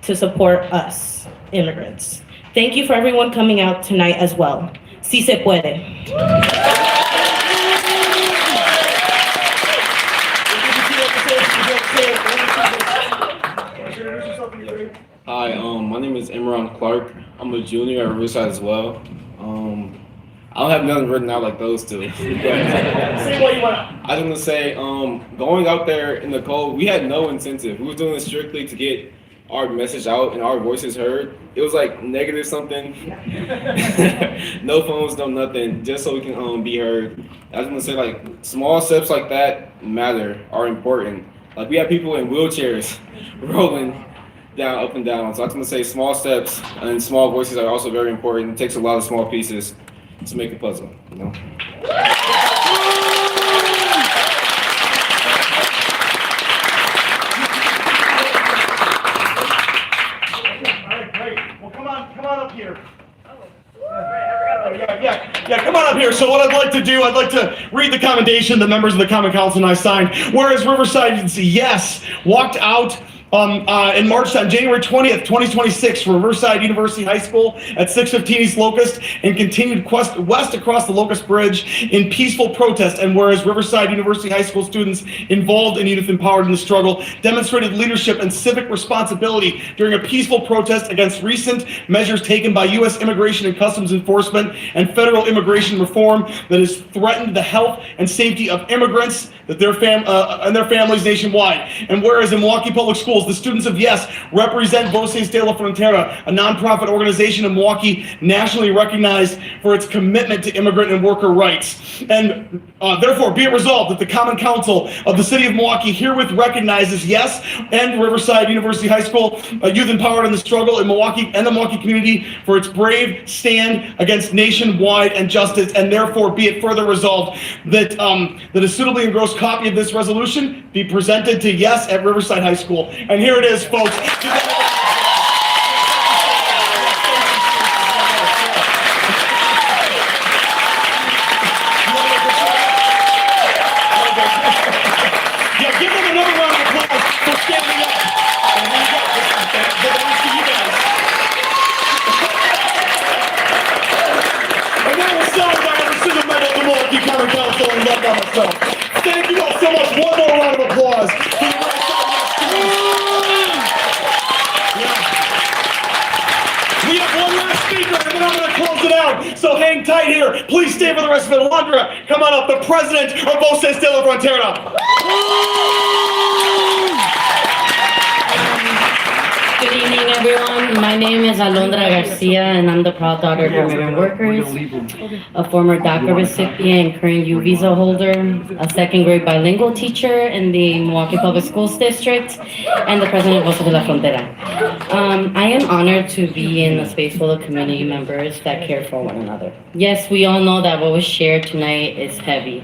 to support us immigrants. Thank you for everyone coming out tonight as well. Si se puede. Hi, my name is Imran Clark. I'm a junior at Riverside as well. I don't have nothing written out like those two. Say what you want. I was gonna say, going out there in the cold, we had no incentive. We were doing it strictly to get our message out and our voices heard. It was like negative something. No phones, no nothing, just so we can be heard. I was gonna say, like, small steps like that matter, are important. Like, we have people in wheelchairs rolling down, up and down. So I was gonna say small steps and small voices are also very important. It takes a lot of small pieces to make a puzzle, you know? Come on up here. Yeah, come on up here. So what I'd like to do, I'd like to read the commendation the members of the Common Council and I signed. Whereas Riverside, yes, walked out in March on January 20th, 2026 from Riverside University High School at 615 East Locust and continued west across the Locust Bridge in peaceful protest. And whereas Riverside University High School students involved in Youth Empowered in the struggle demonstrated leadership and civic responsibility during a peaceful protest against recent measures taken by U.S. Immigration and Customs Enforcement and federal immigration reform that has threatened the health and safety of immigrants and their families nationwide. And whereas in Milwaukee Public Schools, the students of YES represent Voces de la Frontera, a nonprofit organization in Milwaukee nationally recognized for its commitment to immigrant and worker rights. And therefore, be it resolved that the Common Council of the City of Milwaukee herewith recognizes YES and Riverside University High School Youth Empowered in the struggle in Milwaukee and the Milwaukee community for its brave stand against nationwide injustice. And therefore, be it further resolved that that a suitably engrossed copy of this resolution be presented to YES at Riverside High School. And here it is, folks. Yeah, give them another round of applause for standing up. And here you go. The rest of you guys. And that was signed by every single member of the Milwaukee Common Council and led by myself. Thank you all so much. One more round of applause for the rest of We have one last speaker, and then I'm going to close it out. So hang tight here. Please stay for the rest of it. Alondra, come on up. The president of Voces de la Frontera. Good evening, everyone. My name is Alondra Garcia, and I'm the proud daughter of immigrant workers, a former DACA recipient, current U visa holder, a second grade bilingual teacher in the Milwaukee Public Schools District, and the president of Voces de la Frontera. I am honored to be in a space full of community members that care for one another. Yes, we all know that what was shared tonight is heavy.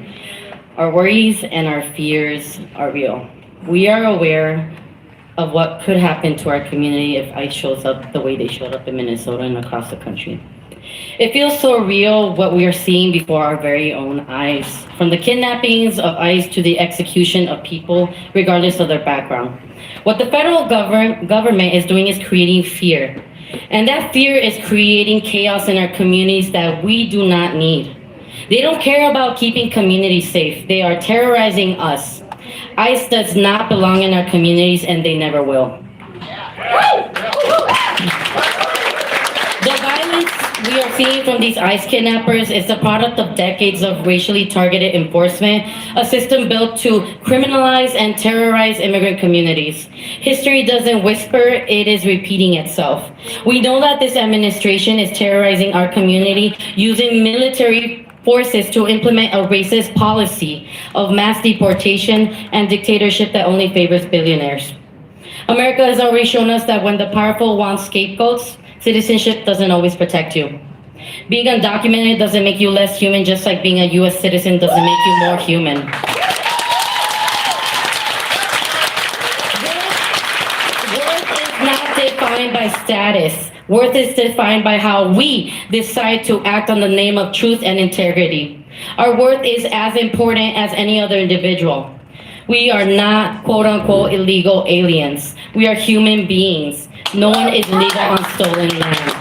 Our worries and our fears are real. We are aware of what could happen to our community if ICE shows up the way they showed up in Minnesota and across the country. It feels so real what we are seeing before our very own eyes, from the kidnappings of ICE to the execution of people regardless of their background. What the federal government is doing is creating fear, and that fear is creating chaos in our communities that we do not need. They don't care about keeping communities safe. They are terrorizing us. ICE does not belong in our communities, and they never will. The violence we are seeing from these ICE kidnappers is the product of decades of racially targeted enforcement, a system built to criminalize and terrorize immigrant communities. History doesn't whisper, it is repeating itself. We know that this administration is terrorizing our community using military forces to implement a racist policy of mass deportation and dictatorship that only favors billionaires. America has already shown us that when the powerful want scapegoats, citizenship doesn't always protect you. Being undocumented doesn't make you less human, just like being a US citizen doesn't make you more human. Worth is not defined by status. Worth is defined by how we decide to act on the name of truth and integrity. Our worth is as important as any other individual. We are not quote-unquote illegal aliens. We are human beings. No one is legal on stolen land.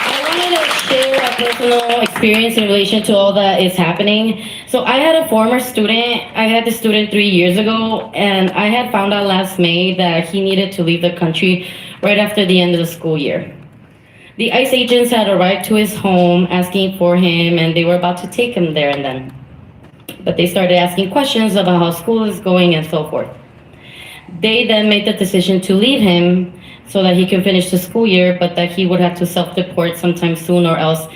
I wanted to share a personal experience in relation to all that is happening. So I had a former student, I had this student 3 years ago, and I had found out last May that he needed to leave the country right after the end of the school year. The ICE agents had arrived to his home asking for him, and they were about to take him there and then. But they started asking questions about how school is going and so forth. They then made the decision to leave him so that he can finish the school year, but that he would have to self-deport sometime soon, or else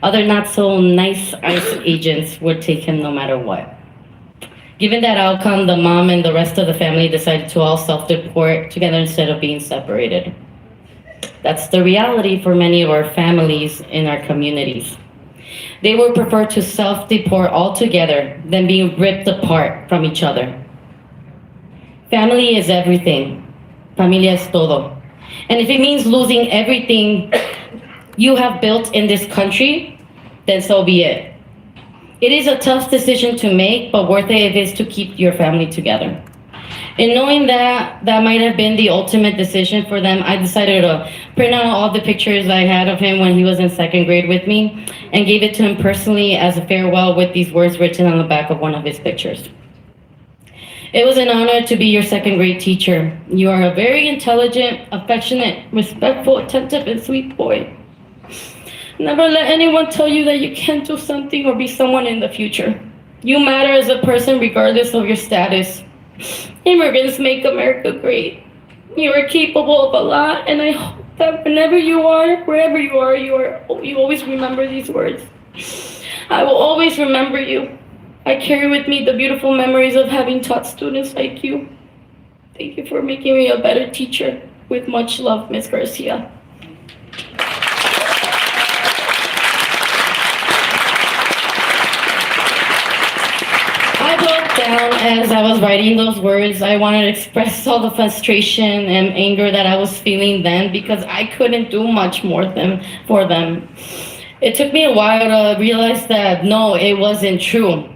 other not so nice ICE agents would take him no matter what. Given that outcome, the mom and the rest of the family decided to all self-deport together instead of being separated. That's the reality for many of our families in our communities. They would prefer to self-deport altogether than being ripped apart from each other. Family is everything. Familia es todo. And if it means losing everything you have built in this country, then so be it. It is a tough decision to make, but worth it if it's to keep your family together. And knowing that that might have been the ultimate decision for them, I decided to print out all the pictures I had of him when he was in second grade with me and gave it to him personally as a farewell with these words written on the back of one of his pictures. It was an honor to be your second grade teacher. You are a very intelligent, affectionate, respectful, attentive, and sweet boy. Never let anyone tell you that you can't do something or be someone in the future. You matter as a person regardless of your status. Immigrants make America great. You are capable of a lot, and I hope that wherever you are, you always remember these words. I will always remember you. I carry with me the beautiful memories of having taught students like you. Thank you for making me a better teacher. With much love, Ms. Garcia. I broke down as I was writing those words. I wanted to express all the frustration and anger that I was feeling then because I couldn't do much more for them. It took me a while to realize that no, it wasn't true.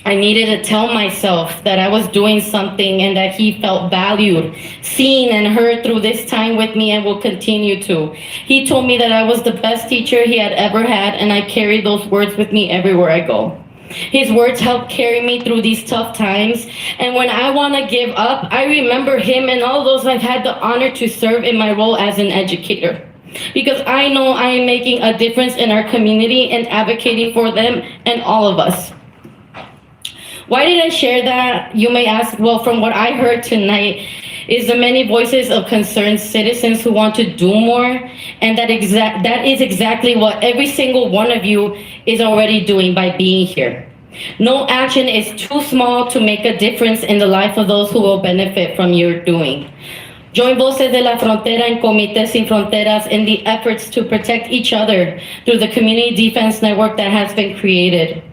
I needed to tell myself that I was doing something and that he felt valued, seen, and heard through this time with me and will continue to. He told me that I was the best teacher he had ever had, and I carry those words with me everywhere I go. His words helped carry me through these tough times, and when I want to give up, I remember him and all those I've had the honor to serve in my role as an educator. Because I know I am making a difference in our community and advocating for them and all of us. Why did I share that? You may ask. Well, from what I heard tonight is the many voices of concerned citizens who want to do more, and that is exactly what every single one of you is already doing by being here. No action is too small to make a difference in the life of those who will benefit from your doing. Join Voces de la Frontera and Comité Sin Fronteras in the efforts to protect each other through the community defense network that has been created.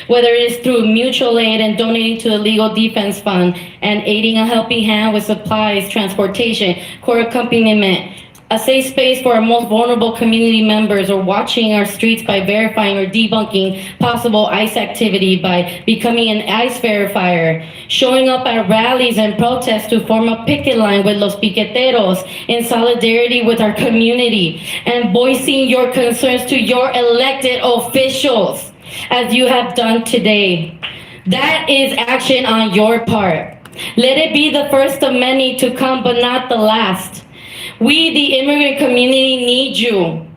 Whether it is through mutual aid and donating to the Legal Defense Fund and aiding a helping hand with supplies, transportation, court accompaniment, a safe space for our most vulnerable community members, or watching our streets by verifying or debunking possible ICE activity by becoming an ICE verifier, showing up at rallies and protests to form a picket line with los piqueteros in solidarity with our community, and voicing your concerns to your elected officials, as you have done today. That is action on your part. Let it be the first of many to come, but not the last. We, the immigrant community, need you.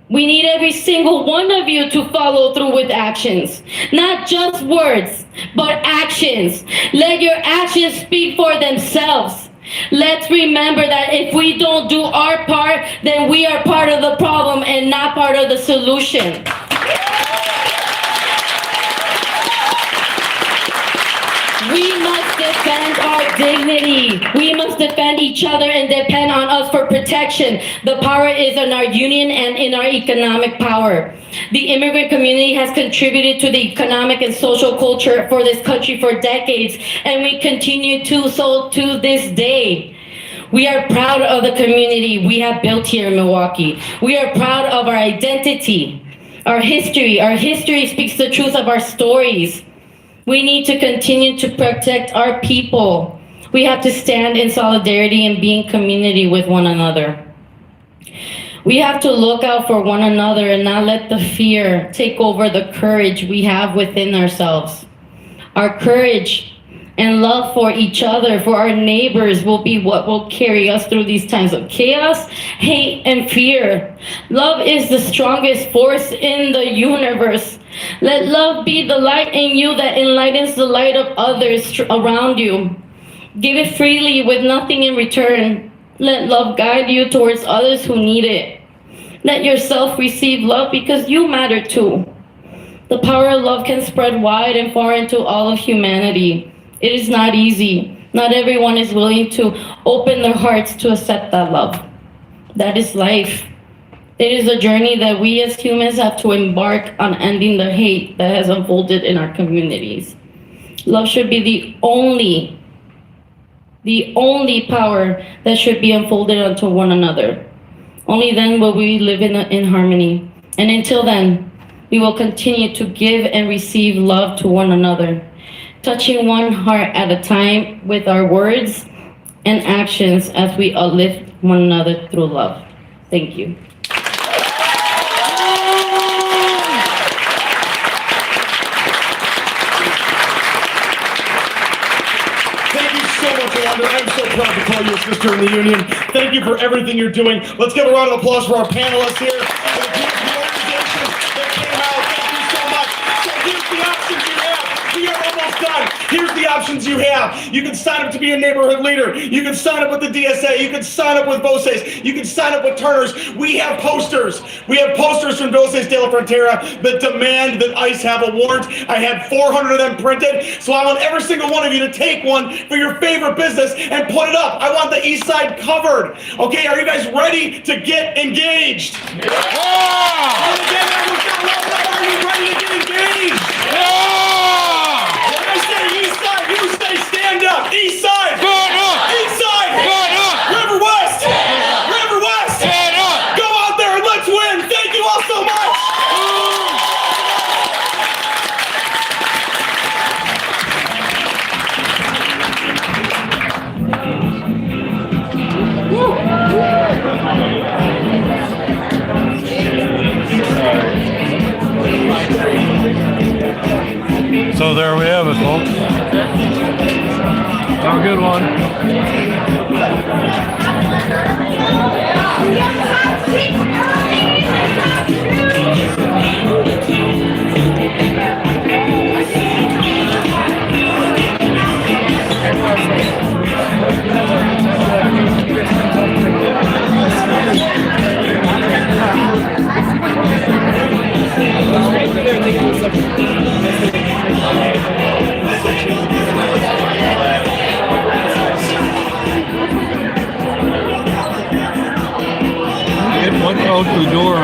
We need every single one of you to follow through with actions. Not just words, but actions. Let your actions speak for themselves. Let's remember that if we don't do our part, then we are part of the problem and not part of the solution. We must defend our dignity. We must defend each other and depend on us for protection. The power is in our union and in our economic power. The immigrant community has contributed to the economic and social culture for this country for decades, and we continue to so to this day. We are proud of the community we have built here in Milwaukee. We are proud of our identity, our history. Our history speaks the truth of our stories. We need to continue to protect our people. We have to stand in solidarity and be in community with one another. We have to look out for one another and not let the fear take over the courage we have within ourselves. Our courage and love for each other, for our neighbors, will be what will carry us through these times of chaos, hate, and fear. Love is the strongest force in the universe. Let love be the light in you that enlightens the light of others around you. Give it freely with nothing in return. Let love guide you towards others who need it. Let yourself receive love because you matter too. The power of love can spread wide and far into all of humanity. It is not easy. Not everyone is willing to open their hearts to accept that love. That is life. It is a journey that we as humans have to embark on, ending the hate that has unfolded in our communities. Love should be the only power that should be unfolded onto one another. Only then will we live in harmony. And until then, we will continue to give and receive love to one another, touching one heart at a time with our words and actions as we uplift one another through love. Thank you. I'm so proud to call you a sister in the union. Thank you for everything you're doing. Let's give a round of applause for our panelists here. For the organizations that came out. Thank you so much. So here's the options you have. We are almost done. Here's the options you have. You can sign up to be a neighborhood leader. You can sign up with the DSA. You can sign up with Voces. You can sign up with Turner's. We have posters. We have posters from Voces de la Frontera that demand that ICE have a warrant. I had 400 of them printed. So I want every single one of you to take one for your favorite business and put it up. I want the East Side covered. Okay, are you guys ready to get engaged? Yeah! Are you ready to get engaged? Yeah! When I say East Side, you say stand up. East Side! Stand up! East Side! Stand up! River West! River West! Stand up! Go out there and let's win! Thank you all so much! So there we have it, folks. Have a good one. It went out the door.